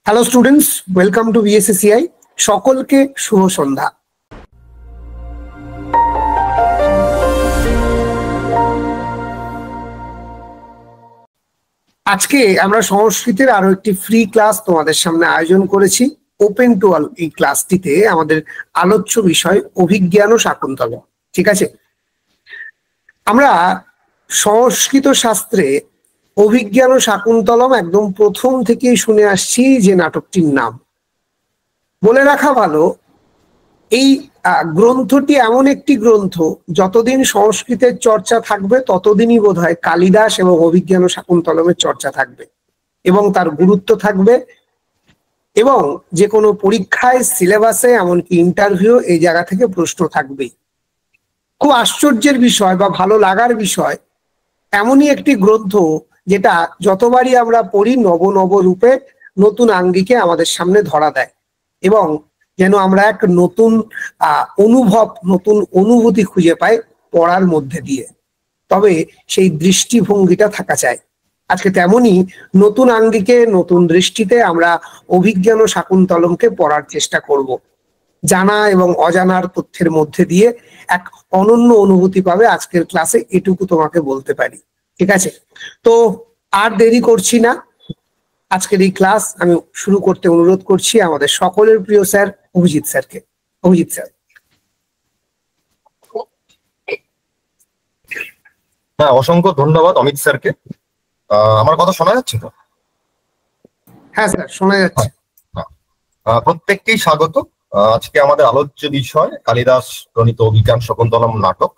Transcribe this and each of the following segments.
Hello students, welcome to বিএসসিআই। সকলকে শুভ সন্ধ্যা। আজকে আমরা সংস্কৃতের আরো একটি ফ্রি ক্লাস তোমাদের সামনে আয়োজন করেছি। ওপেন টু অল এই ক্লাসটিতে আমাদের আলোচ্য বিষয় অভিজ্ঞান ও শাকুন্তলম। ঠিক আছে, আমরা সংস্কৃত শাস্ত্রে অভিজ্ঞান ও শাকুন্তলম একদম প্রথম থেকেই শুনে আসছি যে নাটকটির নাম। বলে রাখা ভালো, এই গ্রন্থটি এমন একটি গ্রন্থ, যতদিন সংস্কৃতের চর্চা থাকবে ততদিনই বোধহয় কালিদাস এবং অভিজ্ঞান ও শাকুন্তলমের চর্চা থাকবে এবং তার গুরুত্ব থাকবে, এবং যে কোনো পরীক্ষায়, সিলেবাসে, এমনকি ইন্টারভিউ এই জায়গা থেকে প্রশ্ন থাকবেই। খুব আশ্চর্যের বিষয় বা ভালো লাগার বিষয়, এমনই একটি গ্রন্থ যেটা যতবারই আমরা পড়ি নব নব রূপে নতুন আঙ্গিকে আমাদের সামনে ধরা দেয়, এবং যেন আমরা এক নতুন অনুভব, নতুন অনুভূতি খুঁজে পাই পড়ার মধ্যে দিয়ে। তবে সেই দৃষ্টিভঙ্গিটা থাকা চাই। আজকে তেমনি নতুন আঙ্গিকে, নতুন দৃষ্টিতে আমরা অভিজ্ঞান ও শাকুন্তলমকে পড়ার চেষ্টা করব। জানা এবং অজানার তথ্যের মধ্যে দিয়ে এক অনন্য অনুভূতি পাবে আজকের ক্লাসে, এটুকু তোমাকে বলতে পারি। ঠিক আছে, তো আর দেরি করছি না, আজকের এই ক্লাস আমি শুরু করতে অনুরোধ করছি আমাদের সকলের প্রিয় স্যার অভিজিৎ স্যারকে। অভিজিৎ স্যার। হ্যাঁ, অসংখ্য ধন্যবাদ অমিত স্যারকে। আমার কথা শোনা যাচ্ছে তো? হ্যাঁ স্যার, শোনা যাচ্ছে। প্রত্যেককেই স্বাগত। আজকে আমাদের আলোচ্য বিষয় কালিদাস রচিত অভিজ্ঞান শাকুন্তলম নাটক।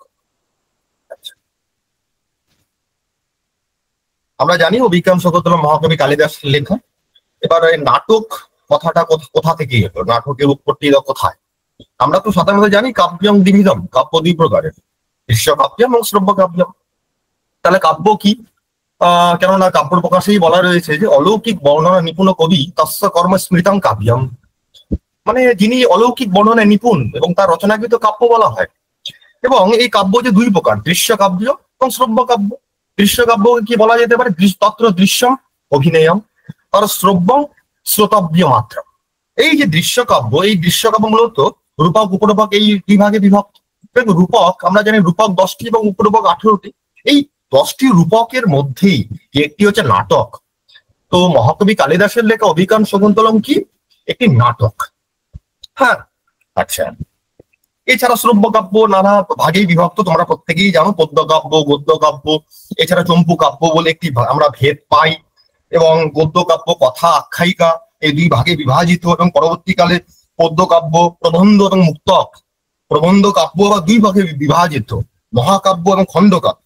আমরা জানি অভিজ্ঞান শাকুন্তলম মহাকবি কালিদাস লেখা। এবার এই নাটক কথাটা কোথা থেকে এলো, নাটকের উৎপত্তি কোথায়? আমরা তো সাধারণত জানি কাব্যম দ্বিবিধম, কাব্য দুই প্রকারের, দৃশ্য কাব্যম এবং শ্রব্য কাব্যম। তাহলে কাব্য কি? কেননা কাব্য প্রকাশেই বলা রয়েছে যে অলৌকিক বর্ণনা নিপুণ কবি তস্য কর্ম স্মৃতং কাব্যম, মানে যিনি অলৌকিক বর্ণনায় নিপুণ এবং তার রচনাকৃত কাব্য বলা হয়। এবং এই কাব্য যে দুই প্রকার, দৃশ্য কাব্য এবং শ্রব্য কাব্য। দৃশ্য কাব্য কি বলা যেতে পারে? তত্র দৃশ্যম অভিনয়ম আর শ্রব্যম শ্রোতব্য মাত্র। এই যে দৃশ্য কাব্য, এই দৃশ্য কাব্য মূলত রূপক উপরূপক এই দুই ভাগে বিভক্ত। রূপক আমরা জানি রূপক 10টি এবং উপরূপক 18টি। এই 10টি রূপকের মধ্যেই একটি হচ্ছে নাটক। তো মহাকবি কালিদাসের লেখা অভিজ্ঞান শাকুন্তলম কি? একটি নাটক। হ্যাঁ, আচ্ছা। এছাড়া শ্রব্য কাব্য নানা ভাগেই বিভক্ত, তোমরা প্রত্যেকেই জানো। পদ্য কাব্য, গদ্য কাব্য, এছাড়া চম্পু কাব্য বলে একটি আমরা ভেদ পাই। এবং গদ্য কাব্য, কথা, আখ্যায়িকা এই দুই ভাগে বিভাজিত। এবং পরবর্তীকালে পদ্য কাব্য, প্রবন্ধ এবং মুক্তক, প্রবন্ধ কাব্য বা দুই ভাগে বিভাজিত, মহাকাব্য এবং খণ্ডকাব্য।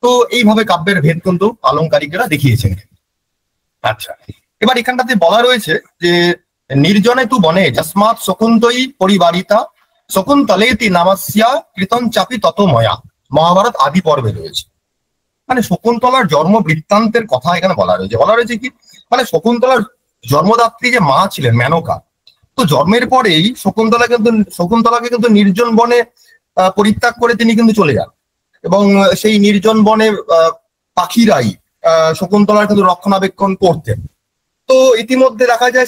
তো এইভাবে কাব্যের ভেদ কিন্তু আলংকারিকেরা দেখিয়েছেন। আচ্ছা, এবার এখানটাতে বলা রয়েছে যে নির্জনে তু বনে যস্মাৎ শকুন্তই পরিবারিতা শকুন্তলেতি নামাস্যা কৃতন চাপি তত ময়া। মহাভারত আদি পর্বে রয়েছে। মানে শকুন্তলার জন্ম বৃত্তান্তের কথা এখানে বলা রয়েছে। বলা রয়েছে কি, মানে শকুন্তলার জন্মদাত্রী যে মা ছিলেন মেনকা, তো জন্মের পরেই শকুন্তলাকে কিন্তু নির্জন বনে পরিত্যাগ করে তিনি কিন্তু চলে যান। এবং সেই নির্জন বনে পাখিরাই শকুন্তলার কিন্তু রক্ষণাবেক্ষণ করতেন। তো ইতিমধ্যে দেখা যায়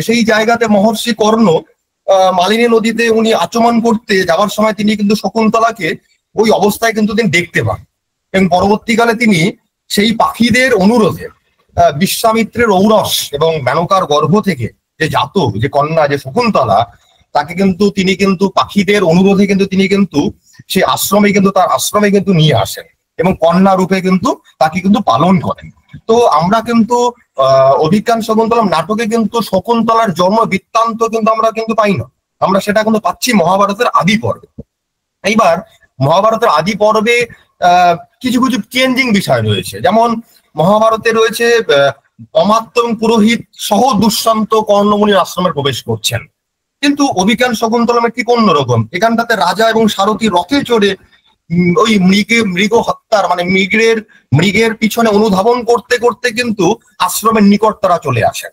সেই জায়গাতে মহর্ষি কর্ণ মালিনী নদীতে উনি আচমন করতে যাওয়ার সময় তিনি কিন্তু শকুন্তলাকে ওই অবস্থায় কিন্তু তিনি দেখতে পান। এবং পরবর্তীকালে তিনি সেই পাখিদের অনুরোধে বিশ্বামিত্রের ঔরস এবং মেনকার গর্ভ থেকে যে জাত যে কন্যা যে শকুন্তলা, তাকে কিন্তু তিনি কিন্তু পাখিদের অনুরোধে কিন্তু তিনি কিন্তু সেই আশ্রমে কিন্তু তার আশ্রমে কিন্তু নিয়ে আসেন এবং কন্যা রূপে কিন্তু তাকে কিন্তু পালন করেন। তো আমরা কিন্তু অভিজ্ঞান শাকুন্তলম নাটকে কিন্তু শকুন্তলার জন্ম বৃত্তান্ত কিন্তু আমরা কিন্তু পাই না, আমরা সেটা কিন্তু পাচ্ছি মহাভারতের আদি পর্বে। এইবার মহাভারতের আদি পর্বে কিছু কিছু চেঞ্জিং বিষয় রয়েছে। যেমন মহাভারতে রয়েছে অমাত্য এবং পুরোহিত সহ দুষ্যন্ত কর্ণমুনির আশ্রমে প্রবেশ করছেন। কিন্তু অভিজ্ঞান শাকুন্তলম ঠিক অন্যরকম। এখানটাতে রাজা এবং সারথী রথে চড়ে ওই মৃগ হত্যার মানে মৃগের পিছনে অনুধাবন করতে করতে কিন্তু আশ্রমের নিকট তারা চলে আসেন।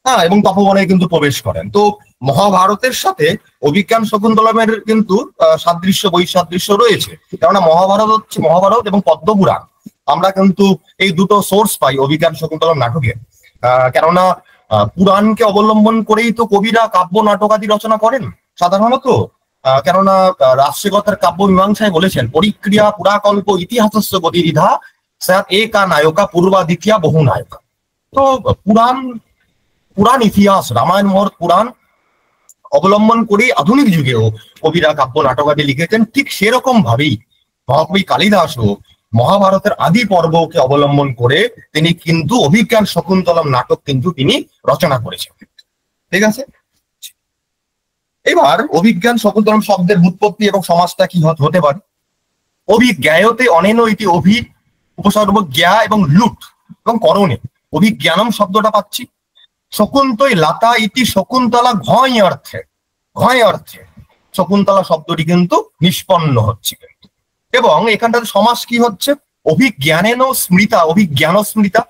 হ্যাঁ, এবং তপবনে কিন্তু প্রবেশ করেন। তো মহাভারতের সাথে অভিজ্ঞান শাকুন্তলমের কিন্তু সাদৃশ্য বৈসাদৃশ্য রয়েছে। কেননা মহাভারত এবং পদ্মপুরাণ আমরা কিন্তু এই দুটো সোর্স পাই অভিজ্ঞান শাকুন্তলম নাটকে। কেননা পুরাণকে অবলম্বন করেই তো কবিরা কাব্য নাটক আদি রচনা করেন সাধারণত। কেননা রাষ্ট্রীয়তার কাব্য মীমাংসায় বলেছেন, পরিক্রিয়া পুরাকল্প ইতিহাসস্য গতিরিধা স্যার একা নায়কা পূর্বা দ্বিতীয়া বহু নায়কা। তো পুরাণ ইতিহাস, রামায়ণ মহৎ পুরাণ অবলম্বন করে আধুনিক যুগেও কবিরা কাব্য নাটক আদি লিখেছেন। ঠিক সেরকম ভাবেই মহাকবি কালিদাসও মহাভারতের আদি পর্বকে অবলম্বন করে তিনি কিন্তু অভিজ্ঞান শকুন্তলম নাটক কিন্তু তিনি রচনা করেছেন। ঠিক আছে, এবার অভিজ্ঞান শকুন্তলম শব্দের উৎপত্তি এবং সমাজটা কি হতে পারে। অভিজ্ঞায়তে অনেন ইতি অভি উপসর্গ জ্ঞা এবং লুট এবং করণে অভিজ্ঞানম শব্দটা পাচ্ছি। শকুন্তই লাতা ইতি শকুন্তলা ঘয় অর্থে শকুন্তলা শব্দটি কিন্তু নিষ্পন্ন হচ্ছে কিন্তু। এবং এখানটাতে সমাস কি হচ্ছে, অভিজ্ঞানেন স্মৃতা, অভিজ্ঞান স্মৃতা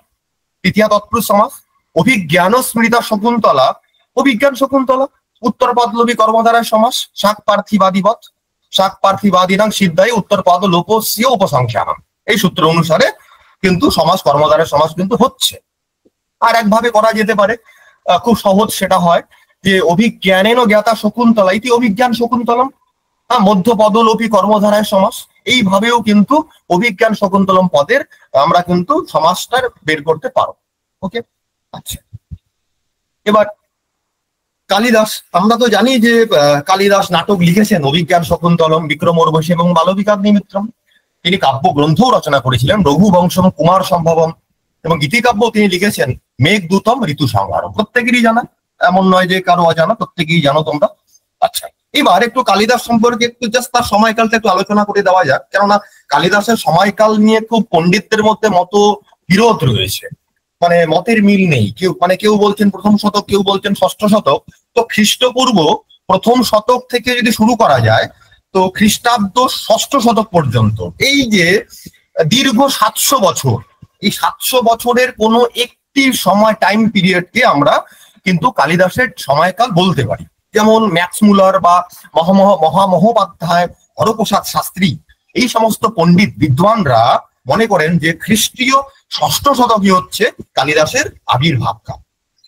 তৃতীয়া তৎপুরুষ সমাস। অভিজ্ঞান স্মৃতা শকুন্তলা, অভিজ্ঞান শকুন্তলা উত্তর পদলোপী কর্মধারায় সমাস। শাক পার্থিবাদিবৎ, শাক পার্থিবাদিনাং সিদ্ধায় উত্তর পদ লোপস্য উপসংখ্যানাম, এই সূত্র অনুসারে কিন্তু সমাস কর্মধারায় সমাস কিন্তু হচ্ছে। আর একভাবে করা যেতে পারে, খুব সহজ, সেটা হয় যে অভিজ্ঞানেন জ্ঞাতা শকুন্তলা ইতি অভিজ্ঞান শকুন্তলম, মধ্য পদলোপী কর্মধারায় সমাস। এইভাবেও কিন্তু অভিজ্ঞান শকুন্তলম পদের আমরা কিন্তু সমাসটার বের করতে পারবো। ওকে, আচ্ছা, এবার কালিদাস, আমরা তো জানি যে কালিদাস নাটক লিখেছেন অভিজ্ঞান শকুন্তলম, বিক্রমোর্বশী এবং মালবিকাগ্নিমিত্রম। তিনি কাব্য গ্রন্থও রচনা করেছিলেন, রঘুবংশম, কুমার সম্ভবম, এবং গীতিকাব্য তিনি লিখেছেন মেঘদূতম, ঋতু সংহারম। প্রত্যেকেরই জানা, এমন নয় যে কারো অজানা, প্রত্যেকেই জানো তোমরা। আচ্ছা, এবার একটু কালিদাস সম্পর্কে একটু জাস্ট তার সময়কালটা একটু আলোচনা করে দেওয়া যাক, কেননা কালিদাসের সময়কাল নিয়ে খুব পণ্ডিতদের মধ্যে মত বিরোধ রয়েছে, মানে মতের মিল নেই। কেউ বলছেন প্রথম শতক, কেউ বলছেন ষষ্ঠ শতক। তো খ্রিস্টপূর্ব প্রথম শতক থেকে যদি শুরু করা যায় তো খ্রিস্টাব্দ ষষ্ঠ শতক পর্যন্ত, এই যে দীর্ঘ 700 বছর, এই 700 বছরের কোনো একটি সময় টাইম পিরিয়ডকে আমরা কিন্তু কালিদাসের সময়কাল বলতে পারি। যেমন ম্যাক্স মুলার বা মহামহোপাধ্যায়, হরপ্রসাদ শাস্ত্রী, এই সমস্ত পণ্ডিত বিদ্বানরা মনে করেন যে খ্রিস্টীয় ষষ্ঠ শতকই হচ্ছে কালিদাসের আবির্ভাব কাল।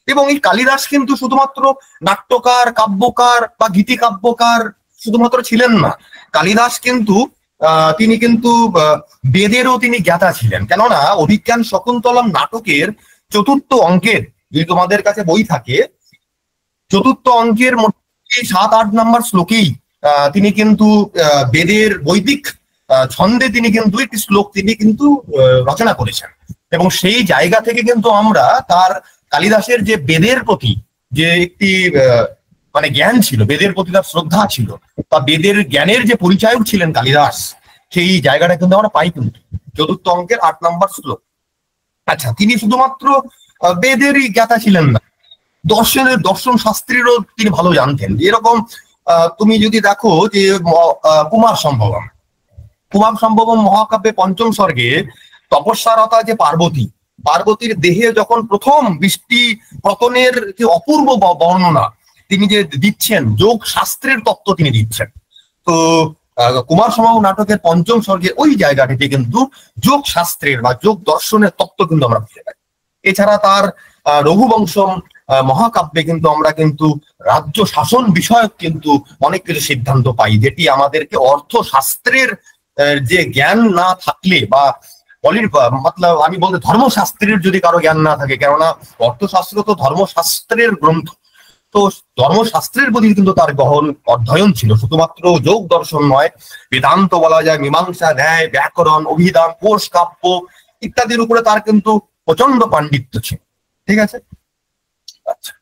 এবং এই কালিদাস কিন্তু শুধুমাত্র নাট্যকার, কাব্যকার বা গীতিকাব্যকার শুধুমাত্র ছিলেন না, কালিদাস কিন্তু তিনি কিন্তু বেদেরও তিনি জ্ঞাতা ছিলেন। কেননা অভিজ্ঞান শকুন্তলম নাটকের চতুর্থ অঙ্কের, যদি তোমাদের কাছে বই থাকে, চতুর্থ অঙ্কের মোটামুটি 7-8 নম্বর শ্লোকেই তিনি কিন্তু বেদের বৈদিক ছন্দে তিনি কিন্তু একটি শ্লোক তিনি কিন্তু রচনা করেছেন। এবং সেই জায়গা থেকে কিন্তু আমরা তার কালিদাসের যে বেদের প্রতি যে একটি মানে জ্ঞান ছিল, বেদের প্রতি তার শ্রদ্ধা ছিল, বা বেদের জ্ঞানের যে পরিচায়ক ছিলেন কালিদাস, সেই জায়গাটা কিন্তু আমরা পাই কিন্তু চতুর্থ অঙ্কের 8 নম্বর শ্লোক। আচ্ছা, তিনি শুধুমাত্র বেদেরই জ্ঞাতা ছিলেন না, দর্শন শাস্ত্রেরও তিনি ভালো জানতেন। এরকম তুমি যদি দেখো যে কুমার সম্ভবম মহাকাব্যে পঞ্চম স্বর্গে তপস্যারতা যে পার্বতীর দেহে যখন প্রথম বৃষ্টি পতনের যে অপূর্ব বর্ণনা তিনি যে দিচ্ছেন, যোগ শাস্ত্রের তত্ত্ব তিনি দিচ্ছেন। তো কুমার সম্ভবম নাটকের পঞ্চম স্বর্গে ওই জায়গাটিতে কিন্তু যোগ শাস্ত্রের বা যোগ দর্শনের তত্ত্ব কিন্তু আমরা খুঁজে পাই। এছাড়া তার রঘুবংশম মহাকাব্যে কিন্তু আমরা কিন্তু রাজ্য শাসন বিষয়ক কিন্তু অনেক কিছু সিদ্ধান্ত পাই, যেটি আমাদেরকে অর্থশাস্ত্রের যে জ্ঞান না থাকলে বা মতলব আমি বলতে ধর্মশাস্ত্রের যদি কারো জ্ঞান না থাকে, কেননা অর্থশাস্ত্র তো ধর্মশাস্ত্রের গ্রন্থ, তো ধর্মশাস্ত্রের প্রতি কিন্তু তার গহন অধ্যয়ন ছিল। শুধুমাত্র যোগ দর্শন নয়, বেদান্ত বলা যায়, মীমাংসা, ন্যায়, ব্যাকরণ, অভিধান, কোষ, কাব্য ইত্যাদির উপরে তার কিন্তু প্রচন্ড পাণ্ডিত্য ছিল। ঠিক আছে, আচ্ছা,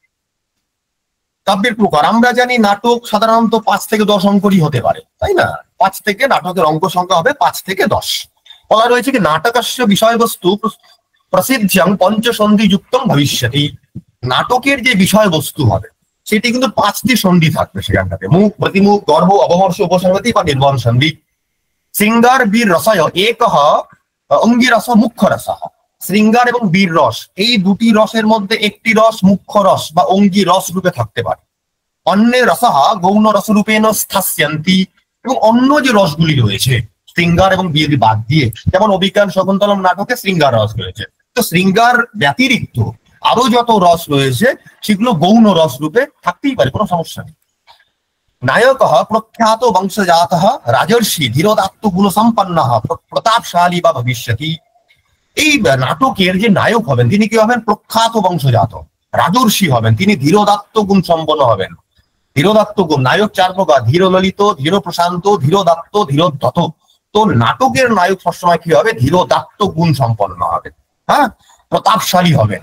কাব্যের প্রকার আমরা জানি নাটক সাধারণত 5 থেকে 10 অঙ্করই হতে পারে, তাই না? 5 থেকে নাটকের অঙ্ক সংখ্যা হবে 5 থেকে 10। বলা রয়েছে কি নাটকস্য বিষয়বস্তু প্রসিদ্ধং পঞ্চসন্ধি যুক্তং ভবিষ্যতি। নাটকের যে বিষয়বস্তু হবে সেটি কিন্তু 5টি সন্ধি থাকবে সেখানটাতে, মুখ, প্রতিমুখ, গর্ভ, অবমর্ষ, উপসংহতি বা নির্বাণ সন্ধি। শৃঙ্গার বীর রসায় একহ অঙ্গিরস মুখ্য রস। শৃঙ্গার এবং বীর রস, এই দুটি রসের মধ্যে একটি রস মুখ্য রস বা অঙ্গি রস রূপে থাকতে পারে। অন্যে রসহ গৌণ রসরূপেণ স্থাস্যন্তি, এবং অন্য যে রসগুলি রয়েছে শৃঙ্গার এবং বীর বাদ দিয়ে, যেমন অভিজ্ঞান শকুন্তলম নাটকে শৃঙ্গার রস রয়েছে, তো শৃঙ্গার ব্যতিরিক্ত আরো যত রস রয়েছে সেগুলো গৌণ রস রূপে থাকতেই পারে, কোনো সমস্যা নেই। নায়ক প্রখ্যাত বংশজাত রাজর্ষি ধীরদাত্ত গুণ সম্পন্ন প্রতাপশালী বা ভবিষ্যতি। এই নাটকের যে নায়ক হবেন তিনি কি হবেন? প্রখ্যাত বংশজাত রাজর্ষি হবেন, তিনি ধীরদাত্ত গুণ সম্পন্ন হবেন। ধীরদাত্ত গুণ, নায়ক 4 প্রকার: ধীর ললিত, ধীর প্রশান্ত, ধীরদাত্ত, ধীরোদ্ধত। তো নাটকের নায়ক সবসময় কি হবে? ধীরদাত্ত গুণ সম্পন্ন হবে, হ্যাঁ, প্রতাপশালী হবেন।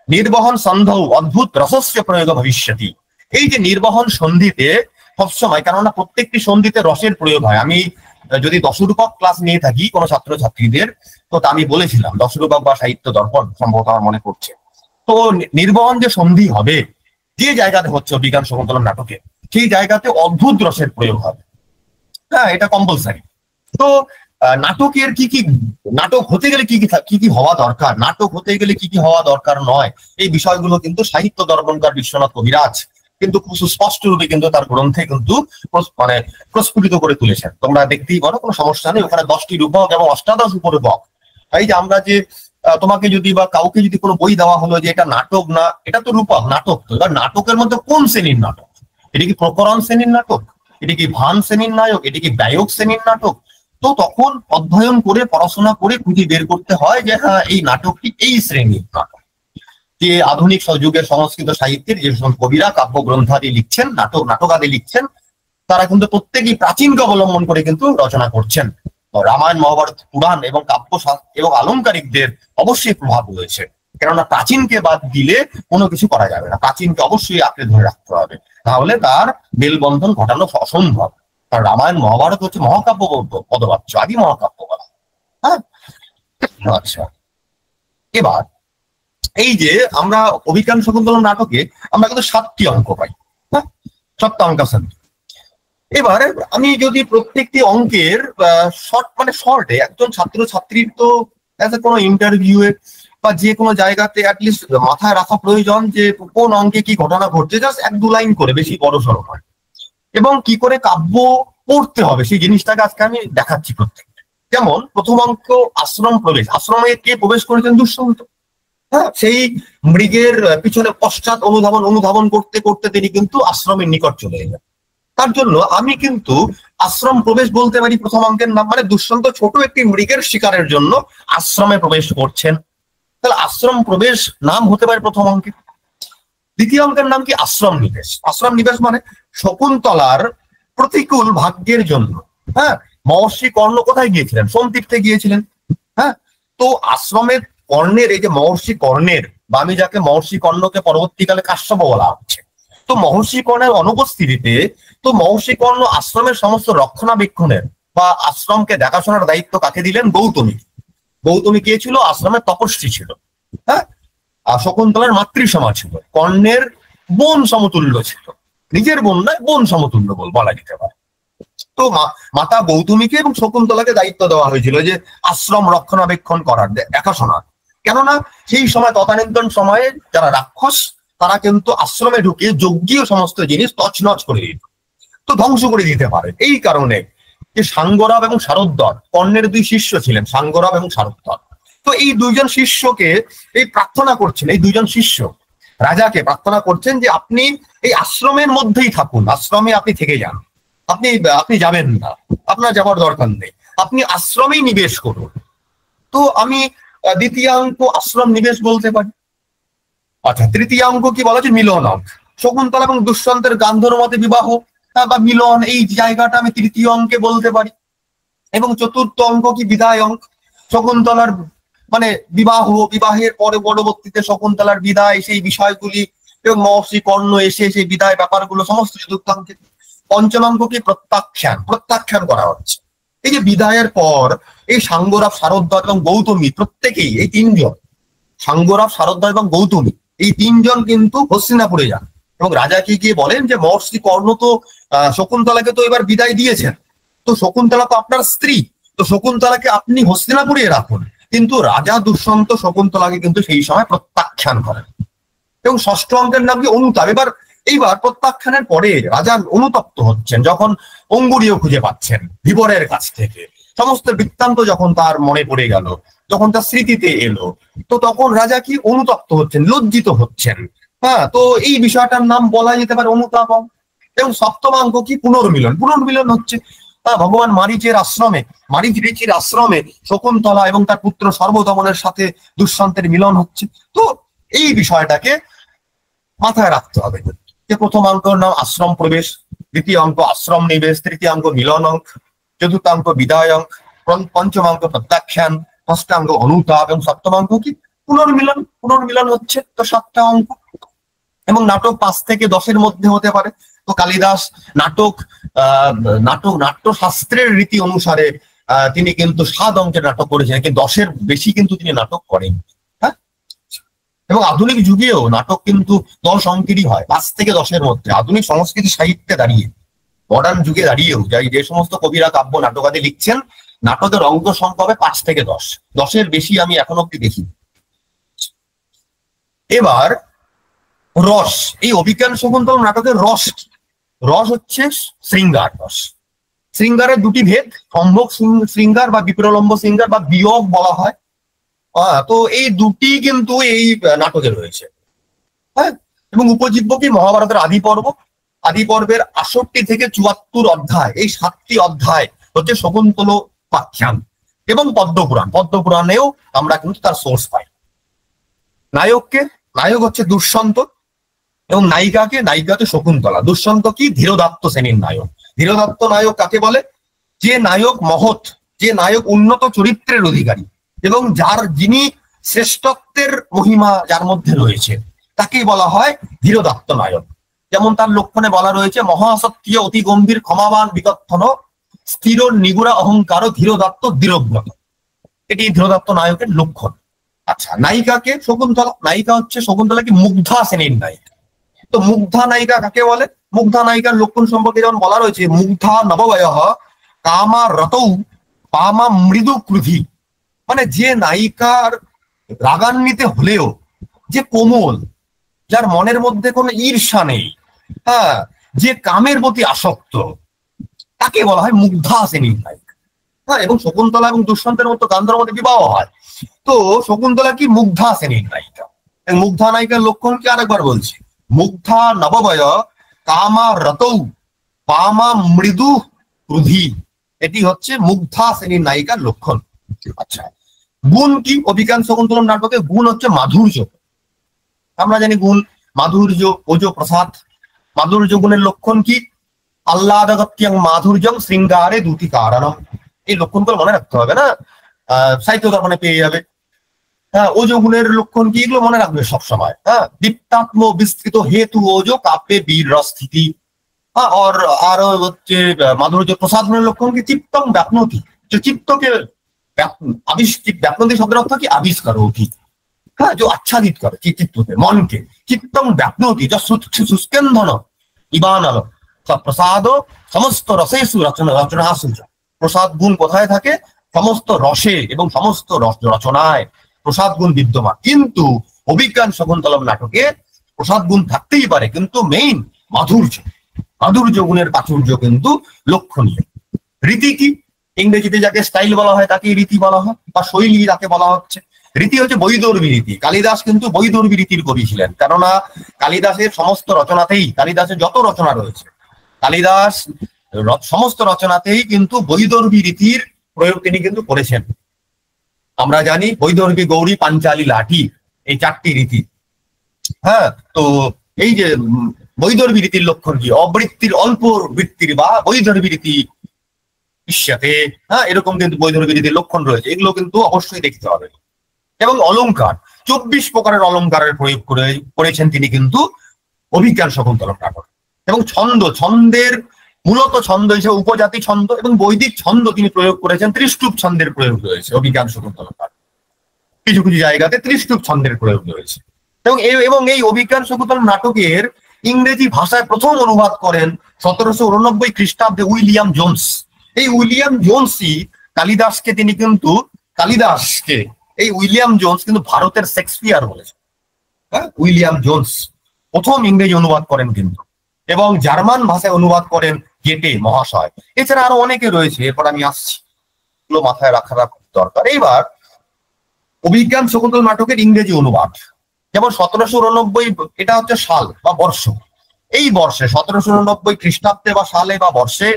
নির্বহন সন্ধৌ অদ্ভুত রসস্য প্রয়োগ ভবিষ্যতি। এই যে নির্বহন সন্ধিতে সবসময়, কেননা প্রত্যেকটি সন্ধিতে রসের প্রয়োগ হয়। আমি যদি দশরূপক ক্লাস নিয়ে থাকি কোনো ছাত্রছাত্রীদের, তো আমি বলেছিলাম দশরূপক বা সাহিত্য দর্পণ সম্ভবত আমার মনে পড়ছে। তো নির্বহন যে সন্ধি হবে যে জায়গাতে হচ্ছে অভিজ্ঞান শকুন্তলম নাটকে, সেই জায়গাতে অদ্ভুত রসের প্রয়োগ হবে, হ্যাঁ, এটা কম্পালসারি। তো নাটকের কি কি, নাটক হতে গেলে কি কি হওয়া দরকার, নাটক হতে গেলে কি কি হওয়া দরকার নয়, এই বিষয়গুলো কিন্তু সাহিত্য দর্পণকার বিশ্বনাথ কবিরাজ কিন্তু খুব সুস্পষ্ট রূপে কিন্তু তার গ্রন্থে কিন্তু মানে প্রস্ফুটিত করে তুলেছেন। তোমরা দেখতেই পারো, কোনো সমস্যা নেই। ওখানে 10টি রূপক এবং 18 উপরূপক। এই যে আমরা যে তোমাকে যদি বা কাউকে যদি কোনো বই দেওয়া হলো যে এটা নাটক না, এটা তো রূপক, নাটক তো। এবার নাটকের মধ্যে কোন শ্রেণীর নাটক? এটা কি প্রকরণ শ্রেণীর নাটক? এটা কি ভান শ্রেণীর নাটক? এটা কি ব্যয়ক শ্রেণীর নাটক? তো তখন অধ্যয়ন করে পড়াশোনা করে খুঁজে বের করতে হয় যে হ্যাঁ এই নাটকটি এই শ্রেণীর নাটক। যে আধুনিক যুগের সংস্কৃত সাহিত্যের যে কবিরা কাব্য গ্রন্থাদি লিখছেন, নাটকাদি লিখছেন, তারা কিন্তু প্রত্যেকেই প্রাচীনকে অবলম্বন করে কিন্তু রচনা করছেন। রামায়ণ, মহাভারত, পুরাণ এবং কাব্য এবং আলংকারিকদের অবশ্যই প্রভাব রয়েছে, কেননা প্রাচীনকে বাদ দিলে কোনো কিছু করা যাবে না। প্রাচীনকে অবশ্যই আঁকড়ে ধরে রাখতে হবে, তাহলে তার মেলবন্ধন ঘটানো অসম্ভব। কারণ রামায়ণ মহাভারত হচ্ছে মহাকাব্য পদবাচ্য, আদি মহাকাব্য বলা। হ্যাঁ, আচ্ছা, এবার এই যে আমরা অভিজ্ঞান শকুন্তলম নাটকে আমরা কিন্তু 7টি অঙ্ক পাই, হ্যাঁ, সপ্তাঙ্কাসন। এবারে আমি যদি প্রত্যেকটি অঙ্কের শর্টে একজন ছাত্রছাত্রীর তো কোনো ইন্টারভিউয়ে বা যে কোনো জায়গাতে অ্যাটলিস্ট মাথায় রাখা প্রয়োজন যে কোন অঙ্কে কি ঘটনা ঘটছে, জাস্ট 1-2 লাইন করে, বেশি বড় সড়ো হয়। এবং কি করে কাব্য পড়তে হবে সেই জিনিসটাকে আজকে আমি দেখাচ্ছি প্রত্যেক। যেমন প্রথম অঙ্ক আশ্রম প্রবেশ। আশ্রমে কে প্রবেশ করেছেন? দুষ্যন্ত। হ্যাঁ, সেই মৃগের পিছনে পশ্চাৎ অনুধাবন করতে করতে তিনি কিন্তু আশ্রমের নিকট চলে এলেন। তার জন্য আমি কিন্তু আশ্রম প্রবেশ বলতে পারি প্রথম অঙ্কের নাম। মানে দুষ্যন্ত ছোট একটি মৃগের শিকারের জন্য আশ্রমে প্রবেশ করছেন, তাহলে আশ্রম প্রবেশ নাম হতে পারে প্রথম অঙ্কে। দ্বিতীয় অঙ্কের নাম কি? আশ্রম নিবেশ। আশ্রম নিবেশ মানে শকুন্তলার প্রতিকূল ভাগ্যের জন্য, হ্যাঁ, মহর্ষি কর্ণ কোথায় গিয়েছিলেন? সোমতীর্থে গিয়েছিলেন। হ্যাঁ, তো আশ্রমের কর্ণের, এই যে মহর্ষি কর্ণের, বা আমি যাকে মহর্ষি কর্ণকে পরবর্তীকালে কাশ্যপ বলা হচ্ছে, তো মহর্ষি কর্ণের অনুপস্থিতিতে তো মহর্ষি কর্ণ আশ্রমের সমস্ত রক্ষণাবেক্ষণের বা আশ্রমকে দেখাশোনার দায়িত্ব কাকে দিলেন? গৌতমী। গৌতমী কে ছিল? আশ্রমের তপস্বী ছিল। হ্যাঁ, আর শকুন্তলার মাতৃসমা ছিল, কর্ণের বোন সমতুল্য ছিল, নিজের বোন নয়, বোন সমতুল্য বলা যেতে পারে। তো মাতা গৌতমীকে এবং শকুন্তলাকে দায়িত্ব দেওয়া হয়েছিল যে আশ্রম রক্ষণাবেক্ষণ করার, দেখাশোনার। কেননা সেই সময় তদানীন্তন সময়ে যারা রাক্ষস তারা কিন্তু আশ্রমে ঢুকে যজ্ঞীয় সমস্ত জিনিস তছনছ করে দিত, তো ধ্বংস করে দিতে পারে। এই কারণে যে সাঙ্গরাব এবং শারদ্দর, কর্ণের 2 শিষ্য ছিলেন, সাঙ্গরাব এবং শারদ্দর। তো এই 2জন শিষ্যকে এই প্রার্থনা করছেন, এই 2জন শিষ্য রাজাকে প্রার্থনা করছেন যে আপনি এই আশ্রমের মধ্যেই থাকুন, আশ্রমে আপনি থেকে যান, আপনি যাবেন না, আপনার যাবার দরকার নেই, আপনি আশ্রমেই নিবেশ করুন। তো আমি দ্বিতীয় অঙ্ক আশ্রম নিবেশ বলতে পারি। আচ্ছা, তৃতীয় অঙ্ক কি বলা হচ্ছে? মিলন অঙ্ক। শকুন্তলা এবং দুষ্যন্তের গান্ধর্ব মতে বিবাহ বা মিলন, এই জায়গাটা আমি তৃতীয় অঙ্কে বলতে পারি। এবং চতুর্থ অঙ্ক কি? বিদায় অঙ্ক। শকুন্তলার মানে বিবাহের পরবর্তীতে শকুন্তলার বিদায়, সেই বিষয়গুলি এবং মহর্ষি কর্ণ এসে সেই বিদায় ব্যাপারগুলো সমস্ত চতুর্থ অঙ্কে। পঞ্চমাঙ্ক কি? প্রত্যাখ্যান করা হচ্ছে। এই যে বিদায়ের পর এই সাঙ্গরাব, শারদ্দর এবং গৌতমী প্রত্যেকেই, এই 3 জন, সাঙ্গরাব, শারদ্দর এবং গৌতমী, এই 3 জন কিন্তু হস্তিনাপুরে যান এবং রাজাকে গিয়ে বলেন যে মহর্ষি কর্ণ তো শকুন্তলাকে তো এবার বিদায় দিয়েছেন, তো শকুন্তলা তো আপনার স্ত্রী, তো শকুন্তলাকে আপনি হস্তিনাপুরে রাখুন। কিন্তু রাজা দুষ্যন্ত শকুন্তলাকে কিন্তু সেই সময় প্রত্যাখ্যান করেন। এবং ষষ্ঠ অঙ্কের নাম কি? অনুতাপ। এইবার প্রত্যাখ্যানের পরে রাজা অনুতপ্ত হচ্ছেন যখন অঙ্গুরীয় খুঁজে পাচ্ছেন ধীবরের কাছ থেকে, সমস্ত বৃত্তান্ত যখন তার মনে পড়ে গেল, যখন তার স্মৃতিতে এলো, তো তখন রাজা কি অনুতপ্ত হচ্ছেন, লজ্জিত হচ্ছেন। হ্যাঁ, তো এই বিষয়টার নাম বলা যেতে পারে অনুতাপম। এবং সপ্তমাঙ্গ কি পুনর্মিলন, পুনর্মিলন হচ্ছে ভগবান মারিচ ঋষির আশ্রমে শকুন্তলা এবং তার পুত্র সর্বদমনের সাথে দুষ্যন্তের মিলন হচ্ছে। তো এই বিষয়টাকে মাথায় রাখতে হবে যে প্রথম অঙ্কর নাম আশ্রম প্রবেশ, দ্বিতীয় অঙ্ক আশ্রম নিবেশ, তৃতীয় অঙ্ক মিলন অঙ্ক, চতুর্থাঙ্ক বিদায় অঙ্ক, পঞ্চমাঙ্ক প্রত্যাখ্যান, ষষ্ঠাঙ্ক অনুতাপ এবং সপ্তমাঙ্ক কি পুনর্মিলন। পুনর্মিলন হচ্ছে তো 7টা অঙ্ক। এবং নাটক 5 থেকে 10-এর মধ্যে হতে পারে। তো কালিদাস নাট্যশাস্ত্রের রীতি অনুসারে তিনি কিন্তু 7 অঙ্কের নাটক করেছেন, কিন্তু 10-এর বেশি কিন্তু তিনি নাটক করেন। হ্যাঁ, এবং আধুনিক যুগেও নাটক কিন্তু 10 অঙ্কেরই হয়, 5 থেকে 10-এর মধ্যে। আধুনিক সংস্কৃতি সাহিত্যে দাঁড়িয়ে, মডার্ন যুগে দাঁড়িয়েও যে সমস্ত কবিরা কাব্য নাটকাদি লিখছেন, নাটকের অঙ্ক সংখ্যা হবে 5 থেকে 10, 10-এর বেশি আমি এখন অব্দি দেখিনি। এবার রস, এই অভিজ্ঞান শকুন্তলম নাটকের রস কি? রস হচ্ছে শৃঙ্গার রস। শৃঙ্গারের 2টি ভেদ, সম্ভোগ শৃঙ্গার বা বিপ্রলম্ব শৃঙ্গার বা বিয়োগ বলা হয়। তো এই 2টি কিন্তু এই নাটকে রয়েছে। হ্যাঁ, এবং উপজীব্য কি মহাভারতের আদি পর্বের 68 থেকে 74 অধ্যায়, এই 7টি অধ্যায় হচ্ছে শকুন্তল উপাখ্যান। এবং পদ্মপুরাণেও আমরা কিন্তু তার সোর্স পাই। নায়ক হচ্ছে দুষ্যন্ত এবং নায়িকা হচ্ছে শকুন্তলা। দুষ্যন্ত কি ধীরোদাত্ত শ্রেণীর নায়ক। ধীরোদাত্ত নায়ক কাকে বলে? যে নায়ক মহৎ, যে নায়ক উন্নত চরিত্রের অধিকারী এবং যিনি শ্রেষ্ঠত্বের মহিমা যার মধ্যে রয়েছে, তাকেই বলা হয় ধীরোদাত্ত নায়ক। যেমন তার লক্ষণে বলা রয়েছে মহাসত্য অতি গম্ভীর ক্ষমাবান বিকথন স্থির নিগুড়া অহংকার ধীরোদাত্ত দৃঢ়ব্রত। এটি ধীরোদাত্ত নায়কের লক্ষণ। আচ্ছা, নায়িকা হচ্ছে শকুন্তলা কি মুগ্ধা শ্রেণীর নায়িকা। তো মুগ্ধা নায়িকা কাকে বলে? মুগ্ধা নায়িকার লক্ষণ সম্পর্কে যেমন বলা রয়েছে মুগ্ধা নববয় কামা রতৌ পামা মৃদু ক্রুধি, মানে যে নায়িকার রাগান্বিত হলেও যে কোমল, যার মনের মধ্যে কোনো ঈর্ষা নেই, হ্যাঁ, যে কামের প্রতি আসক্ত, তাকে বলা হয় মুগ্ধা শ্রেণীর নায়িকা। হ্যাঁ, এবং শকুন্তলা এবং দুষ্যন্তের মতো গান্ধার মধ্যে বিবাহ হয়। তো শকুন্তলা কি মুগ্ধা শ্রেণীর নায়িকা। মুগ্ধা নায়িকার লক্ষণ কি আরেকবার বলছি, মুগ্ধা নববয় কামা রতৌ পামা মৃদু ক্রুধি, এটি হচ্ছে মুগ্ধা শ্রেণীর নায়িকার লক্ষণ। আচ্ছা, গুণ কি অভিজ্ঞান শকুন্তলম নাটকে? গুণ হচ্ছে মাধুর্য। আমরা জানি গুণ মাধুর্য, ওজ প্রসাদ। মাধুর্য গুণের লক্ষণ কি? আহ্লাদগত্যং মাধুর্যং শৃঙ্গারে দুটি কারণম। এই লক্ষণগুলো মনে রাখতে হবে না, সাহিত্য দর্পণে পেয়ে যাবে। হ্যাঁ, ওজ গুণের লক্ষণ কি? এগুলো মনে রাখবে সবসময়। হ্যাঁ, দীপ্তাত্ম বিস্তৃত হেতু ওজ কাব্যে বীর স্থিতি। হ্যাঁ, আর হচ্ছে মাধুর্য প্রসাদ গুণের লক্ষণ কি? চিত্তং ব্যাপ্নতি, চিত্তকে ব্যাপ্নতি শব্দের অর্থ কি? আবিষ্কার অতি। হ্যাঁ, যে আচ্ছাদিত করে চিত্তকে, মনকে। চিত্তং ব্যাপ্নতি যা সুস্কেন্ধন ইবানল প্রসাদ সমস্ত রসেষু রচনাসু। প্রসাদ গুণ কোথায় থাকে? সমস্ত রসে এবং সমস্ত রচনায় প্রসাদ গুণ বিদ্যমান। কিন্তু অভিজ্ঞান শকুন্তলম নাটকে প্রসাদ গুণ থাকতেই পারে, কিন্তু মেইন মাধুর্য গুণের প্রাচুর্য কিন্তু লক্ষণীয়। রীতি কি? ইংরেজিতে যাকে স্টাইল বলা হয় তাকে রীতি বলা হয়, বা শৈলী যাকে বলা হচ্ছে। রীতি হচ্ছে বৈদর্ভী রীতি। কালিদাস কিন্তু বৈদর্ভী রীতির কবি ছিলেন, কেননা কালিদাসের সমস্ত রচনাতেই, কালিদাসের যত রচনা রয়েছে, কালিদাস সমস্ত রচনাতেই কিন্তু বৈদর্ভী রীতির প্রয়োগ তিনি কিন্তু করেছেন। আমরা জানি বৈদর্ভী, গৌরী, পাঞ্চালী, লাঠি, এই 4টি রীতি। হ্যাঁ, তো এই যে বৈদর্ভী রীতির লক্ষণ কি? অবৃত্তির অল্প বৃত্তির বা বৈদর্ভী রীতি ইস্যাতে। হ্যাঁ, এরকম কিন্তু বৈদর্ভী রীতির লক্ষণ রয়েছে, এগুলো কিন্তু অবশ্যই দেখতে হবে। এবং অলংকার, 24 প্রকারের অলংকারের প্রয়োগ করেছেন তিনি কিন্তু অভিজ্ঞান শকুন্তলম নাটক। এবং ছন্দের মূলত ছন্দ হিসেবে উপজাতি ছন্দ এবং বৈদিক ছন্দ তিনি প্রয়োগ করেছেন। ত্রিষ্টুপ ছন্দের প্রয়োগ রয়েছে অভিজ্ঞান শকুন্তলম নাটক। কিছু কিছু জায়গাতে ত্রিষ্টুপ ছন্দের প্রয়োগ রয়েছে। এবং এই অভিজ্ঞান শকুন্তলম নাটকের ইংরেজি ভাষায় প্রথম অনুবাদ করেন 1789 খ্রিস্টাব্দে উইলিয়াম জোন্স। এই উইলিয়াম জোন্সই কালিদাসকে এই উইলিয়াম জোন্স কিন্তু ভারতের শেক্সপিয়ার বলেছেন। হ্যাঁ, উইলিয়াম জোন্স প্রথম ইংরেজি অনুবাদ করেন কিন্তু, এবং জার্মান ভাষায় অনুবাদ করেন গেটে মহাশয়। এছাড়া আরো অনেকে রয়েছে, এরপর আমি আসছি। জিনিসগুলো মাথায় রাখা দরকার। এইবার অভিজ্ঞান শকুন্তল নাটকের ইংরেজি অনুবাদ, যেমন 1789, এটা হচ্ছে সাল বা বর্ষ। এই বর্ষে 1789 খ্রিস্টাব্দে বা সালে বা বর্ষে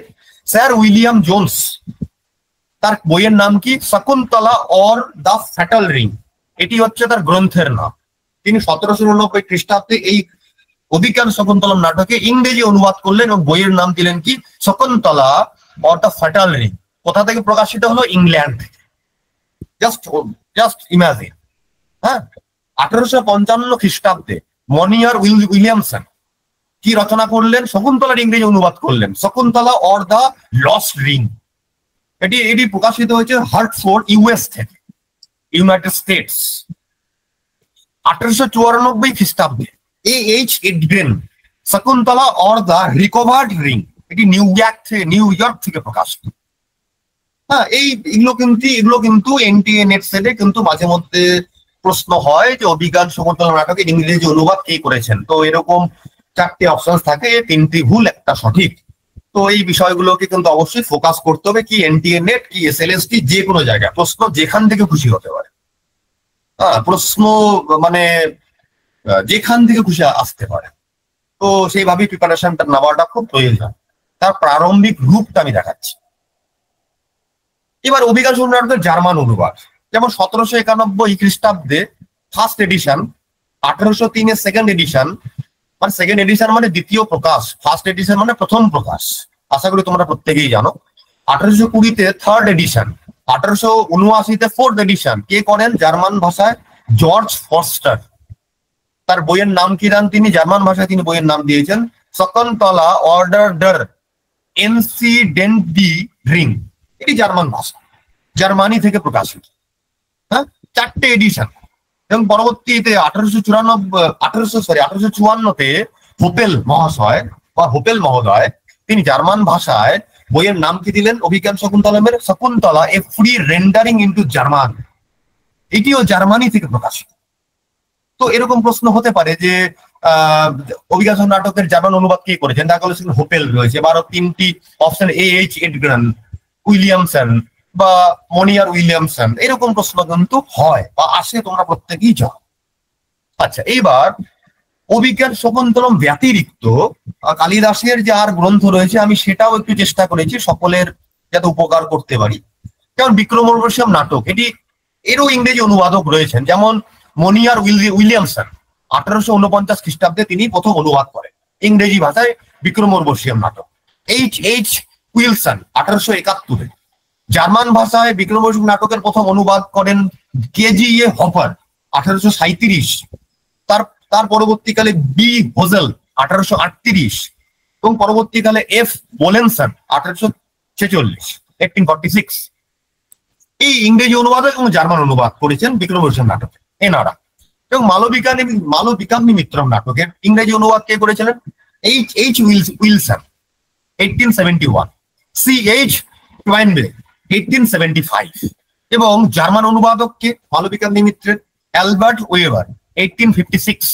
স্যার উইলিয়াম জোন্স, তার বইয়ের নাম কি? Shakuntala or the fatal ring, এটি হচ্ছে তার গ্রন্থের নাম। তিনি 1789 খ্রিস্টাব্দে এই অভিজ্ঞান শকুন্তলম নাটকে ইংরেজি অনুবাদ করলেন এবং বইয়ের নাম দিলেন কি? Shakuntala or the fatal ring. কোথা থেকে প্রকাশিত হলো? ইংল্যান্ড থেকে। Just imagine. হ্যাঁ, 1855 খ্রিস্টাব্দে মনিয়ার উইলিয়ামসন কি রচনা করলেন? শকুন্তলার ইংরেজি অনুবাদ করলেন, Shakuntala or the lost ring. এটি প্রকাশিত হয়েছে হার্টফোর্ড, ইউএস থেকে, ইউনাইটেড স্টেটস। 1894 খ্রিস্টাব্দে H Edgren Shakuntala or the recovered ring, এটি নিউ ইয়র্ক থেকে প্রকাশিত। হ্যাঁ, এগুলো কিন্তু এনটিএ নেট সেটে কিন্তু মাঝে মধ্যে প্রশ্ন হয় যে অভিজ্ঞান শকুন্তলা নাটকের ইংরেজি অনুবাদ কে করেছেন। তো এরকম 4টে অপশন থাকে, 3টি ভুল, একটা সঠিক। তো এই বিষয়গুলোকে কিন্তু অবশ্যই ফোকাস করতে হবে, কি এনটিএ নেট কি এসএলএসটি, যে কোনো জায়গায় প্রশ্ন যেখান থেকে খুশি হতে পারে। প্রশ্ন মানে যেখান থেকে খুশি আসতে পারে। তো সেইভাবে প্রিপারেশনটা নেওয়াটা খুব প্রয়োজন। তার প্রারম্ভিক রূপটা আমি দেখাচ্ছি। এবার অভিজ্ঞান শকুন্তলা নাটকের জার্মান অনুবাদ, যেমন 1791 খ্রিস্টাব্দে ফার্স্ট এডিশন, 1803 সেকেন্ড এডিশন, মানে সেকেন্ড এডিশন মানে দ্বিতীয় প্রকাশ, ফার্স্ট এডিশন মানে প্রথম প্রকাশ, আশা করি তোমরা প্রত্যেকেই জানো। 1820-তে থার্ড এডিশন, 1879-তে ফোর্থ এডিশন। কে করেন? জার্মান ভাষায় জর্জ ফরস্টার। তার বইয়ের নাম কি দেন তিনি? জার্মান ভাষায় তিনি বইয়ের নাম দিয়েছেন শকুন্তলা অর্ডার ডার ইনসিডেন্ট দি রিং। এটি জার্মান ভাষা, জার্মানি থেকে প্রকাশিত। হ্যাঁ, 4টে এডিশন। এবং পরবর্তীতে 1854-তে হোপেল মহোদয় তিনি জার্মান ভাষায় বইয়ের নাম কি দিলেন? অভিজ্ঞান শকুন্তলমের Shakuntala a free rendering into German, এটিও জার্মানি থেকে প্রকাশিত। তো এরকম প্রশ্ন হতে পারে যে অভিজ্ঞান নাটকের জার্মান অনুবাদ কে করেছেন? দেখা গেল হোপেল রয়েছে, বা আরো 3টি অপশন, এইচ এডগ্রেন, উইলিয়ামসন বা মনিয়ার উইলিয়ামসন। এরকম প্রশ্ন কিন্তু হয় বা আসে, তোমরা প্রত্যেকেই জানো। আচ্ছা, এইবার অভিজ্ঞান শকুন্তলম ব্যতিরিক্ত কালিদাসের যে আর গ্রন্থ রয়েছে, আমি সেটাও একটু চেষ্টা করেছি সকলের যাতে উপকার করতে পারি। যেমন বিক্রমোর্বশীয়ম নাটক, এরও ইংরেজি অনুবাদক রয়েছেন, যেমন মনিয়ার উইলিয়ামসন 1849 খ্রিস্টাব্দে তিনি প্রথম অনুবাদ করেন ইংরেজি ভাষায় বিক্রমোর্বশীয়ম নাটক। এইচ উইলসন 1871-এ জার্মান ভাষায় বিক্রমোর্বশীয়ম নাটকের প্রথম অনুবাদ করেন কেজিএ হপার 1837। তার পরবর্তীকালে বি হোজেল 1838 এবং পরবর্তীকালে এফ বোলেনসন 1846। এই ইংরেজি অনুবাদ এবং জার্মান অনুবাদ করেছেন বিক্রমোর্বশীয়ম নাটকে এনারা। এবং মালবিকাগ্নি মিত্রম নাটকের ইংরেজি অনুবাদ কে করেছিলেন? এইচ উইলসন 1871, CH টুয়াইনবে 1875 এবং জার্মান অনুবাদক কে? মালবিকাগ্নি মিত্রের অ্যালবার্ট ওয়েবার 1856।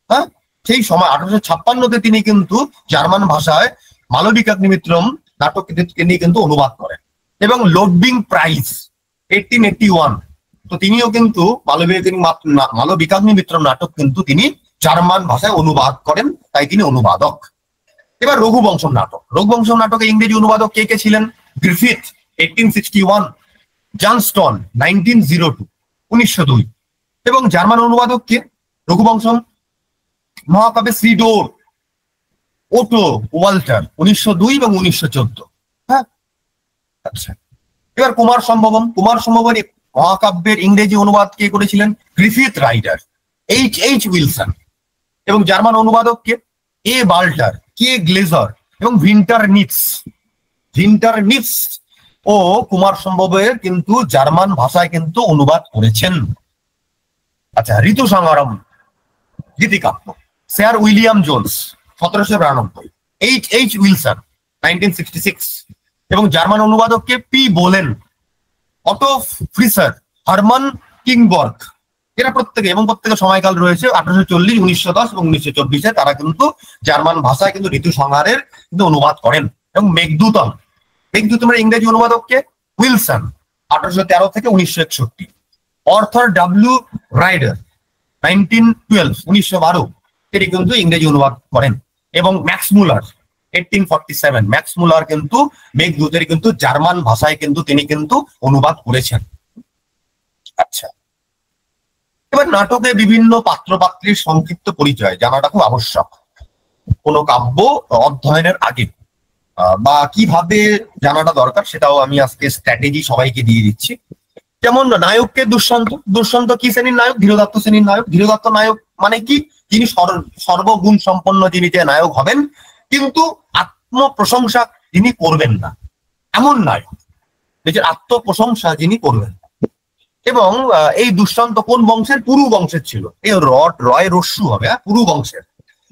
হ্যাঁ, সেই সময় 1856-তে তিনি কিন্তু জার্মান ভাষায় মালবিকাগ্নি মিত্রম নাটক নিয়ে কিন্তু অনুবাদ করেন। এবং লোডবিং প্রাইজ 1881, তো তিনিও কিন্তু মালবিকাগ্নি মিত্রম নাটক কিন্তু তিনি জার্মান ভাষায় অনুবাদ করেন, তাই তিনি অনুবাদক। এবার রঘুবংশম নাটকে ইংরেজি অনুবাদক কে কে ছিলেন? গ্রিফিথ 1861, জনস্টন 1902 এবং জার্মান অনুবাদক কে? রঘুবংশম মহাকাব্যে শ্রীডোর, ওটো ওয়াল্টার 1902 এবং 1914। হ্যাঁ, আচ্ছা, এবার কুমার সম্ভবম মহাকাব্যের ইংরেজি অনুবাদ কে করেছিলেন? গ্রিফিথ রাইডার, এইচ উইলসন এবং জার্মান অনুবাদক কে? এ বাল্টার, কে গ্লেজার এবং ভিন্টার নিটস ও কুমার সম্ভবের কিন্তু জার্মান ভাষায় কিন্তু অনুবাদ করেছেন। আচ্ছা, ঋতু সংহারম গীতিকাব্য, sir William Jones 1792, H Wilson 1966 এবং জার্মান অনুবাদক কে? P Bohlen, Otto Friser, Hermann Kingberg. এরা প্রত্যেকে সময়কাল রয়েছে 1840, 1910 এবং 1924-এ। তারা কিন্তু জার্মান ভাষায় কিন্তু ঋতু সংহারের কিন্তু অনুবাদ করেন। এবং মেঘদূতমের ইংরেজি অনুবাদক কে? উইলসন 1813 থেকে 1961। অর্থার ডাব্লিউ রাইডার 1912 তিনি কিন্তু ইংরেজি অনুবাদ করেন। এবং ম্যাক্স মুলার 1847, ম্যাক্স মুলার কিন্তু মেঘদূতের কিন্তু জার্মান ভাষায় কিন্তু তিনি কিন্তু অনুবাদ করেছেন। আচ্ছা, এবার নাটকে বিভিন্ন পাত্রপাত্রীর সংক্ষিপ্ত পরিচয় জানাটা খুব আবশ্যক কোনো কাব্য অধ্যয়নের আগে, বা কিভাবে জানাটা দরকার সেটাও আমি আজকে স্ট্র্যাটেজি সবাইকে দিয়ে দিচ্ছি। যেমন নায়ককে দুষ্যন্ত, দুষ্যন্ত কি শ্রেণীর নায়ক? ধীরদত্ত শ্রেণীর নায়ক। ধীরদত্ত নায়ক মানে কি? যিনি সর্বগুণ সম্পন্ন যিনি যে নায়ক হবেন, কিন্তু আত্মপ্রশংসা যিনি করবেন না, এমন নায়ক, নিজের আত্মপ্রশংসা যিনি করবেন। এবং এই দুষ্যন্ত কোন বংশের? পুরু বংশের ছিল। এই রয় রস্যু হবে, পুরু বংশের।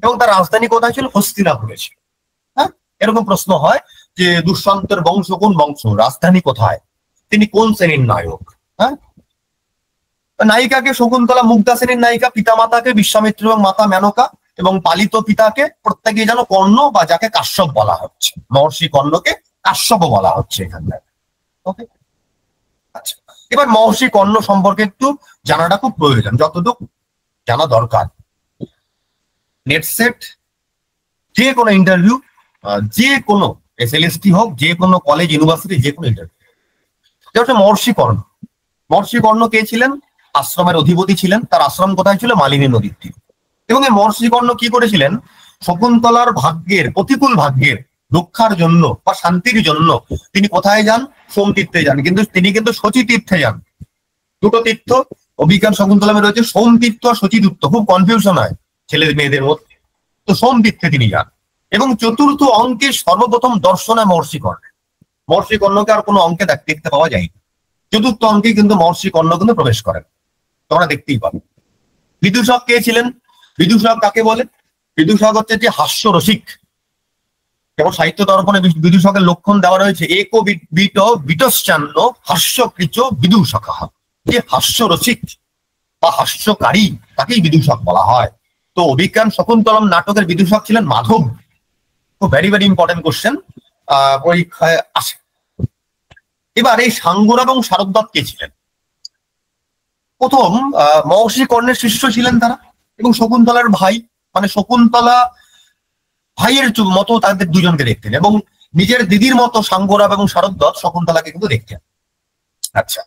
এবং তার রাজধানী কোথায় ছিল? হস্তিনাপুরে ছিল। হ্যাঁ, এরকম প্রশ্ন হয় যে দুষ্যন্তের বংশ কোন বংশ, রাজধানী কোথায়, তিনি কোন শ্রেণীর নায়ক? হ্যাঁ, নায়িকাকে শকুন্তলা মুগ্ধা শ্রেণীর নায়িকা, পিতামাতাকে বিশ্বামিত্র এবং মাতা মেনকা, এবং পালিত পিতাকে প্রত্যেকে যেন কর্ণ বা যাকে কাশ্যপ বলা হচ্ছে, মহর্ষি কর্ণকে কাশ্যপ বলা হচ্ছে এখানে। ওকে, আচ্ছা, এবার মহর্ষি কর্ণ সম্পর্কে একটু জানাটা খুব প্রয়োজন, যতটুকু জানা দরকার। নেট সেট, যে কোনো ইন্টারভিউ, যে কোনো এসএলএসটি হোক, যে কোনো কলেজ ইউনিভার্সিটি, যে কোনো ইন্টারভিউ, যেটা মহর্ষি কর্ণ। মহর্ষি কর্ণ কে ছিলেন? আশ্রমের অধিপতি ছিলেন। তার আশ্রম কোথায় ছিল? মালিনী নদীর তীর। এবং এই মহর্ষি কর্ণ কি করেছিলেন? শকুন্তলার ভাগ্যের, প্রতিকূল ভাগ্যের রক্ষার জন্য বা শান্তির জন্য তিনি কোথায় যান? সোমতীর্থে যান। কিন্তু তিনি কিন্তু শচী তীর্থে যান। দুটো তীর্থ অভিজ্ঞান শকুন্তলামে রয়েছে, সোম তীর্থ আর শচী তীর্থ, খুব কনফিউশন হয় ছেলের মেয়েদের মধ্যে। তো সোম তীর্থে তিনি যান। এবং চতুর্থ অঙ্কে সর্বপ্রথম দর্শনে মহর্ষি কর্ণ। মহর্ষি কর্ণকে আর কোনো অঙ্কে দেখতে পাওয়া যায়নি। চতুর্থ অঙ্কে কিন্তু মহর্ষি কর্ণ কিন্তু প্রবেশ করেন, তোমরা দেখতেই পাবে। বিদূষক কে ছিলেন? বিদূষক কাকে বলে? বিদূষক হচ্ছে যে হাস্য রসিক। যেমন সাহিত্য দর্পণে বিদূষকের লক্ষণ দেওয়া রয়েছে, এক বিটশ্চান্ন হাস্যকৃচ বিদূষক, যে হাস্য রসিক বা হাস্যকারী তাকেই বিদূষক বলা হয়। তো অভিজ্ঞান শকুন্তলম নাটকের বিদূষক ছিলেন মাধব। খুব ভেরি ভেরি ইম্পর্টেন্ট কোশ্চেন, পরীক্ষায় আসে। এবার এই সাঙ্গরা এবং শারদদাত কে ছিলেন? প্রথম মহর্ষি কর্ণের শিষ্য ছিলেন তারা, এবং শকুন্তলার ভাই, মানে শকুন্তলা ভাইয়ের মতো তাদের দুজনকে দেখতেন, এবং নিজের দিদির মতো সাঙ্গরাব এবং শারদদাত শকুন্তলাকে কিন্তু দেখতেন। আচ্ছা,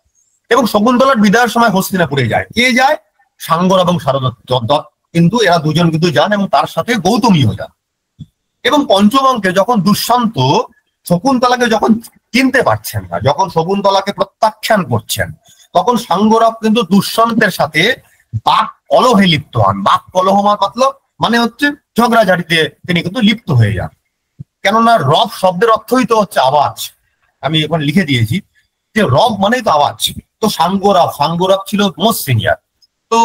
এবং শকুন্তলার বিদায়ের সময় হস্তিনাপুরে যায়। কে যায়? সাঙ্গরাব এবং শারদদাত, কিন্তু এরা দুজন কিন্তু যান, এবং তার সাথে গৌতমীও যান। এবং পঞ্চম অঙ্কে যখন দুষ্যন্ত শকুন্তলাকে যখন চিনতে পারছেন না, যখন শকুন্তলাকে প্রত্যাখ্যান করছেন, তখন সাঙ্গরাব কিন্তু দুষ্যন্তের সাথে বাক কলহে লিপ্ত হন। বাক কলহ মানে হচ্ছে ঝগড়াঝাড়িতে তিনি কিন্তু লিপ্ত হয়ে যান। কেননা রব শব্দের অর্থই তো হচ্ছে আওয়াজ। আমি এখন লিখে দিয়েছি যে রব মানেই তো আওয়াজ। তো সাঙ্গরাব ছিল মোস্ট সিনিয়র। তো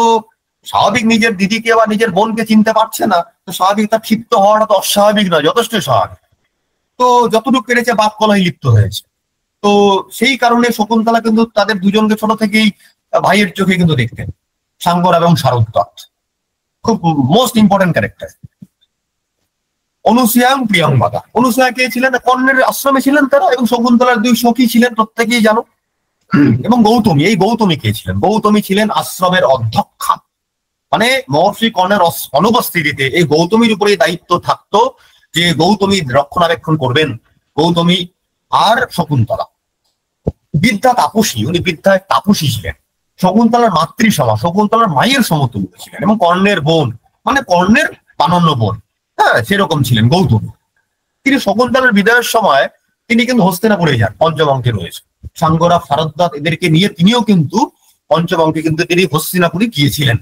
স্বাভাবিক নিজের দিদিকে বা নিজের বোনকে চিনতে পারছে না, তো স্বাভাবিক তার ক্ষিপ্ত হওয়াটা তো অস্বাভাবিক নয়, যথেষ্ট স্বাভাবিক। তো যতটুকু পেরেছে বাক কলহে লিপ্ত হয়েছে। তো সেই কারণে শকুন্তলা কিন্তু তাদের দুজনকে ছোট থেকেই ভাইয়ের চোখে কিন্তু দেখতেন, সাঙ্গরাব এবং শারদদাত। খুব মোস্ট ইম্পর্টেন্ট ক্যারেক্টার। অনুসূয়া এবং প্রিয়ংবদা। অনুসূয়া কে ছিলেন? কর্ণের আশ্রমে ছিলেন তারা, এবং শকুন্তলার দুই সখী ছিলেন, প্রত্যেকেই জানো। এবং গৌতমী, এই গৌতমী কে ছিলেন? গৌতমী ছিলেন আশ্রমের অধ্যক্ষা। মানে মহর্ষি কর্ণের অনুপস্থিতিতে এই গৌতমীর উপরে দায়িত্ব থাকতো যে গৌতমী রক্ষণাবেক্ষণ করবেন, গৌতমী আর শকুন্তলা। বিদ্যা তাপসী, উনি বিদ্যায় তাপসী ছিলেন। শকুন্তলার মাতৃসমা, শকুন্তলার মায়ের সমতুল্য ছিলেন, এবং কর্ণের বোন, মানে কর্ণের বানন্য বোন, হ্যাঁ সেরকম ছিলেন গৌতমী। তিনি শকুন্তলার বিদায়ের সময় তিনি কিন্তু হস্তিনাপুরে যান, পঞ্চম অঙ্কে রয়েছে। সাঙ্গরাব, শারদদাত এদেরকে নিয়ে তিনিও কিন্তু পঞ্চম অঙ্কে কিন্তু তিনি হস্তিনাপুরে গিয়েছিলেন।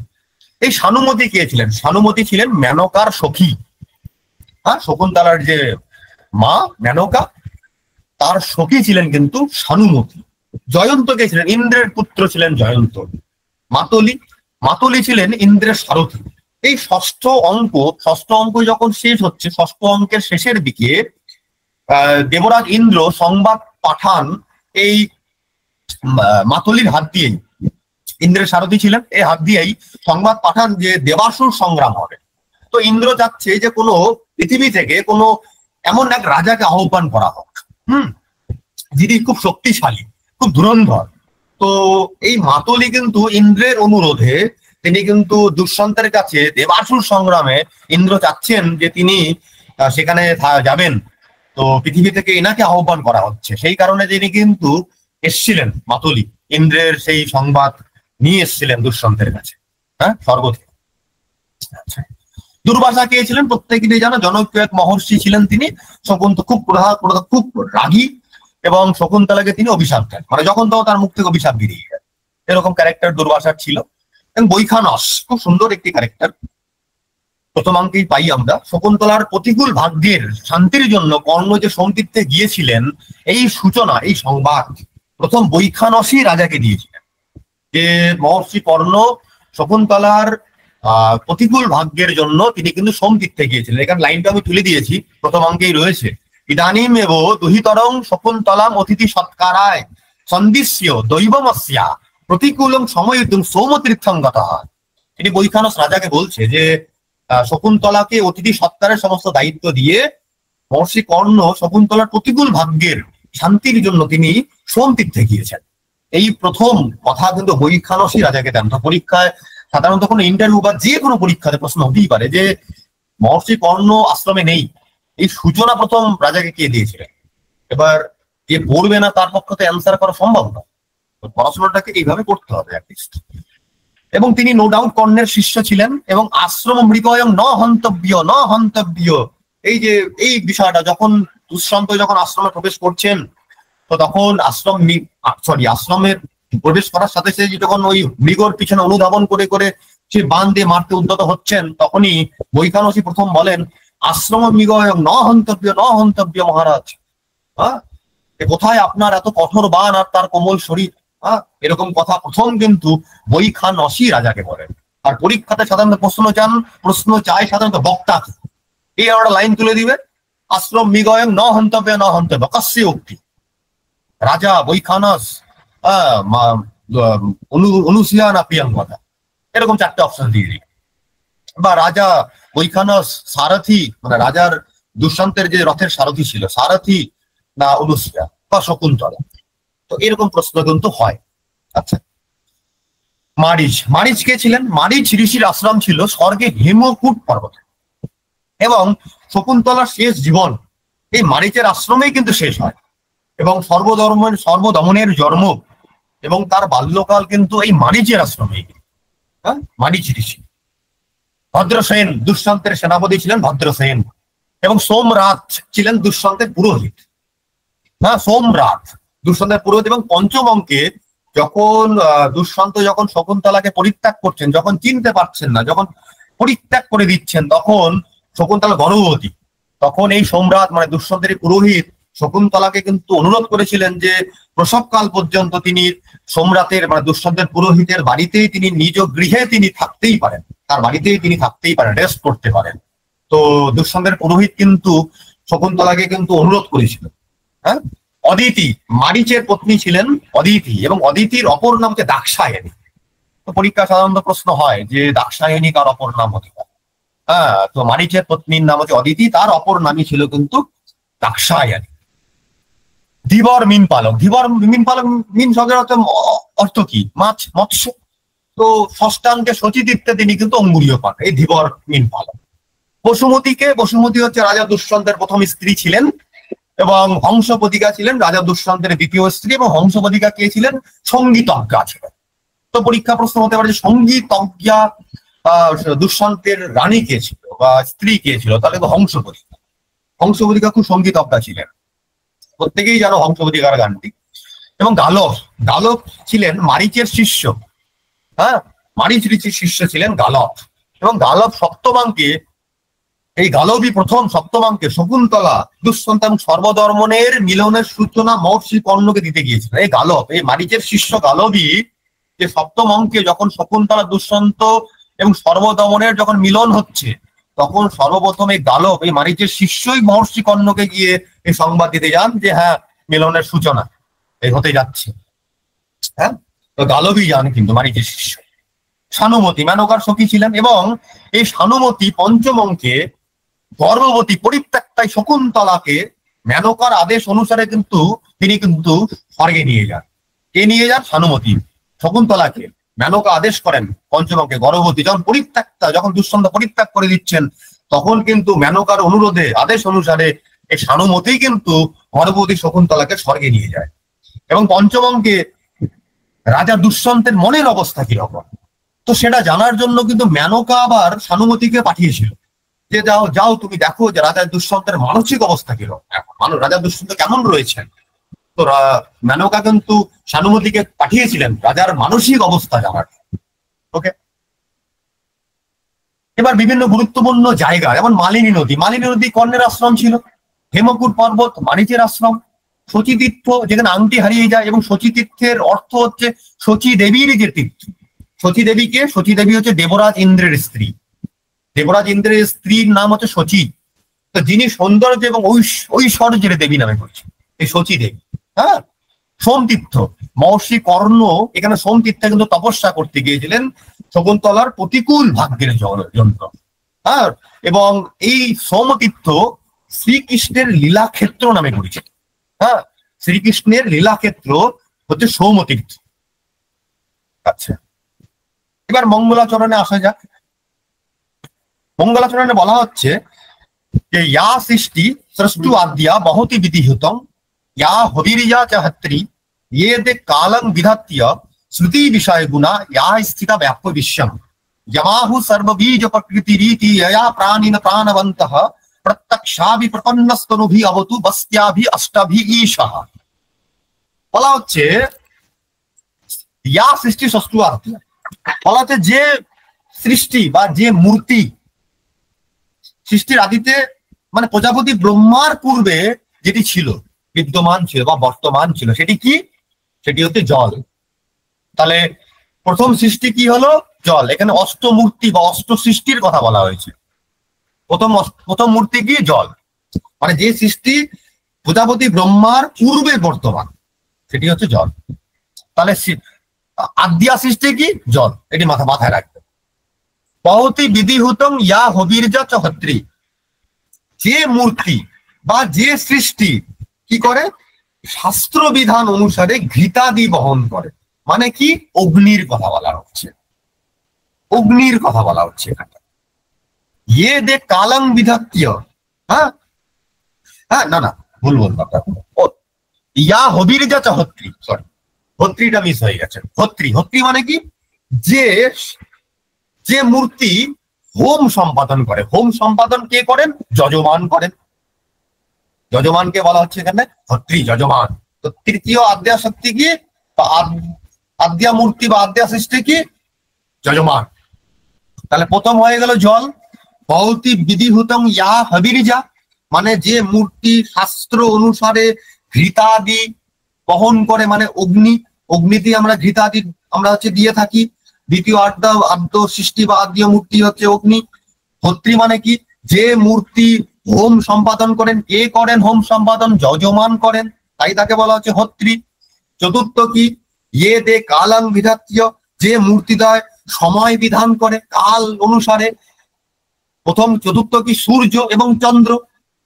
এই সানুমতি কে ছিলেন? সানুমতি ছিলেন মেনকার সখী। হ্যাঁ, শকুন্তলার যে মা মেনকা, তার সখী ছিলেন কিন্তু সানুমতি। জয়ন্ত কে ছিলেন? ইন্দ্রের পুত্র ছিলেন জয়ন্ত। মাতলি ছিলেন ইন্দ্রের সারথী। এই ষষ্ঠ অঙ্ক যখন শেষ হচ্ছে, ষষ্ঠ অঙ্কের শেষের দিকে দেবরাজ ইন্দ্র সংবাদ পাঠান এই মাতলির হাত দিয়েই। ইন্দ্রের সারথী ছিলেন, এই হাত দিয়েই সংবাদ পাঠান যে দেবাসুর সংগ্রাম হবে। তো ইন্দ্র চাচ্ছে যে কোনো পৃথিবী থেকে কোনো এমন এক রাজাকে আহ্বান করা হোক, যিনি খুব শক্তিশালী, খুব ধুরন্ধর, তো এই মাতলি কিন্তু ইন্দ্রের অনুরোধে তিনি কিন্তু দুষ্যন্তের কাছে দেবাসুর সংগ্রামে ইন্দ্র চাচ্ছেন যে তিনি সেখানে যাবেন, তো পৃথিবী থেকে এনাকে আহ্বান করা হচ্ছে, সেই কারণে তিনি কিন্তু এসছিলেন মাতলি, ইন্দ্রের সেই সংবাদ নিয়ে এসছিলেন দুষ্যন্তের কাছে, হ্যাঁ, স্বর্গ থেকে। আচ্ছা, দুর্বাসা কে ছিলেন প্রত্যেকেই জানো, জনপ্রিয় এক মহর্ষি ছিলেন তিনি। খুব রাগী এবং শকুন্তলাকে তিনি অভিশাপ দেন, মানে যখন তখন তার মুখ থেকে অভিশাপ বেরিয়ে যায়, এরকম ক্যারেক্টার দুর্বাসার ছিল। এবং বৈখানস খুব সুন্দর একটি ক্যারেক্টার, প্রথমাঙ্কেই পাই আমরা। শকুন্তলার প্রতিকূল ভাগ্যের শান্তির জন্য কর্ণ যে সোমতীর্থে গিয়েছিলেন, এই সূচনা, এই সংবাদ প্রথম বৈখানসই রাজাকে দিয়েছিলেন, যে মহর্ষি কর্ণ শকুন্তলার প্রতিকূল ভাগ্যের জন্য তিনি কিন্তু সোমতীর্থে গিয়েছিলেন। এখানে লাইনটা আমি তুলে দিয়েছি, প্রথমাঙ্কেই রয়েছে, ইদানিম এব দুহিতরং শকুন্তলাম অতিথি সৎকারায় সন্দিশ্য দৈবমস্যা প্রতিকূলম সময়তুম সৌমতীর্থং গতঃ। তিনি বৈখানস রাজাকে বলছে যে শকুন্তলাকে অতিথি সৎকারের সমস্ত দায়িত্ব দিয়ে মহর্ষি কর্ণ শকুন্তলার প্রতিকূল ভাগ্যের শান্তির জন্য তিনি সোমতীর্থে গিয়েছেন। এই প্রথম কথা কিন্তু বৈখানসই রাজাকে দেন। তো পরীক্ষায় সাধারণত কোনো ইন্টারভিউ বা যে কোনো পরীক্ষাতে প্রশ্ন হতেই পারে যে মহর্ষি কর্ণ আশ্রমে নেই, এই সূচনা প্রথম রাজাকে কে দিয়েছিলেন। এবার যে পড়বে না তার পক্ষে অ্যান্সার করা সম্ভব না, পড়াশোনাটাকে এইভাবে করতে হবে অ্যাটলিস্ট। এবং তিনি নো ডাউট কর্ণের শিষ্য ছিলেন, এবং আশ্রম মৃগয়ং ন হন্তব্য, এই যে এই বিষয়টা, যখন দুষ্যন্ত যখন আশ্রমে প্রবেশ করছেন, তো তখন আশ্রমের প্রবেশ করার সাথে সাথে যখন ওই মৃগর পিছনে অনুধাবন করে করে সে বান দিয়ে মারতে উদ্যত হচ্ছেন, তখনই বৈখানসী প্রথম বলেন আশ্রম মৃগয়ং ন হন্তব্য মহারাজ, হ্যাঁ, কোথায় আপনার এত কঠোর বান আর তার কোমল শরীর, হ্যাঁ, এরকম কথা প্রথম কিন্তু বৈখানসী রাজাকে বলেন। আর পরীক্ষাতে সাধারণত প্রশ্ন চায় সাধারণত বক্তা, এই একটা লাইন তুলে দিবে, আশ্রম মৃগয়ং ন হন্তব্য কাস্য উক্তি, রাজা বৈখানস অনুসূয়া না প্রিয়াঙ্গদা, এরকম চারটে অপশন দিয়ে দিই। বা রাজা বৈখানস সারথি, মানে রাজার দুষ্যন্তের যে রথের সারথি ছিল, সারথি না অনুসূয়া বা শকুন্তলা, তো এরকম প্রশ্ন কিন্তু হয়। আচ্ছা, মারিচ কে ছিলেন? মারিচ ঋষির আশ্রম ছিল স্বর্গে হেমকূট পর্বতে, এবং শকুন্তলার শেষ জীবন এই মারিচের আশ্রমেই কিন্তু শেষ হয়, এবং সর্বদমনের জন্ম এবং তার বাল্যকাল কিন্তু এই মারিচের আশ্রমেই। হ্যাঁ, মারিচ ঋষি। ভদ্রসেন দুষ্যন্তের সেনাপতি ছিলেন ভদ্রসেন, এবং সোমরাত ছিলেন দুষ্যন্তের পুরোহিত। হ্যাঁ, সোমরাত দুষ্যন্তের পুরোহিত। এবং পঞ্চম অঙ্কে যখন দুষ্যন্ত যখন শকুন্তলাকে পরিত্যাগ করছেন, যখন চিনতে পারছেন না, যখন পরিত্যাগ করে দিচ্ছেন, তখন শকুন্তলা গর্ভবতী, তখন এই সোমরাত মানে দুষ্যন্তের পুরোহিত শকুন্তলাকে কিন্তু অনুরোধ করেছিলেন যে প্রসবকাল পর্যন্ত তিনি সোমরাতের মানে দুষ্যন্তের পুরোহিতের বাড়িতেই তিনি নিজ গৃহে তিনি থাকতেই পারেন, তার বাড়িতেই তিনি থাকতেই পারেন, রেস্ট করতে পারেন। তো দুষ্যন্তের পুরোহিত কিন্তু শকুন্তলাকে কিন্তু অনুরোধ করেছিলেন। হ্যাঁ, অদিতি মারিচের পত্নী ছিলেন অদিতি, এবং অদিতির অপর নাম হচ্ছে দাক্ষায়ণী। তো পরীক্ষা সাধারণত প্রশ্ন হয় যে দাক্ষায়ণী কার অপর নাম হতে পারে। হ্যাঁ, তো মারিচের পত্নীর নাম হচ্ছে অদিতি, তার অপর নামই ছিল কিন্তু দাক্ষায়ণী। ধীবর মীন পালক মীন শব্দের অর্থ কি? মাছ, মৎস্য। তো ষষ্ঠাঙ্গে শচীতীর্থে তিনি কিন্তু অঙ্গুরীয় পান, এই ধীবর মীন পালক। বসুমতী হচ্ছে রাজা দুষ্যন্তের প্রথম স্ত্রী ছিলেন, এবং হংসপতিকা ছিলেন রাজা দুষ্যন্তের দ্বিতীয় স্ত্রী, এবং হংসপতিকা কে ছিলেন? সঙ্গীতজ্ঞা ছিলেন। তো পরীক্ষা প্রশ্ন হতে পারে যে সঙ্গীতজ্ঞা দুষ্যন্তের রানী কে ছিল বা স্ত্রী কে ছিল? তাহলে তো হংসপতিকা খুব সঙ্গীতজ্ঞা ছিলেন, প্রত্যেকেই জানো হংসপতিকার গানটি। এবং গালব ছিলেন মারিচের শিষ্য। হ্যাঁ, মারিচ ঋষির শিষ্য ছিলেন গালব, এবং গালব সপ্তমাঙ্কে, এই গালবই প্রথম সপ্তমাঙ্কে শকুন্তলা দুষ্যন্ত এবং সর্বধর্মনের মিলনের সূচনা মহর্ষি কর্ণকে দিতে গিয়েছিল। এই গালব, এই মারিচের শিষ্য গালবই যে সপ্তম অঙ্কে যখন শকুন্তলা দুষ্যন্ত এবং সর্বদমনের যখন মিলন হচ্ছে, তখন সর্বপ্রথম এই গালব, এই মারিচের শিষ্যই মহর্ষি কর্ণকে গিয়ে এই সংবাদ দিতে যান যে হ্যাঁ, মিলনের সূচনা এই হতে যাচ্ছে। হ্যাঁ, তো গালবই যান কিন্তু মারিচের শিষ্য। সানুমতি মেনকার সখী ছিলেন, এবং এই সানুমতি পঞ্চম অঙ্কে গর্ভবতী পরিত্যক্তায় শকুন্তলাকে মেনকার আদেশ অনুসারে কিন্তু তিনি কিন্তু স্বর্গে নিয়ে যান। কে নিয়ে যান? সানুমতি শকুন্তলাকে। মেনকা আদেশ করেন পঞ্চমকে গর্ভবতী যখন দুঃসন্ত পরিত্যাগ করে দিচ্ছেন, তখন কিন্তু মেনকার অনুরোধে আদেশ অনুসারে এই সানুমতি কিন্তু গর্ভবতী শকুন্তলাকে স্বর্গে নিয়ে যায়। এবং পঞ্চমকে রাজা দুষ্যন্তের মনের অবস্থা কিরকম, তো সেটা জানার জন্য কিন্তু মেনকা আবার সানুমতিকে পাঠিয়েছিল যে যাও যাও তুমি দেখো যে রাজা দুষ্যন্তের মানসিক অবস্থা কিরকম, এখন রাজা দুষ্যন্ত কেমন রয়েছেন। তো মেনকা কিন্তু সানুমতিকে পাঠিয়েছিলেন রাজার মানসিক অবস্থা জানার। ওকে, এবার বিভিন্ন গুরুত্বপূর্ণ জায়গা যেমন মালিনী নদী কর্ণের আশ্রম ছিল, হেমকূট পর্বত মানিচের আশ্রম, শচী তীর্থ যেখানে আংটি হারিয়ে যায়, এবং শচী তীর্থের অর্থ হচ্ছে শচী দেবীর যে তীর্থ। শচী দেবী হচ্ছে দেবরাজ ইন্দ্রের স্ত্রী। দেবরাজ ইন্দ্রের স্ত্রীর নাম হচ্ছে শচী, তো যিনি সৌন্দর্য এবং ঐশ্বর্যের দেবী নামে পরিচিত এই শচী দেবী। হ্যাঁ, সোমতীর্থ মহর্ষি কর্ণ এখানে সোমতীর্থে কিন্তু তপস্যা করতে গিয়েছিলেন শকুন্তলার প্রতিকূল ভাগ্যের জন্য। হ্যাঁ, এবং এই সোমতীর্থ শ্রীকৃষ্ণের লীলাক্ষেত্র নামে পরিচিত। হ্যাঁ, শ্রীকৃষ্ণের লীলাক্ষেত্র হচ্ছে সোমতীর্থ। আচ্ছা, এবার মঙ্গলাচরণে আসা যাক। মঙ্গলাচরণে বলা হচ্ছে যে ইয়া সৃষ্টি স্রষ্টু আদ্যা বহতি বিধিহুতং ইয়া হবিরিয়া চ হত্রি ये दे कालं विधत्य श्रुति विषय गुणा या स्थिता व्याप्य विश्वम यमाहु सर्वबीज प्रकृति रीति यया प्राणिन प्राणवन्तः प्रत्यक्षाभि प्रपन्नस्तनुभि अवतु बस्त्याभि अष्टाभि ईशः। বলা হচ্ছে ইয়া সৃষ্টি ষষ্ঠু আদ্য, বলা হচ্ছে যে সৃষ্টি বা যে মূর্তি সৃষ্টির আদিতে মানে প্রজাপতি ব্রহ্মার পূর্বে যেটি ছিল, বিদ্যমান ছিল বা বর্তমান ছিল, সেটি কি? সেটি হচ্ছে জল। তাহলে প্রথম সৃষ্টি কি হলো? জল। এখানে অষ্টমূর্তি বা অষ্ট সৃষ্টির কথা বলা হয়েছে। প্রথম মূর্তি কি? জল। মানে যে সৃষ্টি প্রজাপতি ব্রহ্মার পূর্বে বর্তমান, সেটি হচ্ছে জল। তাহলে আদ্যা সৃষ্টি কি? জল। এটি মাথায় রাখবে। বহতি বিধিহুতং ইয়া হবির্যা চ হত্রি, যে মূর্তি বা যে সৃষ্টি কি করে? শাস্ত্র বিধান অনুসারে ঘৃতাদি বহন করে। মানে কি? অগ্নির কথা বলা হচ্ছে, অগ্নির কথা বলা হচ্ছে এখানে। ইয়ে দে কালং বিধাত্য, হ্যাঁ হ্যাঁ না ভুল বললাম, ইয়া হবির্যা চ হত্রি, সরি হত্রিটা মিস হয়ে গেছে। হত্রি মানে কি? যে মূর্তি হোম সম্পাদন করে। হোম সম্পাদন কে করেন? যজমান করেন। যজমানকে বলা হচ্ছে এখানে হত্রি, যজমান। তো তৃতীয় আদ্যা শক্তি কি বা আদ্যা মূর্তি বা আদ্যা সৃষ্টি কি? যজমান। তাহলে প্রথম হয়ে গেল জল। বহতি বিধিহুতং ইয়া হবির্যা, মানে যে মূর্তি শাস্ত্র অনুসারে ঘৃতাদি বহন করে, মানে অগ্নিতে আমরা ঘৃতাদি আমরা হচ্ছে দিয়ে থাকি। দ্বিতীয় আদ্য সৃষ্টি বা আদ্য মূর্তি হচ্ছে অগ্নি। হত্রি মানে কি? যে মূর্তি হোম সম্পাদন করেন। কে করেন হোম সম্পাদন? যজমান করেন, তাই তাকে বলা হচ্ছে হত্রি। চতুর্থ কি? ইয়ে দে কালং বিধাত্য, যে মূর্তিদ্বয় সময় বিধান করে কাল অনুসারে। চতুর্থ কি? সূর্য এবং চন্দ্র।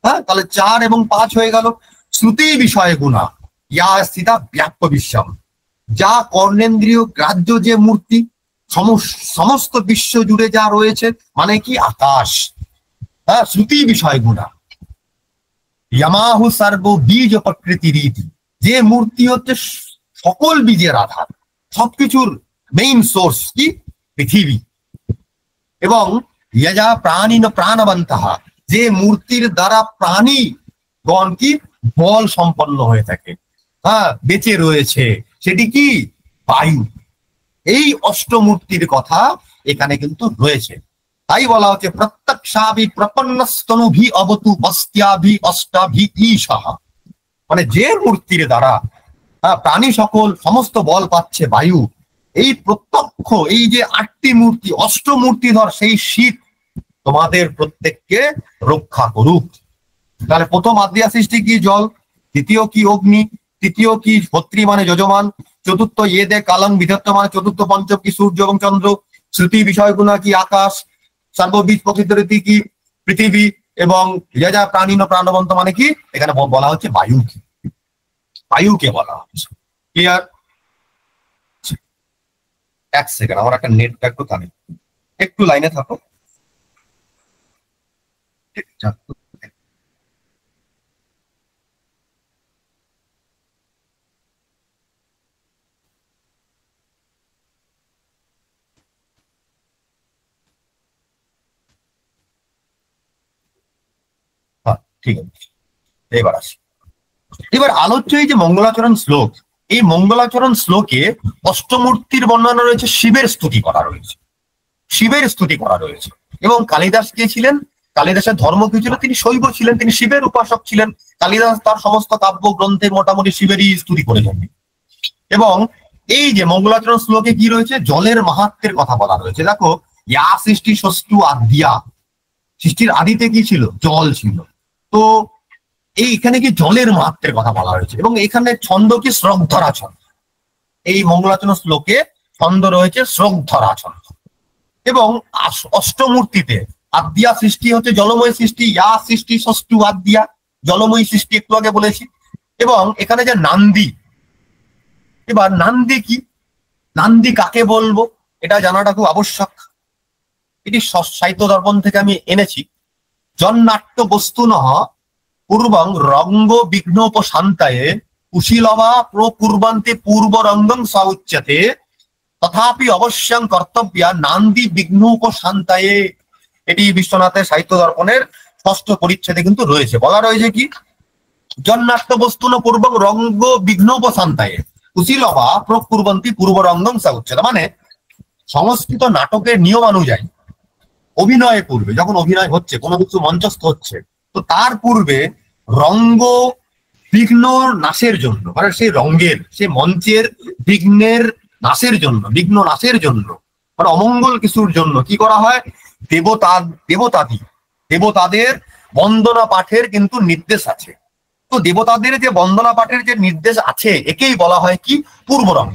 হ্যাঁ, তাহলে 4 এবং 5 হয়ে গেল। শ্রুতি বিষয় গুণা ইয়া স্থিতা ব্যাপ্য বিশ্বম, যা কর্ণেন্দ্রিয় গ্রাহ্য যে মূর্তি, সমস্ত বিশ্ব জুড়ে যা রয়েছে, মানে কি? আকাশ। হ্যাঁ, শ্রুতি বিষয় গুণা। ইয়ামাহু সর্ব বীজ প্রকৃতি রীতি, যে মূর্তি হচ্ছে সকল বীজের আধার, সবকিছুর মেইন সোর্স কি? পৃথিবী। এবং ইয়া প্রাণিন প্রাণবন্তহা, যে মূর্তির দ্বারা প্রাণীগণ কি? বল সম্পন্ন হয়ে থাকে, হ্যাঁ বেঁচে রয়েছে, সেটি কি? বায়ু। এই অষ্টমূর্তির কথা এখানে কিন্তু রয়েছে। তাই বলা হচ্ছে প্রত্যক্ষাভি প্রপন্নস্তনুভি অবতু বস্ত্যাভি অষ্টাভি ঈশাহ, মানে যে মূর্তির দ্বারা প্রাণী সকল সমস্ত বল পাচ্ছে বায়ু, এই প্রত্যক্ষ এই যে 8টি মূর্তি, অষ্টমূর্তিধর সেই শীত তোমাদের প্রত্যেককে রক্ষা করুক। তাহলে প্রথম আদ্যা সৃষ্টি কি? জল। দ্বিতীয় কি? অগ্নি। তৃতীয় কি? হত্রি মানে যজমান। চতুর্থ ইয়ে দে কালং বিধত্ত, মানে চতুর্থ পঞ্চম কি? সূর্য এবং চন্দ্র। শ্রুতি বিষয় গুণা কি? আকাশ। সর্ববীজ প্রকৃতি রীতি কি? পৃথিবী। এবং যা প্রাণীন প্রাণবন্ত মানে কি? এখানে বলা হচ্ছে বায়ু। বায়ুকে বলা হচ্ছে। ক্লিয়ার? এক সেকেন্ড, আমার একটা নেটটা একটু কানেক্ট, একটু লাইনে থাকো। হ্যাঁ ঠিক আছে, এবার আসি। এবার আলোচ্য এই যে মঙ্গলাচরণ শ্লোক, এই মঙ্গলাচরণ শ্লোকে অষ্টমূর্তির বর্ণনা রয়েছে, শিবের স্তুতি করা রয়েছে, শিবের স্তুতি করা রয়েছে। এবং কালিদাস কে ছিলেন, কালিদাসের ধর্ম কি ছিল, তিনি শৈব ছিলেন, তিনি শিবের উপাসক ছিলেন। কালিদাস তার সমস্ত কাব্য গ্রন্থে মোটামুটি শিবেরই স্তুতি করেছেন। এবং এই যে মঙ্গলাচরণ শ্লোকে কি রয়েছে, জলের মাহাত্ম্যের কথা বলা রয়েছে। দেখো, ইয়া সৃষ্টি ষষ্ঠু আদ্যা, সৃষ্টির আদিতে কি ছিল, জল ছিল। তো এইখানে কি জলের মাহাত্ম্যের কথা বলা হয়েছে। এবং এখানে ছন্দ কি, শ্রদ্ধরা ছন্দ। এই মঙ্গলাচরণ শ্লোকে ছন্দ রয়েছে শ্রদ্ধরা ছন্দ। এবং অষ্টমূর্তিতে আদ্যা সৃষ্টি হচ্ছে জলময় সৃষ্টি, ইয়া সৃষ্টি ষষ্ঠু আদ্যা, জলময় সৃষ্টি একটু আগে বলেছি। এবং এখানে যে নান্দি, এবার নান্দি কি, নান্দি কাকে বলবো এটা জানাটা খুব আবশ্যক। এটি সাহিত্য দর্পণ থেকে আমি এনেছি। জন্নাট্য বস্তু নহ পূর্বং রঙ্গ বিঘ্নোপশান্তায়ে কুশীলবা প্রকুর্বন্তে পূর্ব রঙ্গং স উচ্যতে তথাপি অবশ্যং কর্তব্যা নান্দি বিঘ্নোপশান্তায়ে। এটি বিশ্বনাথের সাহিত্য দর্পণের 6ষ্ঠ পরিচ্ছেদে কিন্তু রয়েছে। বলা রয়েছে কি, জন্নাট্য বস্তু ন পূর্বং রঙ্গ বিঘ্নোপশান্তায়ে কুশীলবা প্রকুর্বন্তি পূর্ব রঙ্গং স উচ্যতে। মানে সংস্কৃত নাটকের নিয়ম অনুযায়ী অভিনয়ের পূর্বে, যখন অভিনয় হচ্ছে, কোনো কিছু মঞ্চস্থ হচ্ছে, তো তার পূর্বে রঙ্গ বিঘ্ন নাশের জন্য, মানে সেই রঙ্গের, সেই মঞ্চের বিঘ্নের নাশের জন্য, বিঘ্ন নাশের জন্য, মানে অমঙ্গল কিছুর জন্য কি করা হয়, দেবতাদের বন্দনা পাঠের কিন্তু নির্দেশ আছে। তো দেবতাদের যে বন্দনা পাঠের যে নির্দেশ আছে, একেই বলা হয় কি, পূর্বরঙ্গ।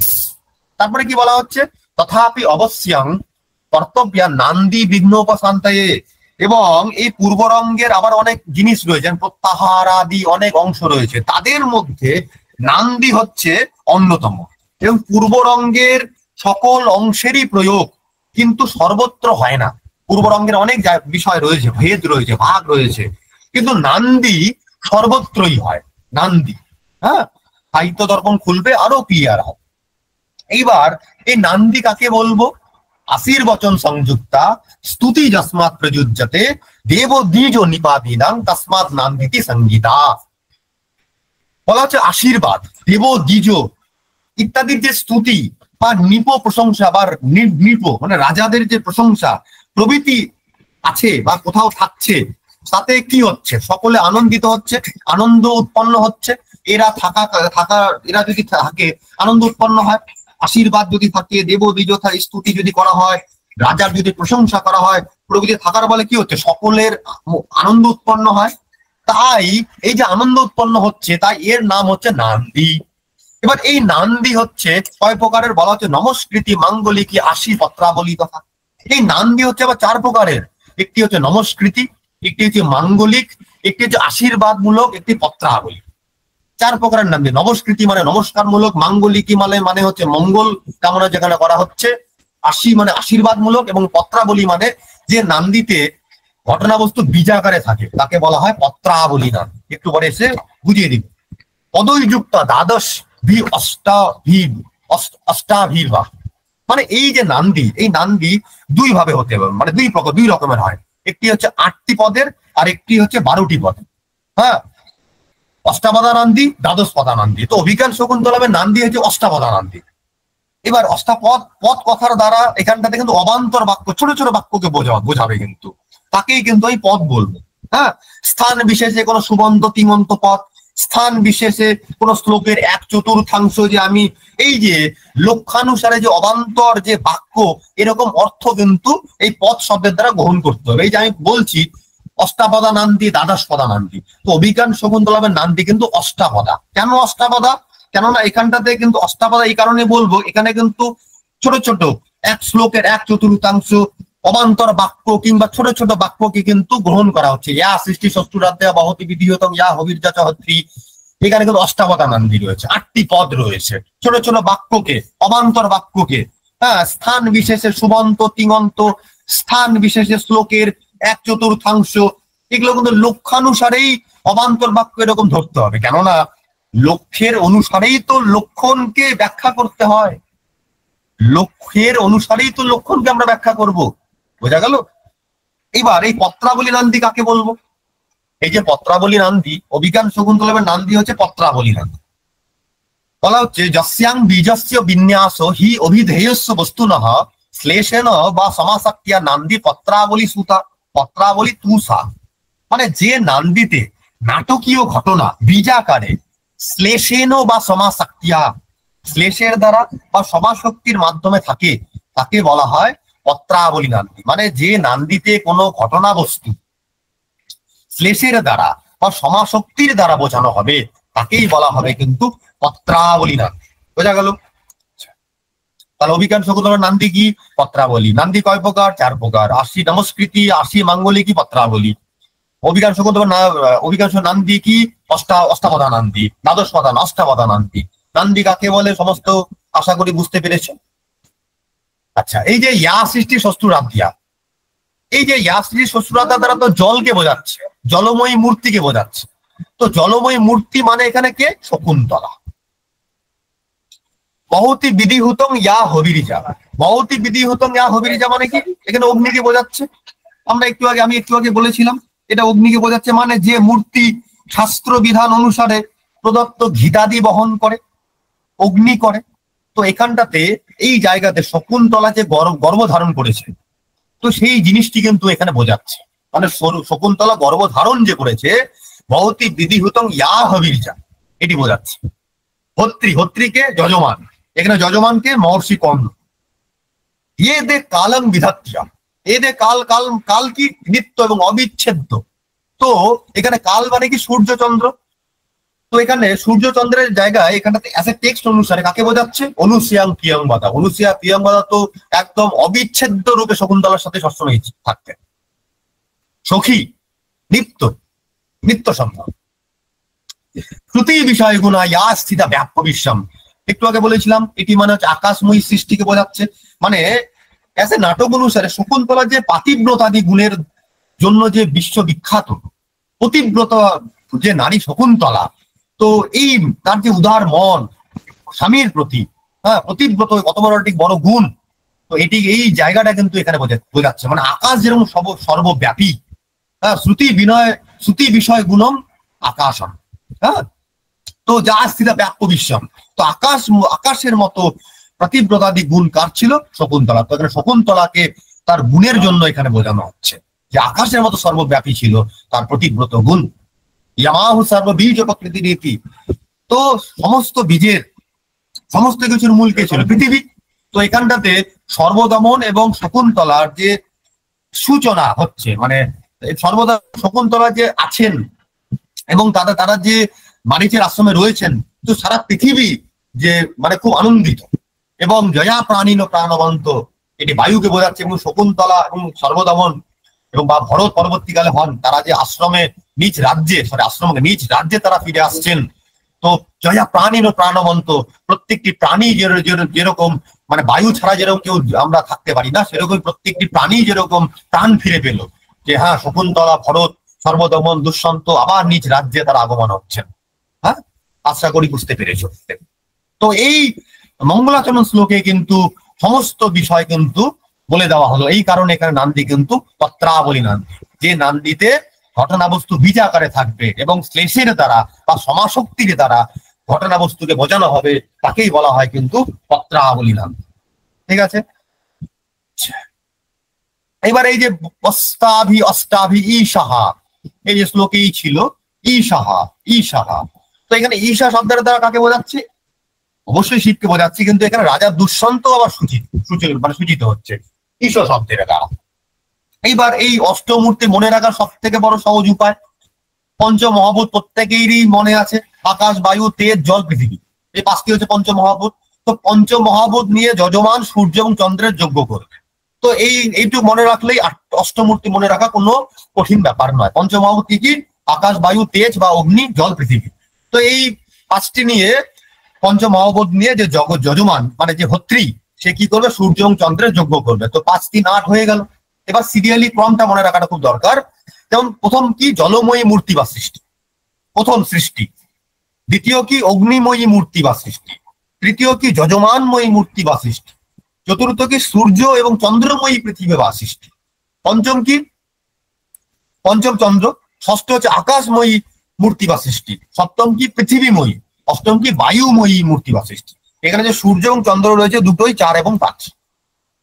তারপরে কি বলা হচ্ছে, তথাপি অবশ্যং কর্তব্যা নান্দি বিঘ্নোপশান্তায়ে। এবং এই পূর্বরঙ্গের আবার অনেক জিনিস রয়েছে, প্রত্যাহার আদি অনেক অংশ রয়েছে, তাদের মধ্যে নান্দি হচ্ছে অন্যতম। এবং পূর্বরঙ্গের সকল অংশেরই প্রয়োগ কিন্তু সর্বত্র হয় না। পূর্বরঙ্গের অনেক বিষয় রয়েছে, ভেদ রয়েছে, ভাগ রয়েছে, কিন্তু নান্দি সর্বত্রই হয়। নান্দি, হ্যাঁ, সাহিত্য দর্পণ খুলবে আরো ক্লিয়ার হবে। এইবার এই নান্দি কাকে বলবো, আশীর্বচন সংযুক্তা স্তুতি যস্মাৎ প্রযুজ্যতে দেব দ্বিজ নিপাদিনাং তস্মাৎ নান্দিতি সংগীতা। বলা হচ্ছে আশীর্বাদ, দেব দ্বিজ ইত্যাদির যে স্তুতি বা নিপ প্রশংসা বা নিপ মানে রাজাদের যে প্রশংসা প্রভৃতি আছে বা কোথাও থাকছে, তাতে কি হচ্ছে, সকলে আনন্দিত হচ্ছে, আনন্দ উৎপন্ন হচ্ছে। এরা এরা যদি থাকে আনন্দ উৎপন্ন হয়। আশীর্বাদ যদি থাকে, দেব দ্বিজ স্তুতি যদি করা হয়, রাজার যদি প্রশংসা করা হয়, প্রভৃতি থাকার বলে কি হচ্ছে, সকলের আনন্দ উৎপন্ন হয়। তাই এই যে আনন্দ উৎপন্ন হচ্ছে, তাই এর নাম হচ্ছে নান্দি। এবার এই নান্দি হচ্ছে কয় প্রকারের, বলা হচ্ছে নমস্কৃতি মাঙ্গলিকী আশি পত্রাবলী তথা। এই নান্দি হচ্ছে আবার 4 প্রকারের, একটি হচ্ছে নমস্কৃতি, একটি হচ্ছে মাঙ্গলিক, একটি হচ্ছে আশীর্বাদ মূলক, একটি পত্রাবলী। 4 প্রকারের নান্দি। নমস্কৃতি মানে নমস্কার মূলক, মাঙ্গলিকী মানে হচ্ছে মঙ্গল কামনা যেখানে করা হচ্ছে, আশি মানে আশীর্বাদ মূলক, এবং পত্রাবলী মানে যে নান্দিতে ঘটনাবস্তু বীজাকারে থাকে তাকে বলা হয় পত্রাবলী নান্দি। একটু পরে এসে বুঝিয়ে দিব। পদযুক্ত দ্বাদশ ভি অষ্টাভির্বা, মানে এই যে নান্দি, এই নান্দি 2 ভাবে হতে হবে, মানে 2 রকমের হয়। একটি হচ্ছে 8টি পদের, আর একটি হচ্ছে 12টি পদের। হ্যাঁ, অষ্টাপদা নান্দি, দ্বাদশ পদা নান্দি। তো অভিজ্ঞান শকুন্তলমের নান্দি হচ্ছে অষ্টাপদা নান্দি। এবার পদ কথার দ্বারা এখানটাতে কিন্তু অবান্তর বাক্য, ছোট ছোট বাক্যকে বোঝাবে, কিন্তু তাকেই কিন্তু এই পদ বলবো। হ্যাঁ, স্থান বিশেষে কোনো সুবন্ত তিমন্ত পদ, স্থান বিশেষে কোন শ্লোকের 1/4 যে আমি এই যে লক্ষানুসারে যে অবান্তর যে বাক্য, এরকম অর্থ কিন্তু এই পদ শব্দের দ্বারা গ্রহণ করতে হবে। এই যে আমি বলছি অষ্টাপদা নান্দি, দ্বাদশ পদা নান্দি, তো অভিজ্ঞান শকুন্তলমের নান্দি কিন্তু অষ্টাপদা। কেন অষ্টাপদা? কেননা এখানটাতে কিন্তু অষ্টাপদা এই কারণে বলবো, এখানে কিন্তু ছোট ছোট 1 শ্লোকের 1/4 অবান্তর বাক্য কিংবা ছোট ছোট বাক্যকে কিন্তু গ্রহণ করা হচ্ছে। ইয়া সৃষ্টি ষষ্ঠরাধ্যা বহতি বিধিয়তম ইয়া হবির্যাচ হত্রী, এখানে কিন্তু অষ্টাপদা নান্দি রয়েছে, 8টি পদ রয়েছে। ছোট ছোট বাক্যকে, অবান্তর বাক্যকে হ্যাঁ, স্থান বিশেষে সুবন্ত তিঙন্ত, স্থান বিশেষে শ্লোকের 1/4 এগুলো কিন্তু লক্ষানুসারেই অবান্তর বাক্য এরকম ধরতে হবে, কেননা লক্ষ্যের অনুসারেই তো লক্ষণকে ব্যাখ্যা করতে হয়, লক্ষ্যের অনুসারেই তো লক্ষণকে আমরা ব্যাখ্যা করব, বোঝা গেল? এবার এই পত্রাবলী নান্দি কাকে বলবো? এই যে পত্রাবলী নান্দি, অভিজ্ঞান শকুন্তলমের নান্দি হচ্ছে পত্রাবলী নান্দি। বলা হচ্ছে যস্যাং বীজস্য বিন্যাস হি অভিধেয়স্য বস্তুনঃ শ্লেষেন বা সমাসাক্তিয়া নান্দি পত্রাবলী সুতা পত্রাবলী তুষা। মানে যে নান্দিতে নাটকীয় ঘটনা বীজাকারে শ্লেষেন বা সমাসাক্তিয়া, শ্লেষের দ্বারা বা সমাশক্তির মাধ্যমে থাকে, তাকে বলা হয় পত্রাবলী নান্দি। মানে যে নান্দিতে কোনো ঘটনা বস্তু শ্লেষের দ্বারা বা সমাশক্তির দ্বারা বোঝানো হবে, তাকেই বলা হবে কিন্তু পত্রাবলী নান্দি। বোঝা গেল? তাহলে অভিজ্ঞান শকুন্তলমের নান্দি কি? পত্রাবলী। নান্দি কয় প্রকার? 4 প্রকার। 80 নমস্কৃতি, 80 মাঙ্গলিকী, পত্রাবলী। অভিজ্ঞান শকুন্তলমের অভিজ্ঞান নান্দি কি? অষ্টাবধা নান্দি, দ্বাদশপদা অষ্টাবধা নান্দি। নান্দি কাকে বলে সমস্ত আশা করি বুঝতে পেরেছে। আচ্ছা, এই যে ইয়া সৃষ্টি শ্বশুরাধ্যা, এই যে ইয়া সৃষ্টি শ্বশুরাধ্যা দ্বারা তো জলকে বোঝাচ্ছে, জলময়ী মূর্তিকে বোঝাচ্ছে। তো জলময়ী মূর্তি মানে এখানে কে? শকুন্তলা। বহুতি বিধিহুতং ইয়া হবিরিজা, বহুতি বিধিহুতং ইয়া হবিরিজা মানে কি? এখানে অগ্নিকে বোঝাচ্ছে। আমি একটু আগে বলেছিলাম এটা অগ্নিকে বোঝাচ্ছে, মানে যে মূর্তি শাস্ত্র বিধান অনুসারে প্রদত্ত ঘিতাদি বহন করে, অগ্নি করে। তো এখানটাতে এই জায়গাতে শকুন্তলা যে গর্ভ ধারণ করেছে, তো সেই জিনিসটি কিন্তু এখানে বোঝাচ্ছে। মানে শকুন্তলা গর্ভধারণ যে করেছে, বহুতি বিধিহুতং ইয়া হবিরিজা, এটি বোঝাচ্ছে। হত্রীকে যজমান, এখানে যজমানকে মহর্ষি কর্ণ। ইয়ে দে কালং বিধাত্রী, এদের কাল কি? নিত্য এবং অবিচ্ছেদ্য। তো এখানে কাল মানে কি? সূর্যচন্দ্র। তো এখানে সূর্যচন্দ্রের জায়গায় এখানটাতে অ্যাজ এ টেক্সট অনুসারে কাকে বোঝাচ্ছে? অনুসূয়াং প্রিয়ংবদা। অনুসূয়া প্রিয়ংবদা তো একদম অবিচ্ছেদ্য রূপে শকুন্তলার সাথে সবসময় থাকতেন। সখী, নিত্য সম্ভব। শ্রুতি বিষয় গুণা ইয়া স্থিতা ব্যাপ্য বিশ্বম, একটু আগে বলেছিলাম এটি মানে হচ্ছে আকাশময়ী সৃষ্টিকে বোঝাচ্ছে। মানে অ্যাজ এ নাটক অনুসারে শকুন্তলা যে পাতিব্রতাদি গুণের জন্য যে বিশ্ববিখ্যাত, পতিব্রত যে নারী শকুন্তলা, তো এই তার যে উদার মন স্বামীর প্রতি, হ্যাঁ, পতিব্রত কত বড় গুণ, তো এটি এই জায়গাটা কিন্তু এখানে বোঝাচ্ছে। মানে আকাশ যেরকম সর্বব্যাপী, হ্যাঁ, শ্রুতি বিষয় গুণম আকাশম, হ্যাঁ, তো যা স্থিতা ব্যাপ্য বিশ্বম। তো আকাশের মতো প্রতিব্রতাদি গুণ কার ছিল? শকুন্তলা। তো এখানে শকুন্তলাকে তার গুণের জন্য এখানে বোঝানো হচ্ছে যে আকাশের মতো সর্বব্যাপী ছিল তার প্রতিব্রত গুণ। ইয়ামাহু সর্ববীজ প্রকৃতি রীতি, তো সমস্ত বীজের সমস্ত কিছুর মূল কে ছিল? পৃথিবী। তো এখানটাতে সর্বদমন এবং শকুন্তলার যে সূচনা হচ্ছে, মানে সর্বদা শকুন্তলা যে আছেন এবং তারা যে মারিচের আশ্রমে রয়েছেন, তো সারা পৃথিবী যে মানে খুব আনন্দিত। এবং জয়া প্রাণীন প্রাণবন্ত, এটি বায়ুকে বোঝাচ্ছে। এবং শকুন্তলা এবং সর্বদমন এবং বা ভরত পরবর্তীকালে হন, তারা যে নিজ রাজ্যে তারা ফিরে আসছেন। তো জয়া প্রাণীন প্রাণবন্ত, প্রত্যেকটি প্রাণী যেরকম মানে বায়ু ছাড়া যেরকম কেউ আমরা থাকতে পারি না, সেরকম প্রত্যেকটি প্রাণী যেরকম প্রাণ ফিরে পেল, যে হ্যাঁ শকুন্তলা, ভরত, সর্বদমন, দুষ্যন্ত আবার নিজ রাজ্যে তারা আগমন হচ্ছেন। হ্যাঁ, আশা করি বুঝতে পেরেছ। তো এই মঙ্গলাচরণ শ্লোকে কিন্তু সমস্ত বিষয় কিন্তু বলে দেওয়া হলো। এই কারণে এখানে নান্দি কিন্তু পত্রাবলী নান্দি, যে নান্দিতে ঘটনাবস্তু বীজ আকারে থাকবে এবং শ্লেষের দ্বারা বা সমাশক্তির দ্বারা ঘটনাবস্তুকে বোঝানো হবে, তাকেই বলা হয় কিন্তু পত্রাবলী নান্দি। ঠিক আছে? এবার এই যে অষ্টাভি ঈশাহা, এই যে শ্লোকেই ছিল ঈশাহা, তো এখানে ঈশা শব্দের দ্বারা কাকে বোঝাচ্ছে? অবশ্যই শিবকে বোঝাচ্ছে, কিন্তু এখানে রাজা দুষ্যন্ত আবার সূচিত হচ্ছে ঈশ শব্দের দ্বারা। এইবার এই অষ্টমূর্তি মনে রাখার সব থেকে বড় সহজ উপায়, পঞ্চমহাভূত প্রত্যেকেরই মনে আছে, আকাশ, বায়ু, তেজ, জল, পৃথিবী, এই 5টি হচ্ছে পঞ্চমহাভূত। তো পঞ্চমহাভূত নিয়ে যজমান সূর্য এবং চন্দ্রের যজ্ঞ করবে। তো এইটুকু মনে রাখলেই অষ্টমূর্তি মনে রাখা কোনো কঠিন ব্যাপার নয়। পঞ্চমহাভূত কি? আকাশ, বায়ু, তেজ বা অগ্নি, জল, পৃথিবী। তো এই 5টি নিয়ে পঞ্চমহাভূত নিয়ে যে যজমান মানে যে হত্রী, সে কি করবে, সূর্য এবং চন্দ্রের যজ্ঞ করবে। তো 5, 3, 8 হয়ে গেল। এবার সিরিয়ালি ক্রমটা মনে রাখাটা খুব দরকার। যেমন প্রথম কি, জলময়ী মূর্তি বা সৃষ্টি, প্রথম সৃষ্টি। দ্বিতীয় কি, অগ্নিময়ী মূর্তি বা সৃষ্টি। তৃতীয় কি, যজমানময়ী মূর্তি বা সৃষ্টি। চতুর্থ কি, সূর্য এবং চন্দ্রময়ী পৃথিবী বা সৃষ্টি। পঞ্চম কি, পঞ্চম চন্দ্র। ষষ্ঠ হচ্ছে আকাশময়ী মূর্তি বা সৃষ্টি। সপ্তম কি, পৃথিবীময়ী। অষ্টম কি, বায়ুময়ী মূর্তি বা সৃষ্টি। এখানে যে সূর্য এবং চন্দ্র রয়েছে দুটোই 4 এবং 5।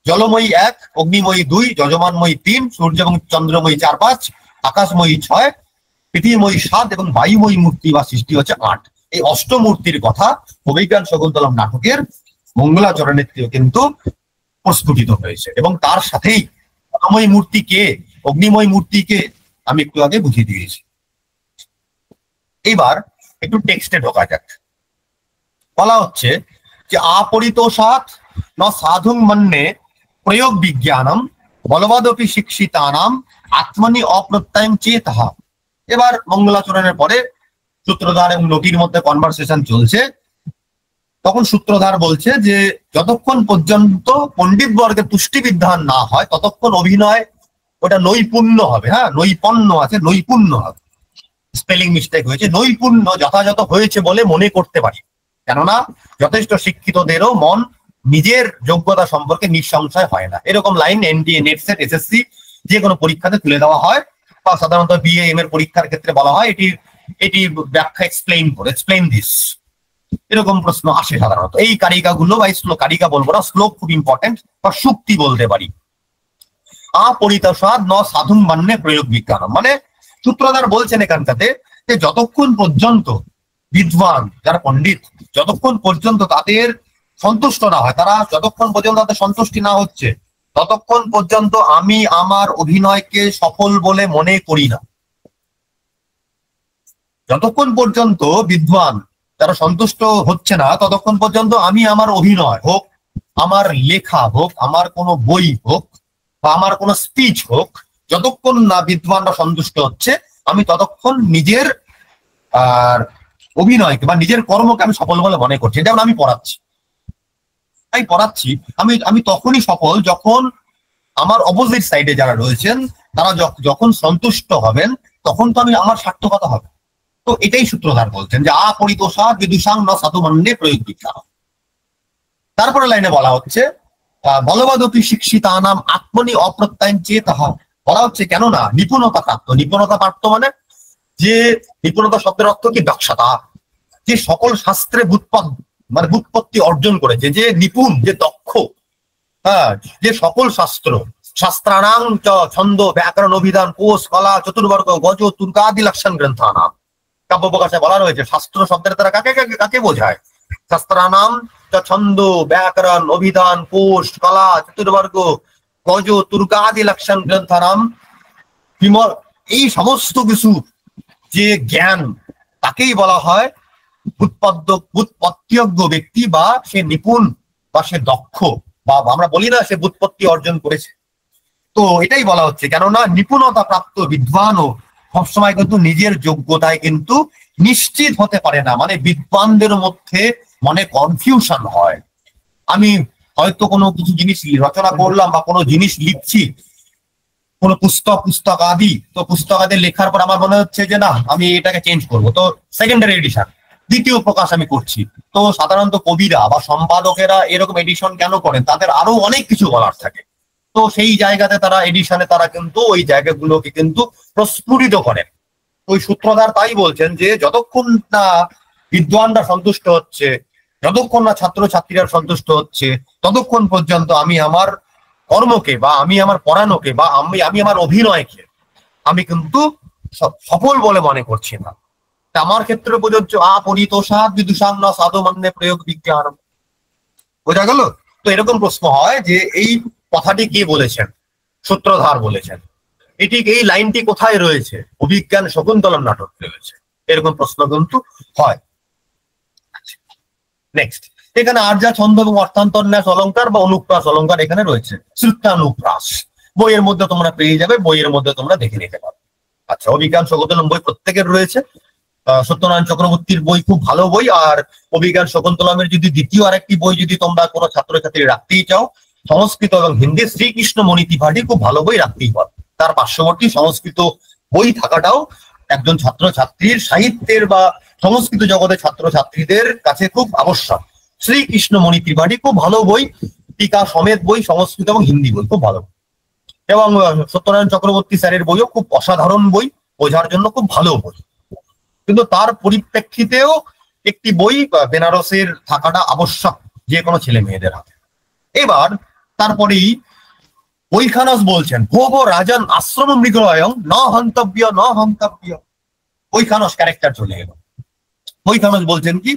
জলময়ী 1, অগ্নিময়ী 2, যজমানময়ী 3, সূর্য এবং চন্দ্রময়ী 4, 5, আকাশময়ী 6, পৃথিবীময়ী 7 এবং বায়ুময়ী মূর্তি বা সৃষ্টি হচ্ছে 8। এই অষ্টমূর্তির কথা অভিজ্ঞান শকুন্তলম নাটকের মঙ্গলাচরণের কিন্তু প্রস্ফুটিত হয়েছে। এবং তার সাথেই জলময়ী মূর্তি কে, অগ্নিময় মূর্তি কে, আমি একটু আগে বুঝিয়ে দিয়েছি। এবার একটু টেক্সটে ঢোকা যাক। বলা হচ্ছে যে আপরিতোষাৎ ন সাধুং মন্যে প্রয়োগ বিজ্ঞানম বলবাদপি শিক্ষিতানাম আত্মনি অপ্রত্যয়ং চেতঃ। এবার মঙ্গলাচরণের পরে সূত্রধার এবং নটির মধ্যে কনভারসেশন চলছে। তখন সূত্রধার বলছে যে যতক্ষণ পর্যন্ত পণ্ডিত বর্গের তুষ্টি বিধান না হয় ততক্ষণ অভিনয় ওটা নৈপুণ্য হবে। হ্যাঁ, নৈপুণ্য আছে, নৈপুণ্য হবে, স্পেলিং মিস্টেক হয়েছে, নৈপুণ্য যথাযথ হয়েছে বলে মনে করতে পারি। কেননা যথেষ্ট শিক্ষিতদেরও মন নিজের যোগ্যতা সম্পর্কে নিঃসংশয় হয় না। এরকম লাইন এনডিএ, নেটসেট, এসএসসি যে কোনো পরীক্ষাতে তুলে দেওয়া হয়, বা সাধারণত বিএ এম এর পরীক্ষার ক্ষেত্রে বলা হয় এটি ব্যাখ্যা এক্সপ্লেইন দিস, এরকম প্রশ্ন আসে সাধারণত। এই কারিকাগুলো বা কারিকা বলবো না, শ্লোক খুব ইম্পর্টেন্ট, বা সুক্তি বলতে পারি। আপরিতোষাৎ ন সাধুং মন্যে প্রয়োগ বিজ্ঞানম, মানে সূত্রধার বলছেন এখানটাতে যে যতক্ষণ পর্যন্ত বিদ্বান যারা পণ্ডিত, যতক্ষণ পর্যন্ত তাদের সন্তুষ্ট না হয়, তারা যতক্ষণ পর্যন্ত তাদের সন্তুষ্টি না হচ্ছে ততক্ষণ পর্যন্ত আমি আমার অভিনয়কে সফল বলে মনে করি না। যতক্ষণ পর্যন্ত বিদ্বান যারা সন্তুষ্ট হচ্ছে না ততক্ষণ পর্যন্ত আমি আমার অভিনয় হোক, আমার লেখা হোক, আমার কোনো বই হোক, বা আমার কোনো স্পিচ হোক, যতক্ষণ না বিদ্বানরা সন্তুষ্ট হচ্ছে আমি ততক্ষণ নিজের অভিনয়কে বা নিজের কর্মকে আমি সফল বলে মনে করছি। যেমন আমি পড়াচ্ছি, আমি তখনই সফল যখন আমার অপোজিট সাইডে যারা রয়েছেন তারা যখন সন্তুষ্ট হবেন তখন তো আমি আমার সার্থকতা হবে। তো এটাই সূত্রধার বলছেন যে আপরিতোষাৎ বিদুষাং ন সাধু মন্যে প্রয়োগ বিজ্ঞানম। তারপরে লাইনে বলা হচ্ছে বলবাদপি শিক্ষিতানাম আত্মনি অপ্রত্যয়ং চেতঃ। বলা হচ্ছে কেননা নিপুণতা প্রাপ্ত মানে যে নিপুণতা শব্দের অর্থ কি, দক্ষতা, যে সকল শাস্ত্রে ব্যুৎপত্তি অর্জন করেছে, যে নিপুণ, যে দক্ষ, হ্যাঁ, যে সকল শাস্ত্রাণাং চ ছন্দ ব্যাকরণ অভিধান কোষ কলা চতুর্বর্গ গজ তুর্কাদি লক্ষণ গ্রন্থানাম। কাব্য প্রকাশে বলা রয়েছে শাস্ত্র শব্দের দ্বারা কাকে বোঝায়? শাস্ত্রানাম চ ছন্দ ব্যাকরণ অভিধান কোষ কলা চতুর্বর্গ গজ তুর্কাদি লক্ষণ গ্রন্থানাম। এই সমস্ত কিছু যে জ্ঞান তাকেই বলা হয় ব্যুৎপত্তিজ্ঞ ব্যক্তি, বা সে নিপুণ, বা সে দক্ষ, বা আমরা বলি না সে ব্যুৎপত্তি অর্জন করেছে। তো এটাই বলা হচ্ছে কেননা নিপুণতা প্রাপ্ত বিদ্বানও সবসময় কিন্তু নিজের যোগ্যতায় কিন্তু নিশ্চিত হতে পারে না। মানে বিদ্বানদের মধ্যে মনে কনফিউশন হয়। আমি হয়তো কোনো কিছু জিনিস রচনা করলাম বা কোনো জিনিস লিখছি, কোনো পুস্তক আদি, তো পুস্তক আদি লেখার পর আমার মনে হচ্ছে যে না আমি এটাকে চেঞ্জ করবো, তো সেকেন্ডারি এডিশন, দ্বিতীয় প্রকাশ আমি করছি। তো সাধারণত কবিরা বা সম্পাদকেরা এরকম এডিশন কেন করেন? তাদের আরো অনেক কিছু বলার থাকে। তো সেই জায়গাতে তারা এডিশনে তারা কিন্তু ওই জায়গাগুলোকে কিন্তু প্রস্ফুটিত করেন। ওই সূত্রধার তাই বলছেন যে যতক্ষণ না বিদ্বানরা সন্তুষ্ট হচ্ছে, যতক্ষণ না ছাত্রছাত্রীরা সন্তুষ্ট হচ্ছে, ততক্ষণ পর্যন্ত আমি আমার কর্মকে বা আমি আমার পড়ানোকে বা আমি আমার অভিনয়কে আমি কিন্তু সফল বলে মনে করছি না। আমার ক্ষেত্রে প্রযোজ্য আপরিতোষাৎ বিদুষাং ন সাধু মন্যে প্রয়োগ বিজ্ঞানম। বোঝা গেল? তো এরকম প্রশ্ন হয় যে এই কথাটি কে বলেছেন? সূত্রধার বলেছেন। এই লাইনটি কোথায় রয়েছে? অভিজ্ঞান শকুন্তলম নাটক রয়েছে। এরকম প্রশ্ন কিন্তু হয়। নেক্সট, এখানে আর্যা ছন্দ এবং অর্থান্তন্যাস অলঙ্কার বা অনুপ্রাস অলঙ্কার এখানে রয়েছে। শ্রুতানুপ্রাস বইয়ের মধ্যে তোমরা পেয়ে যাবে, বইয়ের মধ্যে তোমরা দেখে নিতে পারো। আচ্ছা, অভিজ্ঞান শকুন্তলম বই প্রত্যেকের রয়েছে। সত্যনারায়ণ চক্রবর্তীর বই খুব ভালো বই। আর অভিজ্ঞান শকুন্তলমের যদি দ্বিতীয় আরেকটি বই যদি তোমরা কোনো ছাত্রছাত্রী রাখতেই চাও, সংস্কৃত এবং হিন্দি শ্রীকৃষ্ণ মণি ত্রিপাঠী খুব ভালো বই রাখতেই পারো। তার পার্শ্ববর্তী সংস্কৃত বই থাকাটাও একজন ছাত্রছাত্রীর সাহিত্যের বা সংস্কৃত জগতের ছাত্রছাত্রীদের কাছে খুব আবশ্যক। শ্রীকৃষ্ণ মণি ত্রিপাঠী খুব ভালো বই, টিকা সমেত বই, সংস্কৃত এবং হিন্দি বই খুব ভালো। এবং সত্যনারায়ণ চক্রবর্তী স্যারের বইও খুব অসাধারণ বই, বোঝার জন্য খুব ভালো বই। কিন্তু তার পরিপ্রেক্ষিতেও একটি বই বেনারসের থাকাটা আবশ্যক যে কোনো ছেলে মেয়েদের হাতে। এবার তারপরেই বৈখানস বলছেন ভোগ রাজন আশ্রম মৃগয়ং ন হন্তব্য ন হন্তব্য। বৈখানস ক্যারেক্টার চলে এলো। বৈখানস বলছেন কি,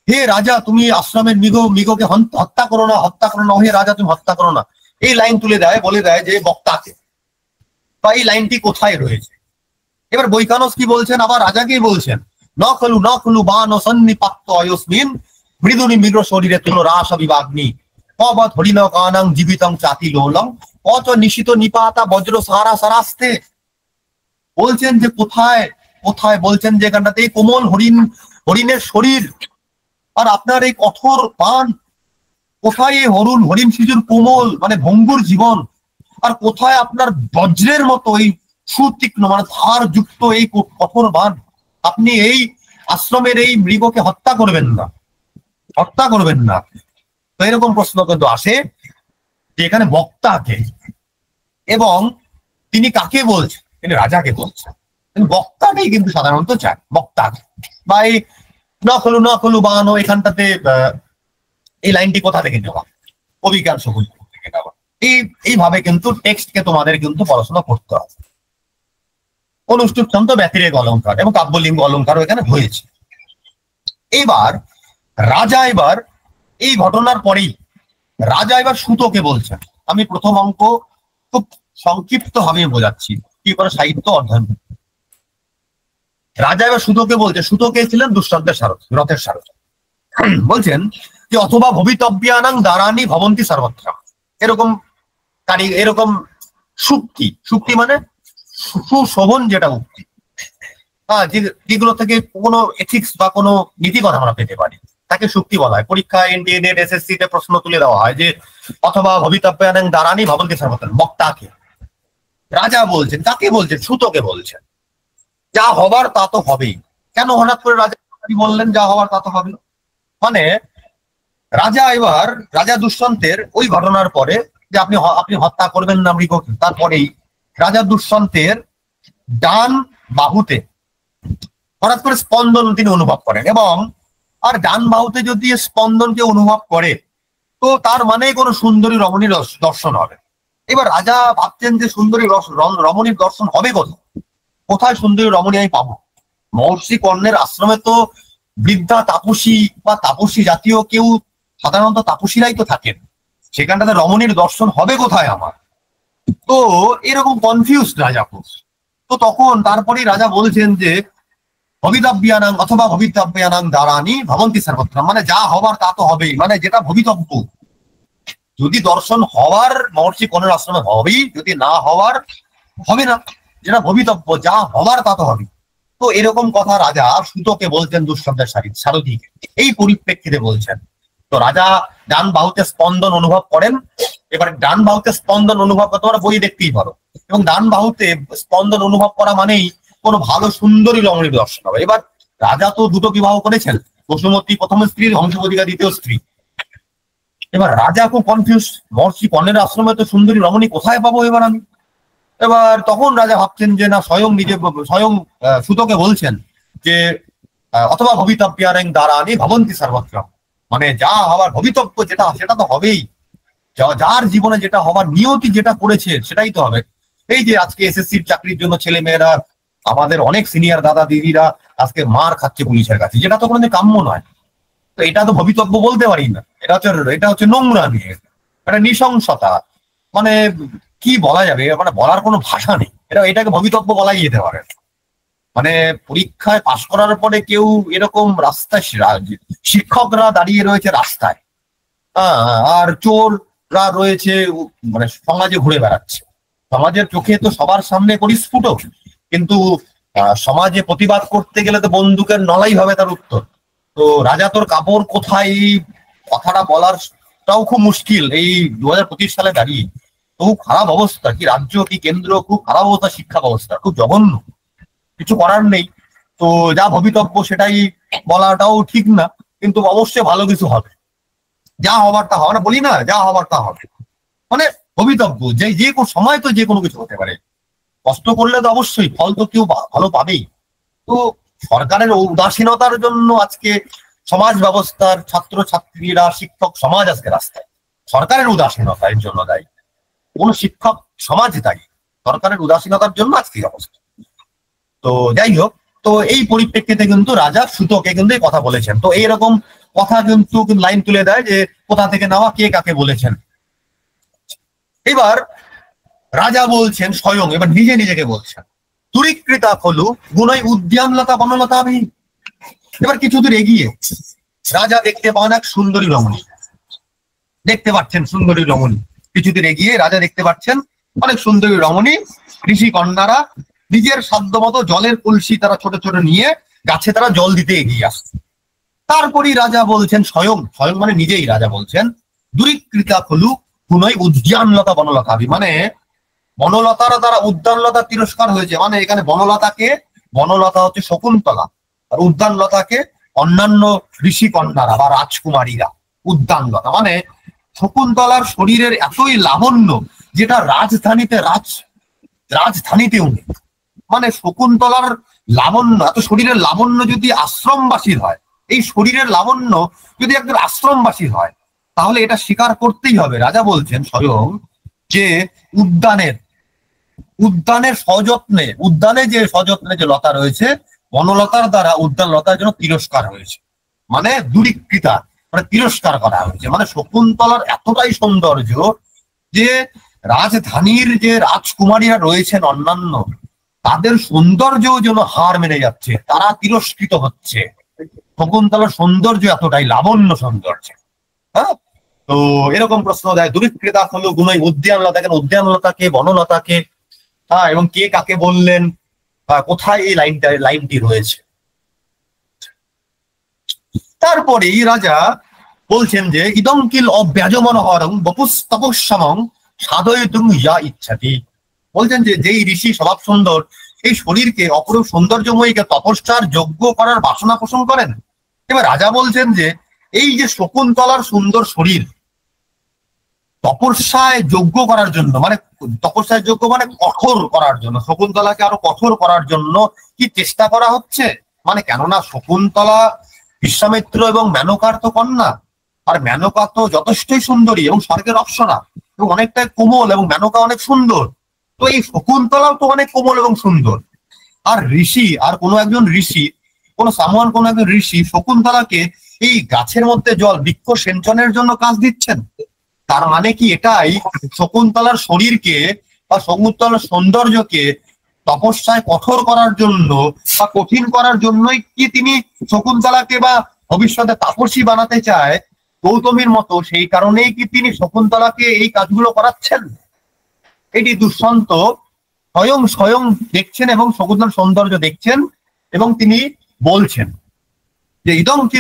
হে রাজা তুমি আশ্রমের মৃগকে হত্যা করো না, হত্যা করো না, হে রাজা তুমি হত্যা করো না। এই লাইন তুলে দেয়, বলে দেয় যে বক্তাকে। তো এই লাইনটি কোথায় রয়েছে? এবার বৈখানস কি বলছেন, আবার রাজাকেই বলছেন, ন খলু বান সন্নিপাত্ত অয়স্মিন মৃদুনি মৃগ শরীরে তুল রাস বিবাগ্নি কবৎ হরিণ কানাং জীবিতং চাতি লোলং অচ নিশিত নিপাতা বজ্র সারা সারাস্তে। বলছেন যে কোথায় কোথায়, বলছেন যে এখানটাতে এই কোমল হরিণের শরীর আর আপনার এই কঠোর পান, কোথায় এই হরিণ শিশুর কোমল মানে ভঙ্গুর জীবন, আর কোথায় আপনার বজ্রের মতো এই সুতীক্ষ্ণ মানে ধার যুক্ত এই কঠোর বান। আপনি এই আশ্রমের এই মৃগকে হত্যা করবেন না, হত্যা করবেন না। তো এরকম প্রশ্ন কিন্তু আসে যে এখানে বক্তাকে, এবং তিনি কাকে বলছেন? তিনি রাজাকে বলছেন। বক্তাকেই কিন্তু সাধারণত চায়, বক্তাকে। বা এই ন খলু বানো এখানটাতে এই লাইনটি কোথা থেকে নেওয়া? অভিজ্ঞান শকুন্তলম থেকে নেওয়া। এইভাবে কিন্তু টেক্সটকে তোমাদের কিন্তু পড়াশোনা করতে হবে। অনুষ্ঠুপ ছন্দ, ব্যতিরেক অলঙ্কার এবং কাব্যলিঙ্গ অলঙ্কারও এখানে হয়েছে। এবার রাজা এবার এই ঘটনার পরেই রাজা এবার সুতোকে বলছেন। আমি প্রথম অঙ্ক খুব সংক্ষিপ্ত ভাবে বোঝাচ্ছি কি করে সাহিত্য অধ্যয়ন। রাজা এবার সুতোকে বলছে, সুতোকে ছিলেন দুষ্যন্তের সারথি, রথের সারথি। বলছেন যে অথবা ভবিতব্যানাং দ্বারানি ভবন্তি সর্বত্র। এরকম এরকম সুক্তি মানে সুশোভন যেটা উক্তি, যেগুলো থেকে কোনো এথিক্স বা কোনো নীতি কথা আমরা পেতে পারি, তাকে সুক্তি বলা হয়। পরীক্ষায় এনডিএ নেট এসএসসি তে প্রশ্ন তুলে দেওয়া হয় যে অথবা ভবিতব্যানাং দ্বারানি ভবন্তি সর্বত্র। বক্তাকে রাজা বলছেন, কাকে বলছেন? সুতোকে বলছেন। যা হবার তা তো হবেই। কেন হঠাৎ করে রাজা বললেন যা হবার তা তো হবে? মানে রাজা দুষ্যন্তের ওই ঘটনার পরে যে আপনি হত্যা করবেন না মৃগকে, তারপরেই রাজা দুষ্যন্তের ডান বাহুতে হঠাৎ করে স্পন্দন তিনি অনুভব করেন। এবং আর ডান বাহুতে যদি স্পন্দনকে অনুভব করে তো তার মানে কোনো সুন্দরী রমণীর দর্শন হবে। এবার রাজা ভাবছেন যে সুন্দরী রমণীর দর্শন হবে কোথায়? কোথায় সুন্দরী রমণী আমি পাবো? মহর্ষি কর্ণের আশ্রমে তো বৃদ্ধা তাপসী বা তাপসী জাতীয় কেউ, সাধারণত তাপসীরাই তো থাকেন, সেখানটাতে রমণীর দর্শন হবে কোথায় আমার? তো এরকম কনফিউজ রাজা। তো তখন তারপরেই রাজা বলছেন যে ভবিতব্যানাং অথবা ভবিতব্যানাং দ্বারানি ভবন্তি সর্বত্র। মানে যা হবার তা তো হবেই, মানে যেটা ভবিতব্য। যদি দর্শন হওয়ার মহর্ষি কর্ণের আশ্রমে হবেই, যদি না হওয়ার হবে না। যেটা ভবিতব্য, যা হবার তা তো হবে। তো এরকম কথা রাজা সুতোকে বলছেন, দুষ্যন্তের সারথিকে। এই পরিপ্রেক্ষিতে বলছেন। তো রাজা ডান বাহুতে স্পন্দন অনুভব করেন। এবার ডান বাহুতে স্পন্দন অনুভব করতে তোমরা বই দেখতেই পারো। এবং ডান বাহুতে স্পন্দন অনুভব করা মানেই কোনো ভালো সুন্দরী রমণীর দর্শন হবে। এবার রাজা তো দুটো বিবাহ করেছেন, বসুমতী প্রথম স্ত্রী, হংসবধিকা দ্বিতীয় স্ত্রী। এবার রাজা খুব কনফিউজ, মহর্ষি কর্ণের আশ্রমে তো সুন্দরী রমণী কোথায় পাবো এবার আমি? এবার তখন রাজা ভাবছেন যে না, স্বয়ং সুতোকে বলছেন যে অথবা ভবিতব্যানাং দ্বারানি ভবন্তি সর্বত্র। মানে যা হবার ভবিতব্য যেটা, সেটা তো হবেই। যার জীবনে যেটা হবার নিয়তি যেটা করেছে সেটাই তো হবে। এই যে আজকে এসএসসির চাকরির জন্য ছেলে মেয়েরা, আমাদের অনেক সিনিয়র দাদা দিদিরা আজকে মার খাচ্ছে পুলিশের কাছে, যেটা তো কোনোদিন কাম্য নয়। তো এটা তো ভবিতব্য বলতে পারি না। এটা হচ্ছে নোংরা নিয়ে, এটা নৃশংসতা। মানে কি বলা যাবে, মানে বলার কোনো ভাষা নেই। এটাকে ভবিতব্য বলাই যেতে পারে। মানে পরীক্ষায় পাশ করার পরে কেউ এরকম রাস্তায়, শিক্ষকরা দাঁড়িয়ে রয়েছে রাস্তায়, আর চোররা রয়েছে মানে সমাজে ঘুরে বেড়াচ্ছে। সমাজের চোখে তো সবার সামনে পরিস্ফুট, কিন্তু সমাজে প্রতিবাদ করতে গেলে তো বন্দুকের নলাই হবে তার উত্তর। তো রাজা তোর কাপড় কোথায়, এই কথাটা বলারটাও খুব মুশকিল এই 2025 সালে দাঁড়িয়ে। খুব খারাপ অবস্থা, কি রাজ্য কি কেন্দ্র, খুব খারাপ অবস্থা, শিক্ষা ব্যবস্থা খুব জঘন্য, কিছু করার নেই। তো যা ভবিতব্য সেটাই বলাটাও ঠিক না, কিন্তু অবশ্যই ভালো কিছু হবে, যা হবার তা হবে না বলি না, যা হবার তা হবে, মানে ভবিতব্য যে কোনো সময় তো যে কোনো কিছু হতে পারে। কষ্ট করলে তো অবশ্যই ফল তো কেউ ভালো পাবেই। তো সরকারের উদাসীনতার জন্য আজকে সমাজ ব্যবস্থার ছাত্র ছাত্রীরা, শিক্ষক সমাজ আজকে রাস্তায়, সরকারের উদাসীনতার জন্য দায়ী, কোন শিক্ষক সমাজ দায়ী, সরকারের উদাসীনতার জন্য আজকে অবস্থা। তো যাই হোক, তো এই পরিপ্রেক্ষিতে কিন্তু রাজা সুতোকে কিন্তু এই কথা বলেছেন। তো এইরকম কথা কিন্তু লাইন তুলে দেয় যে কোথা থেকে নেওয়া, কে কাকে বলেছেন। এবার রাজা বলছেন স্বয়ং, এবার নিজে নিজেকে বলছেন, তুরিকৃতা খলু গুণই উদ্যানলতা বনলতা আমি। এবার কিছু দূর এগিয়ে রাজা দেখতে পান এক সুন্দরী রমণী, দেখতে পাচ্ছেন সুন্দরী রমণী, কিছুদিন এগিয়ে রাজা দেখতে পাচ্ছেন অনেক সুন্দরী রমণী, ঋষি কন্যারা নিজের সাধ্য মতো জলের কলসি তারা ছোট ছোট নিয়ে গাছে তারা জল দিতে এগিয়ে আসছে। তারপরই রাজা বলছেন স্বয়ং, স্বয়ং মানে নিজেই রাজা বলছেন, দুরিকৃতা খলু গুণই উদ্যানলতা বনলতা আবি, মানে বনলতার দ্বারা উদ্যানলতা তিরস্কার হয়েছে। মানে এখানে বনলতাকে, বনলতা হচ্ছে শকুন্তলা, আর উদ্যানলতাকে অন্যান্য ঋষি কন্যারা বা রাজকুমারীরা। উদ্যানলতা মানে শকুন্তলার শরীরের এতই লাবণ্য যেটা রাজধানীতেও নেই। মানে শকুন্তলার লাবণ্য, এত শরীরের লাবণ্য যদি আশ্রমবাসীর হয়, এই শরীরের লাবণ্য যদি একজন আশ্রমবাসীর হয়, তাহলে এটা স্বীকার করতেই হবে। রাজা বলছেন স্বয়ং যে উদ্যানের সযত্নে, উদ্যানে যে সযত্নে যে লতা রয়েছে, বনলতার দ্বারা উদ্যান লতার জন্য তিরস্কার হয়েছে, মানে দুরিকৃতা মানে তিরস্কার করা হয়েছে। মানে শকুন্তলার এতটাই সৌন্দর্য যে রাজধানীর যে রাজকুমারীরা রয়েছেন অন্যান্য, তাদের সৌন্দর্য যেন হার মেনে যাচ্ছে, তারা তিরস্কৃত হচ্ছে। শকুন্তলার সৌন্দর্য এতটাই লাবণ্য সৌন্দর্য। হ্যাঁ, তো এরকম প্রশ্ন দেয়, দুরিকৃতা হলো গুণই উদ্যানলতা, কেন উদ্যানলতাকে, বনলতাকে, হ্যাঁ, এবং কে কাকে বললেন, কোথায় এই লাইনটি রয়েছে। তারপরে রাজা বলছেন যে ইদং কিল অব্যাজমনোহরং বপুস তপস্যামং সাধয়িতুং ইয়া ইচ্ছাতি। বলছেন যে যেই ঋষি স্বভাব সুন্দর, এই শরীরকে অপরূপ সৌন্দর্যময়ীকে তপস্যার যোগ্য করার বাসনা পোষণ করেন। এবার রাজা বলছেন যে এই যে শকুন্তলার সুন্দর শরীর তপস্যায় যোগ্য করার জন্য, মানে তপস্যায় যোগ্য মানে কঠোর করার জন্য, শকুন্তলাকে আরো কঠোর করার জন্য কি চেষ্টা করা হচ্ছে। মানে কেননা শকুন্তলা বিশ্বামিত্র এবং মেনকার তো কন্যা, আর মেনকা তো যথেষ্টই সুন্দরী এবং স্বর্গের অপ্সরা এবং অনেকটাই কোমল, এবং মেনকা অনেক সুন্দর। তো এই শকুন্তলাও তো অনেক কোমল এবং সুন্দর। আর ঋষি, আর কোনো একজন ঋষি, কোনো একজন ঋষি শকুন্তলাকে এই গাছের মধ্যে জল বৃক্ষ সেচনের জন্য কাজ দিচ্ছেন। তার মানে কি এটাই শকুন্তলার শরীরকে বা শকুন্তলার সৌন্দর্যকে তপস্যায় কঠোর করার জন্য বা কঠিন করার জন্যই কি তিনি শকুন্তলাকে বা ভবিষ্যতে তাপসী বানাতে চায় গৌতমীর মতো? সেই কারণেই কি তিনি শকুন্তলাকে এই কাজগুলো করাচ্ছেন? এটি দুষ্যন্ত স্বয়ং দেখছেন এবং শকুন্তলার সৌন্দর্য দেখছেন, এবং তিনি বলছেন যে ইদং কি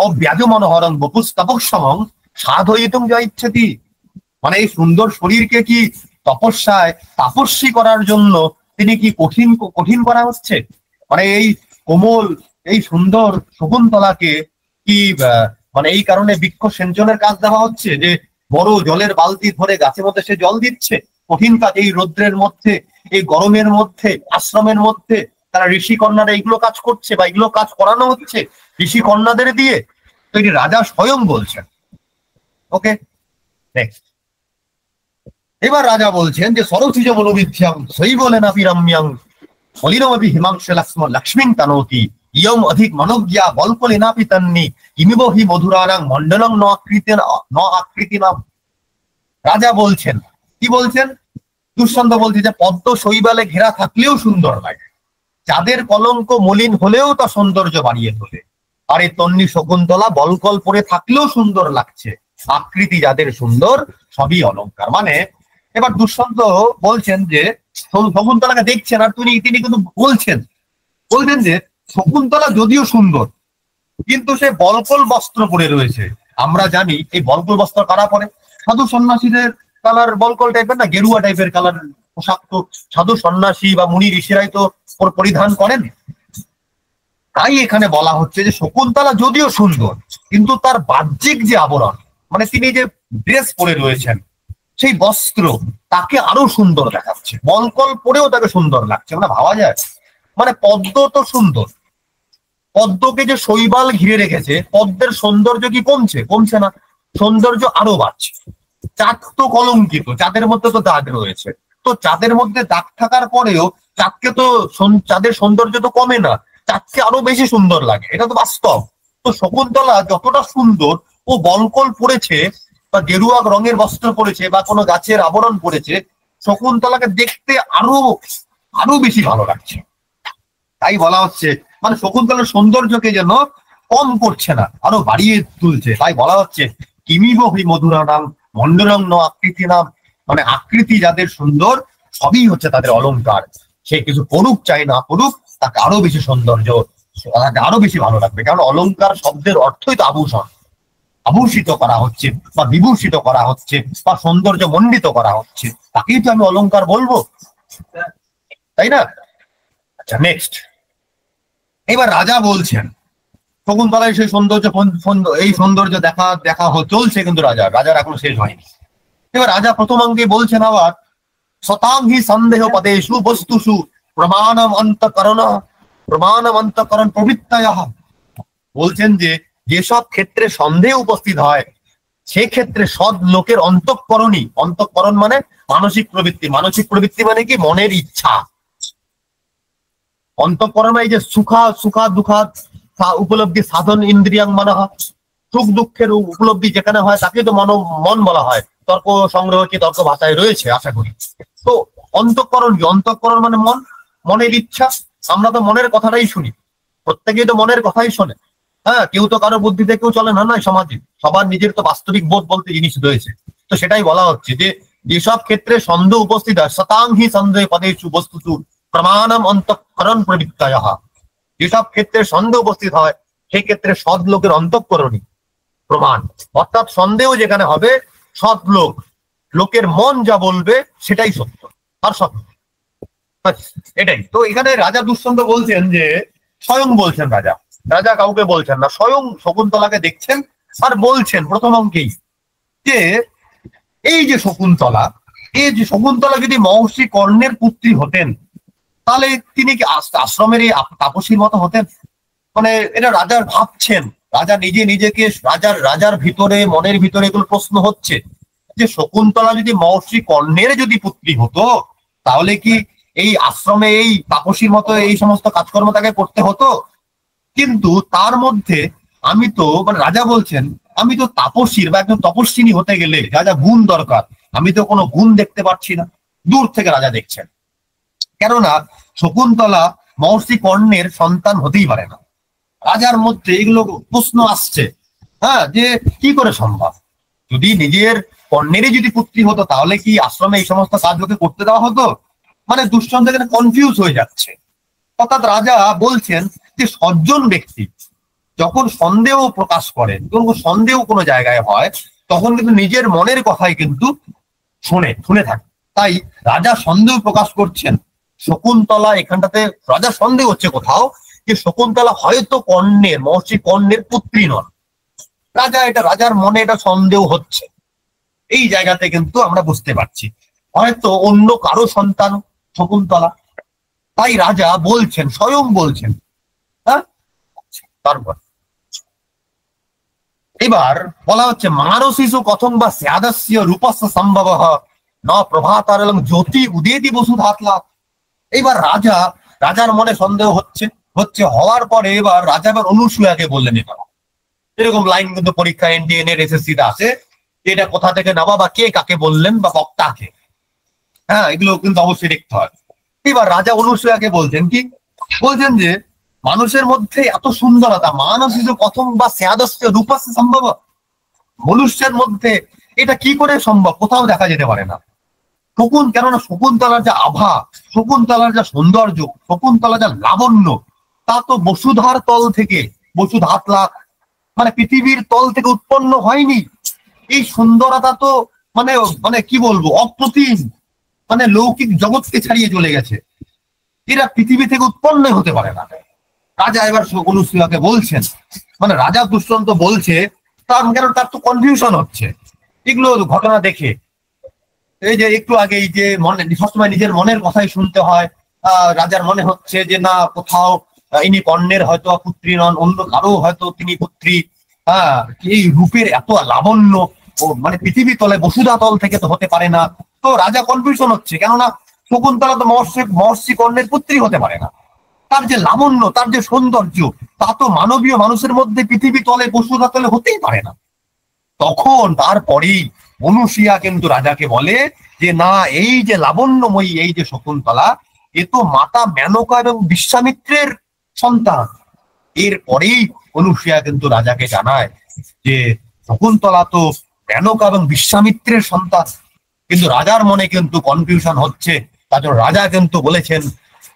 অব্যাজ মনোহরং বপুস তপস্যামং সাধয়িতুং যা ইচ্ছাতি। মানে এই সুন্দর শরীরকে কি তপস্যায় তাপস্বী করার জন্য তিনি কি কঠিন করা হচ্ছে? মানে এই কোমল, এই সুন্দর শকুন্তলাকে কি মানে এই কারণে বৃক্ষ সেচনের কাজ দেওয়া হচ্ছে, যে বড় জলের বালতি ধরে গাছের মধ্যে সে জল দিচ্ছে? কঠিন কাজ, এই রৌদ্রের মধ্যে, এই গরমের মধ্যে, আশ্রমের মধ্যে তারা ঋষি কন্যারা এইগুলো কাজ করছে বা এগুলো কাজ করানো হচ্ছে ঋষি কন্যাদের দিয়ে। তো এটি রাজা স্বয়ং বলছেন। ওকে, নেক্সট। এবার রাজা বলছেন যে সরসিজ মনোবিদ্যাং শৈবলেনাপি রম্যাং ফলিনমপি হিমাংশ লক্ষ্মীং তানতি ইয়ম অধিক মনোজ্ঞা বল্পলেনাপি তন্নি ইমিব হি মধুরানাং মণ্ডলং ন আকৃতি নাম। রাজা বলছেন, কি বলছেন? দুষ্যন্ত বলছে যে পদ্ম শৈবালে ঘেরা থাকলেও সুন্দর লাগে, যাদের কলঙ্ক মলিন হলেও তা সৌন্দর্য বাড়িয়ে তোলে। আর এই তন্নি শকুন্তলা বলকল পরে থাকলেও সুন্দর লাগছে, আকৃতি যাদের সুন্দর সবই অলঙ্কার। মানে এবার দুষ্যন্ত বলছেন যে শকুন্তলাকে দেখছেন, আর তিনি কিন্তু বলছেন বলছেন যে শকুন্তলা যদিও সুন্দর কিন্তু সে বলকল বস্ত্র পরে রয়েছে। আমরা জানি এই বলকল বস্ত্র কারা পরে? সাধু সন্ন্যাসীদের কালার বলকল টাইপের না, গেরুয়া টাইপের কালার পোশাক তো সাধু সন্ন্যাসী বা মুনি ঋষিরাই তো পরিধান করেন। তাই এখানে বলা হচ্ছে যে শকুন্তলা যদিও সুন্দর কিন্তু তার বাহ্যিক যে আবরণ, মানে তিনি যে ড্রেস পরে রয়েছেন সেই বস্ত্র তাকে আরো সুন্দর দেখাচ্ছে। বলকল পরেও তাকে সুন্দর লাগছে, মানে ভাবা যায়। মানে পদ্ম তো সুন্দর, পদ্মকে যে শৈবাল ঘিরে রেখেছে, পদ্মের সৌন্দর্য কি কমছে? কমছে না, সৌন্দর্য আরো বাড়ছে। চাঁদ তো কলঙ্কিত, চাঁদের মধ্যে তো দাগ রয়েছে, তো চাঁদের মধ্যে দাগ থাকার পরেও চাঁদকে তো চাঁদের সৌন্দর্য তো কমে না, চাঁদকে আরো বেশি সুন্দর লাগে, এটা তো বাস্তব। তো শকুন্তলা যতটা সুন্দর, ও বলকল পড়েছে বা গেরুয়া রঙের বস্ত্র পড়েছে বা কোনো গাছের আবরণ পড়েছে, শকুন্তলাকে দেখতে আরো আরো বেশি ভালো লাগছে। তাই বলা হচ্ছে মানে শকুন্তলার সৌন্দর্যকে যেন কম করছে না, আরো বাড়িয়ে তুলছে। তাই বলা হচ্ছে কিমিব হি মধুরা নাম মন্ডরং ন আকৃতি নাম, মানে আকৃতি যাদের সুন্দর সবই হচ্ছে তাদের অলংকার। সে কিছু পড়ুক চাই না পড়ুক, তাকে আরো বেশি সৌন্দর্য, তাকে আরো বেশি ভালো লাগবে। কারণ অলংকার শব্দের অর্থই তো আভূষণ, আভূষিত করা হচ্ছে বা বিভূষিত করা হচ্ছে বা সৌন্দর্য মণ্ডিত করা হচ্ছে, তাকেই তো আমি অলংকার বলবো, তাই না? আচ্ছা, নেক্সট। এবার রাজা বলছেন শকুন্তলায় সেই সৌন্দর্য, এই সৌন্দর্য দেখা চলছে, কিন্তু রাজার এখনো শেষ হয়নি। এবার রাজা প্রথমাঙ্গে বলছেন আবার শতাং হি সন্দেহ পদেষু বস্তুষু প্রমাণম অন্তঃকরণ প্রবৃত্তয়ঃ। বলছেন যে যেসব ক্ষেত্রে সন্দেহ উপস্থিত হয় সেক্ষেত্রে সৎ লোকের অন্তঃকরণই, অন্তঃকরণ মানে মানসিক প্রবৃত্তি, মানসিক প্রবৃত্তি মানে কি? মনের ইচ্ছা। অন্তঃকরণ এই যে সুখা দুঃখা উপলব্ধি সাধন ইন্দ্রিয়াং মানহ, সুখ দুঃখের উপলব্ধি যেখানে হয় তাকে তো মন বলা হয়। তর্ক সংগ্রহ কি তর্ক ভাষায় রয়েছে আশা করি। তো অন্তঃকরণ কি? অন্তঃকরণ মানে মন, মনের ইচ্ছা। আমরা তো মনের কথাটাই শুনি, প্রত্যেকেই তো মনের কথাই শোনে। হ্যাঁ, কেউ তো কারো বুদ্ধিতে কেউ চলে না, নয় সমাজে সবার নিজের তো বাস্তবিক বোধ বলতে জিনিস রয়েছে। তো সেটাই বলা হচ্ছে যে যেসব ক্ষেত্রে সন্দেহ উপস্থিত হয় শতাং হি সন্দেহ পদেষু বস্তুষু প্রমাণম অন্তঃকরণ প্রবৃত্তয়ঃ। যেসব ক্ষেত্রে সন্দেহ উপস্থিত হয় সেই ক্ষেত্রে সৎ লোকের অন্তঃকরণই প্রমাণ। অর্থাৎ সন্দেহ যেখানে হবে, সৎ লোকের মন যা বলবে সেটাই সত্য আর সত্য, এটাই। তো এখানে রাজা দুষ্যন্ত বলছেন যে, স্বয়ং বলছেন রাজা কাউকে বলছেন না, স্বয়ং শকুন্তলাকে দেখছেন আর বলছেন প্রথম অঙ্কেই যে এই যে শকুন্তলা যদি মহর্ষি কর্ণের পুত্রী হতেন তাহলে তিনি কি আশ্রমের এই তাপসীর মতো হতেন? মানে এটা রাজা ভাবছেন, রাজা নিজেকে রাজার ভিতরে, মনের ভিতরে এগুলো প্রশ্ন হচ্ছে যে শকুন্তলা যদি মহর্ষি কর্ণের যদি পুত্রী হতো তাহলে কি এই আশ্রমে এই তাপসীর মতো এই সমস্ত কাজকর্ম তাকে করতে হতো? কিন্তু তার মধ্যে আমি তো, মানে রাজা বলছেন আমি তো তাপসীর বা একজন তপস্বিনী হতে গেলে যা যা গুণ দরকার আমি তো কোনো গুণ দেখতে পাচ্ছি না। দূর থেকে রাজা দেখছেন, কেননা শকুন্তলা মহর্ষি কর্ণের সন্তান হতেই পারে না। রাজার মধ্যে এগুলো প্রশ্ন আসছে, হ্যাঁ, যে কি করে সম্ভব? যদি নিজের কর্ণেরই যদি পুত্রী হতো তাহলে কি আশ্রমে এই সমস্ত কাজ ওকে করতে দেওয়া হতো? মানে দুষ্যন্ত এখানে কনফিউজ হয়ে যাচ্ছে। অর্থাৎ রাজা বলছেন যে সজ্জন ব্যক্তি যখন সন্দেহ প্রকাশ করেন, সন্দেহ কোনো জায়গায় হয়, তখন কিন্তু নিজের মনের কথাই কিন্তু শুনে থাকে। তাই রাজা সন্দেহ প্রকাশ করছেন শকুন্তলা, এখানটাতে রাজা সন্দেহ হচ্ছে কোথাও যে শকুন্তলা হয়তো মহর্ষি কর্ণের পুত্রী নন। রাজার মনে এটা সন্দেহ হচ্ছে, এই জায়গাতে কিন্তু আমরা বুঝতে পারছি হয়তো অন্য কারো সন্তান শকুন্তলা। তাই রাজা বলছেন, স্বয়ং বলছেন। হ্যাঁ, তারপর এবার বলা হচ্ছে মানসিসু কথং বা স্যাদস্য রূপস্য সম্ভব ন প্রভাতারলং জ্যোতি উদেতি বসুধাতলা। এবার রাজার মনে সন্দেহ হচ্ছে হওয়ার পরে এবার রাজা এবার অনুসূয়াকে বললেন। এরকম লাইন কিন্তু পরীক্ষা NTN এর SSC তে আছে, এটা কোথা থেকে নেওয়া বা কে কাকে বললেন বা বক্তাকে, হ্যাঁ, এগুলো কিন্তু অবশ্যই দেখতে হয়। এবার রাজা অনুসূয়াকে বলছেন কি? বলছেন যে মানুষের মধ্যে এত সুন্দরতা, মানসিক কথম বা স্যাদস্য রূপস্য সম্ভব, মনুষ্যের মধ্যে এটা কি করে সম্ভব? কোথাও দেখা যেতে পারে না। কেননা শকুন্তলার যা আভা, শকুন্তলার যা সৌন্দর্য, শকুন্তলার যা লাবণ্য, তা তো বসুধার তল থেকে, বসুধাত লাখ মানে পৃথিবীর তল থেকে উৎপন্ন হয়নি। এই সুন্দরতা তো মানে মানে কি বলবো, অপ্রতিম, মানে লৌকিক জগৎকে ছাড়িয়ে চলে গেছে। এরা পৃথিবী থেকে উৎপন্নই হতে পারে না। রাজা এবার অনুসূয়াকে বলছেন, মানে রাজা দুষ্যন্ত বলছে, তার তো কনফিউশন হচ্ছে এগুলো ঘটনা দেখে। এই যে একটু আগে এই যে মনে সবসময় নিজের মনের কথাই শুনতে হয়, রাজার মনে হচ্ছে যে না কোথাও ইনি কর্ণের হয়তো পুত্রী নন, অন্য কারো হয়তো তিনি পুত্রী। এই রূপের এত লাবণ্য ও মানে পৃথিবী তলে বসুধা তল থেকে তো হতে পারে না। তো রাজা কনফিউশন হচ্ছে, কেননা শকুন্তলা তো মহর্ষি কর্ণের পুত্রী হতে পারে না। তার যে লাবণ্য, তার যে সৌন্দর্য, তা তো মানবীয় মানুষের মধ্যে পৃথিবী তলে বসুধা তলে হতেই পারে না। তখন তারপরেই অনুসূয়া কিন্তু রাজাকে বলে যে না, এই যে লাবণ্যময়ী এই যে শকুন্তলা, এ তো মাতা মেনকা এবং বিশ্বামিত্রের সন্তান। এরপরেই অনুসূয়া কিন্তু রাজাকে জানায় যে শকুন্তলা তো মেনকা এবং বিশ্বামিত্রের সন্তান। কিন্তু রাজার মনে কিন্তু কনফিউশন হচ্ছে। তার জন্য রাজা কিন্তু বলেছেন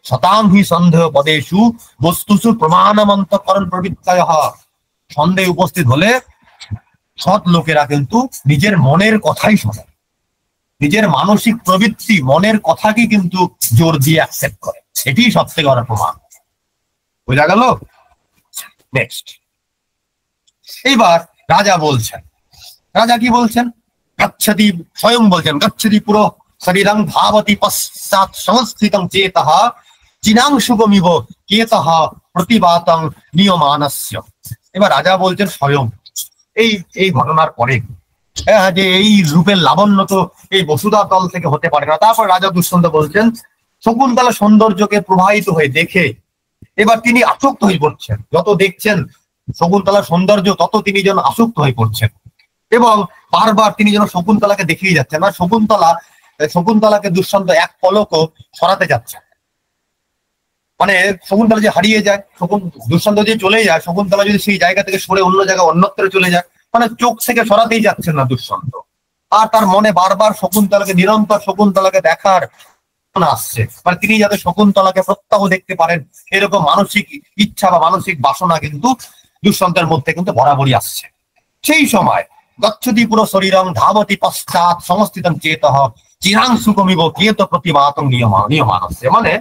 শতাংহি সন্দেহ পদেশু বস্তুসু প্রমাণমন্তকরণ প্রবৃত্তয়। সন্দেহ উপস্থিত হলে সৎ লোকেরা কিন্তু নিজের মনের কথাই শোনে, নিজের মানসিক প্রবৃত্তি মনের কথাকে কিন্তু জোর দিয়ে অ্যাকসেপ্ট করে। এটি সব থেকে বড় প্রমাণ। বোঝা গেল? নেক্সট, এইবার রাজা বলছেন, রাজা কি বলছেন? গচ্ছতি, স্বয়ং বলছেন, গচ্ছতি পুরো শরীরং ধাবতি পশ্চাৎ সংস্থিতং চেতঃ চিনাংশুগমিব কেতঃ প্রতিবাতং নিয়মানস্য। এবার রাজা বলছেন স্বয়ং, এই ঘটনার পরে যে এই রূপের লাবণ্য তো এই বসুধা তল থেকে হতে পারে না। তারপর রাজা দুষ্যন্ত বলছেন শকুন্তলা সৌন্দর্যকে প্রবাহিত হয়ে দেখে এবার তিনি আসক্ত হয়ে পড়ছেন। যত দেখছেন শকুন্তলার সৌন্দর্য তত তিনি যেন আসক্ত হয়ে পড়ছেন এবং বারবার তিনি যেন শকুন্তলাকে দেখিয়ে যাচ্ছেন। আর শকুন্তলাকে দুষ্যন্ত এক পলকও সরাতে যাচ্ছেন। মানে শকুন্তলা যে হারিয়ে যায়, দুষ্যন্ত যে চলে যায়, শকুন্তলা যদি সেই জায়গা থেকে সরে অন্য জায়গায় অন্যত্র চলে যায়, মানে চোখ থেকে সরাতেই যাচ্ছেন না দুষ্যন্ত। আর তার মনে বারবার শকুন্তলাকে, নিরন্তর শকুন্তলাকে দেখার আসছে, মানে তিনি যাতে শকুন্তলাকে প্রত্যহ দেখতে পারেন এরকম মানসিক ইচ্ছা বা মানসিক বাসনা কিন্তু দুষ্যন্তের মধ্যে কিন্তু বরাবরই আসছে। সেই সময় গচ্ছতি পুরো শরীরং ধাবতি পশ্চাৎ সংস্থিতং চেতঃ চিরাংশুকমিব কেত প্রতিবাতং নিয়মানস্য। মানে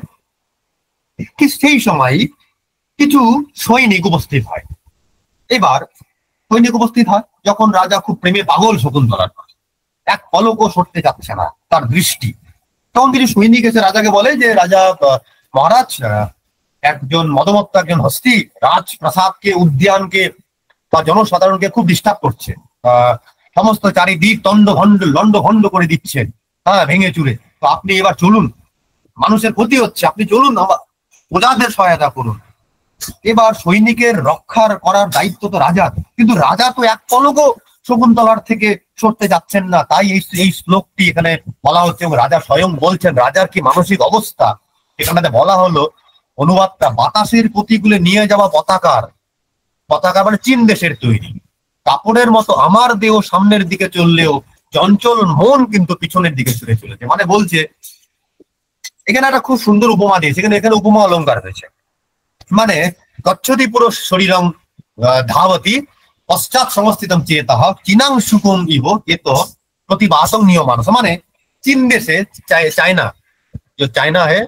সেই সময় কিছু সৈনিক উপস্থিত হয়। এবার সৈনিক উপস্থিত হয় যখন রাজা খুব প্রেমে পাগল শকুন্তলার, এক পলকও সরতে যাচ্ছে না তার দৃষ্টি। তখন কিছু সৈনিক এসে রাজাকে বলে যে রাজা মহারাজ, একজন মদমত্ত একজন হস্তি রাজপ্রাসাদকে, উদ্যানকে বা জনসাধারণকে খুব ডিস্টার্ব করছে। সমস্ত চারিদিক লন্ড ভন্ড করে দিচ্ছে, ভেঙে চুরে। তো আপনি এবার চলুন, মানুষের ক্ষতি হচ্ছে, আপনি চলুন, আমার প্রজাদের সহায়তা করুন। এবার সৈনিকের রক্ষার করার দায়িত্ব তো রাজার, কিন্তু রাজা তো এক পলকও শকুন্তলার থেকে সরতে যাচ্ছেন না। তাই এই শ্লোকটি এখানে বলা হচ্ছে এবং রাজা স্বয়ং বলছেন রাজার কি মানসিক অবস্থা। এখানে বলা হলো অনুবাদটা, বাতাসের প্রতিকূলে নিয়ে যাওয়া পতাকা মানে চীন দেশের তৈরি কাপড়ের মতো আমার দেহ সামনের দিকে চললেও চঞ্চল মন কিন্তু পিছনের দিকে ছুটে চলেছে। মানে বলছে, এখানে একটা খুব সুন্দর উপমা দিয়েছে, এখানে উপমা অলঙ্কার হয়েছে। মানে গচ্ছতি পুরো শরীরং ধাবতি পশ্চাৎ সংস্থিতং চেতঃ চিনাংশুকম ইব কেত প্রতিবাতং নিয়মানস্য। মানে চীন দেশে, চায়না হে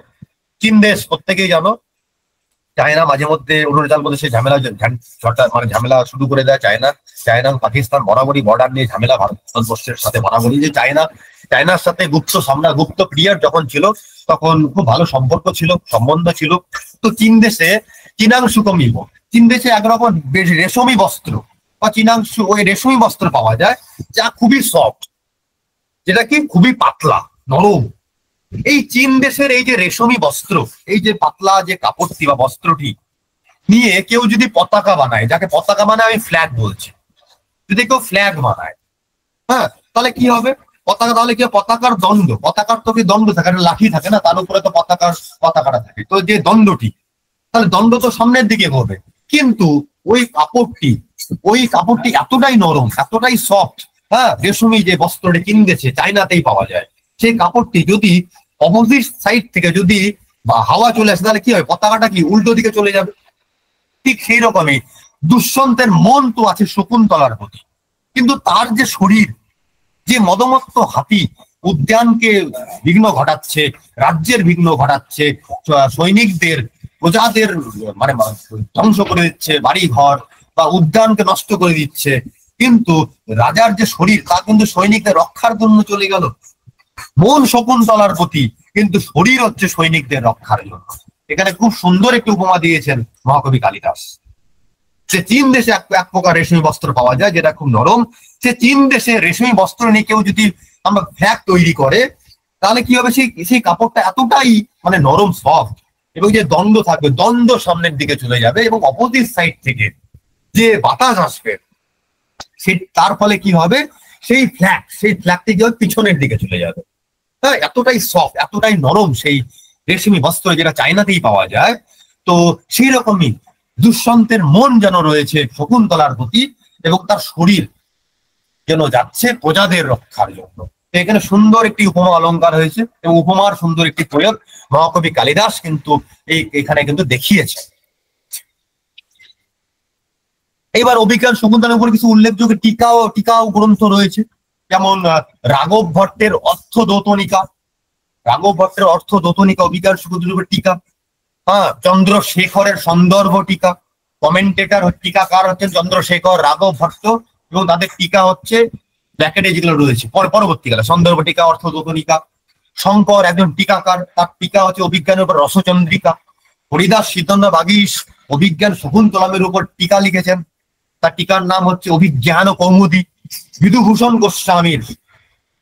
চীন দেশ প্রত্যেকেই জানো, চায়না মাঝে মধ্যে অরুণাচল প্রদেশে ঝামেলা শুরু করে দেয়। চায়না পাকিস্তান বরাবরই বর্ডার নিয়ে ঝামেলা, ভারতবর্ষের সাথে বরাবরই। যে চায়নার সাথে গুপ্ত পিরিয়ড যখন ছিল তখন খুব ভালো সম্পর্ক ছিল, সম্বন্ধ ছিল। তো চীন দেশে চিনাংশুকমিব, চীন দেশে একরকম রেশমি বস্ত্র বা ওই রেশমি বস্ত্র পাওয়া যায় যা খুবই সফট, যেটা কি খুবই পাতলা নরম। এই চীন দেশের এই যে রেশমি বস্ত্র, এই যে পাতলা যে কাপড়টি বা বস্ত্রটি নিয়ে কেউ যদি পতাকা বানায়, যাকে পতাকা বানায় আমি ফ্ল্যাগ বলছি, যদি কেউ ফ্ল্যাগ বানায়, তাহলে কি হবে? তাহলে কি পতাকার দণ্ড, পতাকার তো কি দণ্ড থাকে, লাঠি থাকে না, তার উপরে তো পতাকাটা থাকে। তো যে দণ্ডটি, তাহলে দণ্ড তো সামনের দিকে হবে, কিন্তু ওই কাপড়টি এতটাই নরম, এতটাই সফট, রেশমি যে বস্ত্রটি কিনতেছে চাইনাতেই পাওয়া যায়, সেই কাপড়টি যদি অপোজিট সাইড থেকে যদি বা হাওয়া চলে আসে তাহলে কি হয়? পতাকাটা কি উল্টো দিকে চলে যাবে। ঠিক সেই রকমই দুষ্যন্তের মন তো আছে শকুন্তলার প্রতি, কিন্তু তার যে শরীর, যে মদমত্ত হাতি উদ্যানকে বিঘ্ন ঘটাচ্ছে, রাজ্যের বিঘ্ন ঘটাচ্ছে, সৈনিকদের প্রজাদের মানে ধ্বংস করে দিচ্ছে, বাড়ি ঘর বা উদ্যানকে নষ্ট করে দিচ্ছে, কিন্তু রাজার যে শরীর তা কিন্তু সৈনিকদের রক্ষার জন্য চলে গেল। মন শকুন্তলার প্রতি, কিন্তু শরীর হচ্ছে সৈনিকদের রক্ষার জন্য। এখানে খুব সুন্দর একটি উপমা দিয়েছেন মহাকবি কালিদাস। সে চীন দেশে এক প্রকার রেশমি বস্ত্র পাওয়া যায় যেটা খুব নরম। সে চীন দেশে রেশমি বস্ত্র নিয়ে কেউ যদি আমরা ফ্ল্যাগ তৈরি করে, তাহলে কি হবে, সেই কাপড়টা এতটাই মানে নরম সফট, এবং যে দ্বন্দ্ব থাকবে, দ্বন্দ্ব সামনের দিকে চলে যাবে, এবং অপোজিট সাইড থেকে যে বাতাস আসবে তার ফলে কি হবে, সেই ফ্ল্যাগটি কি হবে, পিছনের দিকে চলে যাবে। হ্যাঁ, এতটাই সফট, এতটাই নরম সেই রেশমি বস্ত্র, যেটা চায়নাতেই পাওয়া যায়। তো সেই রকমই দুষ্যন্তের মন যেন রয়েছে শকুন্তলার প্রতি, এবং তার শরীর যেন যাচ্ছে প্রজাদের রক্ষার জন্য। এখানে সুন্দর একটি উপমা অলঙ্কার হয়েছে, এবং উপমার সুন্দর একটি প্রয়োগ মহাকবি কালিদাস কিন্তু এখানে কিন্তু দেখিয়েছে। এবার অভিজ্ঞান শকুন্তলার উপর কিছু উল্লেখযোগ্য টিকাও গ্রন্থ রয়েছে, যেমন রাঘব ভট্টের অর্থদোতনিকা। রাঘব ভট্টের অর্থদোতনিকা অভিজ্ঞান শকুন্তলার উপর টিকা। হ্যাঁ, চন্দ্রশেখরের সন্দর্ভ টিকা। কমেন্টেটর টিকাকার হচ্ছেন চন্দ্রশেখর, রাঘব ভট্ট, এবং তাদের টিকা হচ্ছে ব্র্যাকেটে যেগুলো রয়েছে পরবর্তীকালে সন্দর্ভ টিকা, অর্থদোতনিকা। শঙ্কর একজন টিকাকার, তার টিকা হচ্ছে অভিজ্ঞানের উপর রসচন্দ্রিকা। হরিদাস সিদ্ধন্দ বাগীশ অভিজ্ঞান শকুন্তলামের উপর টিকা লিখেছেন, তার টিকার নাম হচ্ছে অভিজ্ঞান কৌমুদী। বিধুভূষণ গোস্বামীর,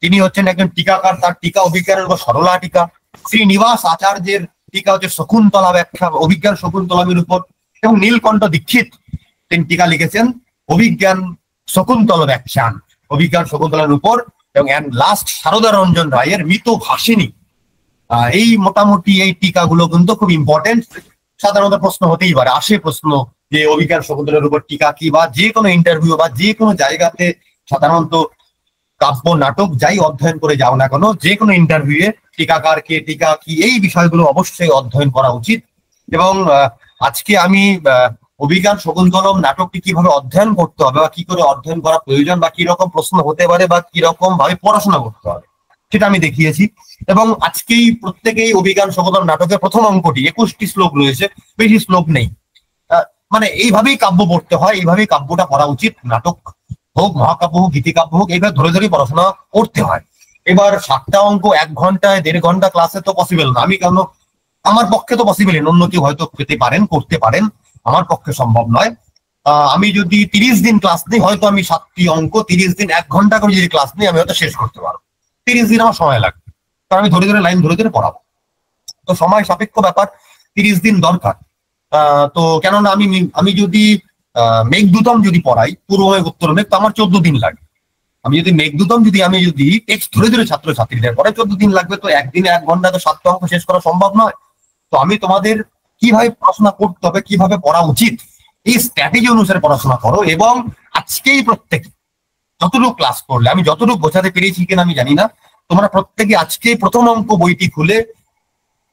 তিনি হচ্ছেন একজন টিকাকার, তার টিকা অভিজ্ঞানের উপর সরলা টিকা। শ্রীনিবাস আচার্যের টিকা হচ্ছে শকুন্তলা ব্যাখ্যা, অভিজ্ঞান শকুন্তলামের উপর। এবং নীলকণ্ঠ দীক্ষিত তিনি টিকা লিখেছেন অভিজ্ঞান শকুন্তল ব্যাখ্যান, অভিজ্ঞান শকুন্তলার উপর। এবং লাস্ট সারদা রঞ্জন রায়ের মৃত ভাসিনী। এই মোটামুটি এই টিকাগুলো কিন্তু খুব ইম্পর্টেন্ট। সাধারণত প্রশ্ন হতেই পারে, আসে প্রশ্ন যে অভিজ্ঞান শকুন্তলার উপর টিকা কি, বা যে কোনো ইন্টারভিউ বা যে কোনো জায়গাতে সাধারণত কাব্য নাটক যাই অধ্যয়ন করে যাও না কেন, যে কোনো ইন্টারভিউয়ে টিকাকার কে, টিকা কি, এই বিষয়গুলো অবশ্যই অধ্যয়ন করা উচিত। এবং আজকে আমি অভিজ্ঞান শকুন্তলম নাটকটি কিভাবে অধ্যয়ন করতে হবে, বা কি করে অধ্যয়ন করা প্রয়োজন, বা কি রকম প্রশ্ন হতে পারে, বা কি রকম ভাবে পড়াশোনা করতে হবে, সেটা আমি দেখিয়েছি। এবং আজকেই প্রত্যেকেই অভিজ্ঞান শকুন্তলম নাটকের প্রথম অঙ্কটি 21টি শ্লোক রয়েছে, বেশি শ্লোক নেই। মানে এইভাবেই কাব্য পড়তে হয়, এইভাবেই কাব্যটা পড়া উচিত। নাটক হোক, মহাকাব্য হোক, গীতিকাব্য হোক, এইভাবে ধরে ধরে পড়াশোনা করতে হয়। এবার 7টা অঙ্ক 1 ঘন্টায় 1.5 ঘন্টা ক্লাসে তো পসিবল না। আমি কেন, আমার পক্ষে তো পসিবল, অন্য কেউ হয়তো পেতে পারেন, করতে পারেন, আমার পক্ষে সম্ভব নয়। আমি যদি 30 দিন ক্লাস নিই, হয়তো আমি 7টি অঙ্ক 30 দিন 1 ঘন্টা করে যদি ক্লাস নিই, আমি হয়তো শেষ করতে পারবো। 30 দিন আমার সময় লাগবে, কারণ আমি ধরে ধরে লাইন ধরে ধরে পড়াবো। তো সময় সাপেক্ষ ব্যাপার, 30 দিন দরকার। তো কেননা আমি যদি মেঘদূতম যদি পড়াই, পূর্ব মেঘ উত্তর মেঘ, তো আমার 14 দিন লাগবে। আমি যদি মেঘদূতম আমি যদি টেক্সট ধরে ধরে ছাত্রছাত্রীদের পড়াই, 14 দিন লাগবে। তো একদিনে 1 ঘন্টা তো 7টা অঙ্ক শেষ করা সম্ভব নয়। তো আমি তোমাদের কিভাবে পড়াশোনা করতে হবে, কিভাবে পড়া উচিত, এই স্ট্র্যাটেজি অনুসারে পড়াশোনা করো। এবং আজকেই প্রত্যেকে যতটুকু ক্লাস করলে, আমি যতটুকু বোঝাতে পেরেছি কিনা আমি জানি না, তোমরা প্রত্যেকে আজকে প্রথম অঙ্ক বইটি খুলে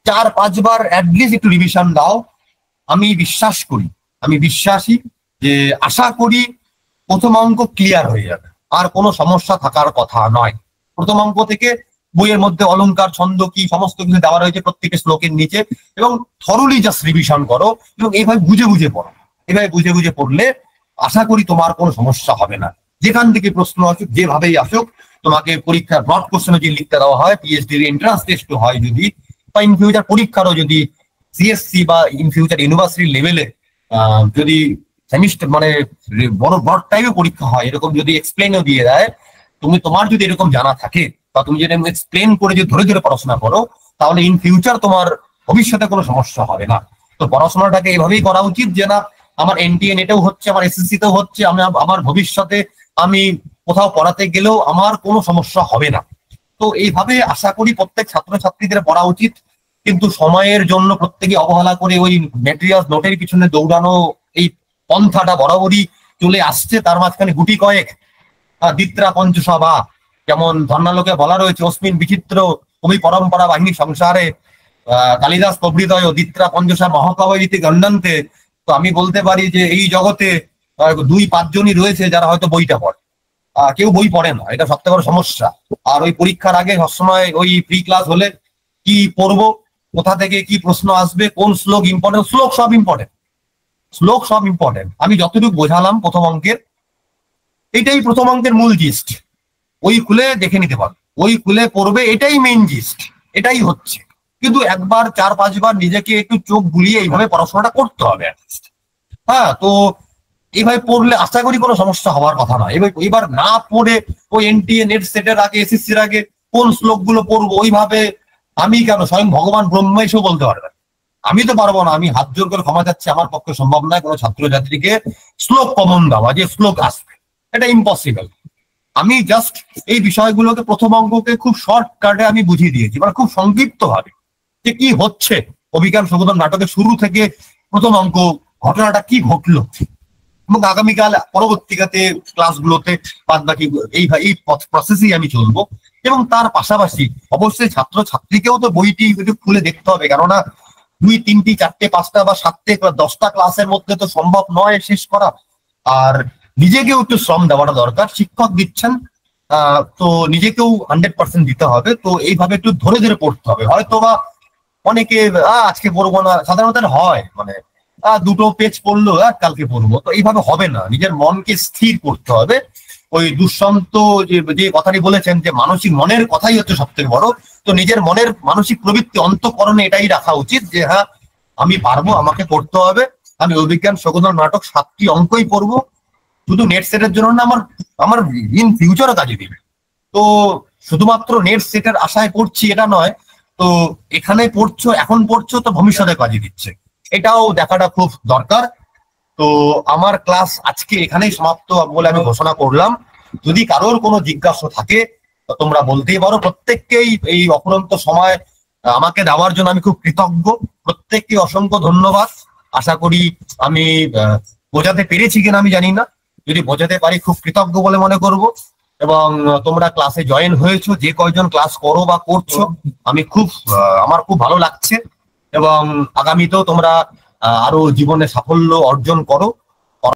4-5 বার অ্যাটলিস্ট একটু রিভিশন দাও। আমি বিশ্বাসী যে আশা করি প্রথম অঙ্ক ক্লিয়ার হয়ে যাবে, আর কোনো সমস্যা থাকার কথা নয়। প্রথম অঙ্ক থেকে বইয়ের মধ্যে অলংকার, ছন্দ কি সমস্ত কিছু দেওয়া রয়েছে প্রত্যেকের শ্লোকের নিচে, এবং থরলি জাস্ট রিভিশন করো, এবং এইভাবে বুঝে বুঝে পড়ো। এভাবে বুঝে বুঝে পড়লে আশা করি তোমার কোনো সমস্যা হবে না। যেখান থেকে প্রশ্ন আসুক, যেভাবেই আসুক, তোমাকে পরীক্ষার ব্রড কোশ্চেন যদি লিখতে দেওয়া হয়, পিএইচডির এন্ট্রান্স টেস্ট হয় যদি, বা ইন ফিউচার পরীক্ষারও যদি সিএসসি বা ইন ফিউচার ইউনিভার্সিটি লেভেলে যদি সেমিস্টার মানে বড় টাইপের পরীক্ষা হয়, এরকম যদি এক্সপ্লেনও দিয়ে দেয়, তোমার যদি এরকম জানা থাকে, বা তুমি যদি এক্সপ্লেন করে যদি ধরে ধরে পড়াশোনা করো, তাহলে ইন ফিউচার তোমার ভবিষ্যতে কোনো সমস্যা হবে না। তো পড়াশোনাটাকে এভাবেই করা উচিত যে না, আমার এনটিএ নেটেও হচ্ছে, আমার এসএসসি তেও হচ্ছে, আমার ভবিষ্যতে আমি কোথাও পড়াতে গেলেও আমার কোনো সমস্যা হবে না। তো এইভাবে আশা করি প্রত্যেক ছাত্রছাত্রীদের পড়া উচিত। কিন্তু সময়ের জন্য প্রত্যেকে অবহেলা করে ওই ম্যাটেরিয়াল নোটের পিছনে দৌড়ানো, এই পন্থাটা বরাবরই চলে আসছে। তার মাঝখানে গুটি কয়েক দ্বিত্রা পঞ্চসভা, যেমন ধর্ণালোকে বলা রয়েছে, অস্মিন বিচিত্র কবি পরম্পরা বাহিনী সংসারে কালিদাস প্রভৃতয় দ্বিত্রা পঞ্চসভা মহাকাব্যইতি গণ্ডন্তে তো আমি বলতে পারি যে এই জগতে 2-5 জনই রয়েছে যারা হয়তো বইটা পড়ে, কেউ বই পড়ে না, এটা সবথেকে বড় সমস্যা। আর ওই পরীক্ষার আগে সবসময় ওই প্রি ক্লাস হলে কি পড়বো, কোথা থেকে কি প্রশ্ন আসবে, কোন শ্লোক ইম্পর্টেন্ট, শ্লোক সব ইম্পর্টেন্ট, শ্লোক সব ইম্পর্টেন্ট। আমি যতটুকু বোঝালাম প্রথম অঙ্কের, এটাই প্রথম অঙ্কের মূল জিস্ট। ওই খুলে দেখে নিতে পারবে, ওই খুলে পড়বে, এটাই মেইন জিস্ট, এটাই হচ্ছে। কিন্তু একবার 4-5 বার নিজেকে একটু চোখ বুলিয়ে এইভাবে পড়াশোনাটা করতে হবে। হ্যাঁ, তো এইভাবে পড়লে আশা করি কোনো সমস্যা হওয়ার কথা না। এবার না পড়ে ওই এনটিএ নেট সেটের আগে, এসএসসির আগে কোন শ্লোক গুলো পড়বো, ওইভাবে আমি কেন, স্বয়ং ভগবান ব্রহ্মা এসেও বলতে পারবেন, আমি তো পারবো না। আমি হাত জোর করে ক্ষমা চাচ্ছি, আমার পক্ষে সম্ভব নয় কোনো ছাত্রছাত্রীকে শ্লোক কমন দেওয়া, যে শ্লোক আসবে, এটা ইম্পসিবল। আমি জাস্ট এই বিষয়গুলোকে প্রথম অঙ্ককে খুব শর্টকাটে আমি বুঝিয়ে দিয়েছি, মানে খুব সংক্ষিপ্ত ভাবে, যে কি হচ্ছে অভিজ্ঞান শকুন্তল নাটকের শুরু থেকে প্রথম অঙ্ক ঘটনাটা কি ঘটলো, এবং আগামীকাল পরবর্তীকাতে ক্লাসগুলোতে বাদ বাকি এই প্রসেসেই আমি চলবো। এবং তার পাশাপাশি অবশ্যই ছাত্রছাত্রীকেও তো বইটি খুলে দেখতে হবে, কেননা 2, 3, 4, 5 বা 7 বা 10টা ক্লাসের মধ্যে তো সম্ভব নয় শেষ করা। আর নিজেকেও একটু শ্রম দেওয়াটা দরকার, শিক্ষক দিচ্ছেন তো নিজেকেও 100% দিতে হবে। তো এইভাবে একটু ধরে ধরে পড়তে হবে। হয়তো বা অনেকে আজকে পড়বো না, সাধারণত হয়, মানে 2টো পেজ পড়লো আর কালকে পড়বো, তো এইভাবে হবে না। নিজের মনকে স্থির করতে হবে। ওই দুষ্যন্ত যে কথাটি বলেছেন যে মানসিক মনের কথাই হচ্ছে সব থেকে বড়। তো নিজের মনের মানসিক প্রবৃত্তি অন্তঃকরণে এটাই রাখা উচিত যে হ্যাঁ আমি পারবো, আমাকে পড়তে হবে। আমি অভিজ্ঞান শকুন্তল নাটক 7টি অঙ্কই পড়বো, শুধু নেট সেটের জন্য না, আমার ইন ফিউচারও কাজে দিবে। তো শুধুমাত্র নেট সেটের আশায় পড়ছি এটা নয়, তো এখানে পড়ছো, এখন পড়ছো, তো ভবিষ্যতে কাজে দিচ্ছে, এটাও দেখাটা খুব দরকার। তো আমার ক্লাস আজকে এখানেই সমাপ্ত বলে আমি ঘোষণা করলাম। যদি কারোর কোনো জিজ্ঞাসা থাকে তো তোমরা বলতেই পারো। প্রত্যেককেই এই অফুরন্ত সময় আমাকে দেওয়ার জন্য আমি খুব কৃতজ্ঞ। প্রত্যেককে অসংখ্য ধন্যবাদ। আশা করি আমি বোঝাতে পেরেছি কিনা আমি জানি না, যদি বোঝাতে পারি খুব কৃতজ্ঞ বলে মনে করব। এবং তোমরা ক্লাসে জয়েন হয়েছো, যে কয়জন ক্লাস করো বা করছো, আমার খুব ভালো লাগছে। এবং আগামীতেও তোমরা আরো জীবনে সাফল্য অর্জন করো।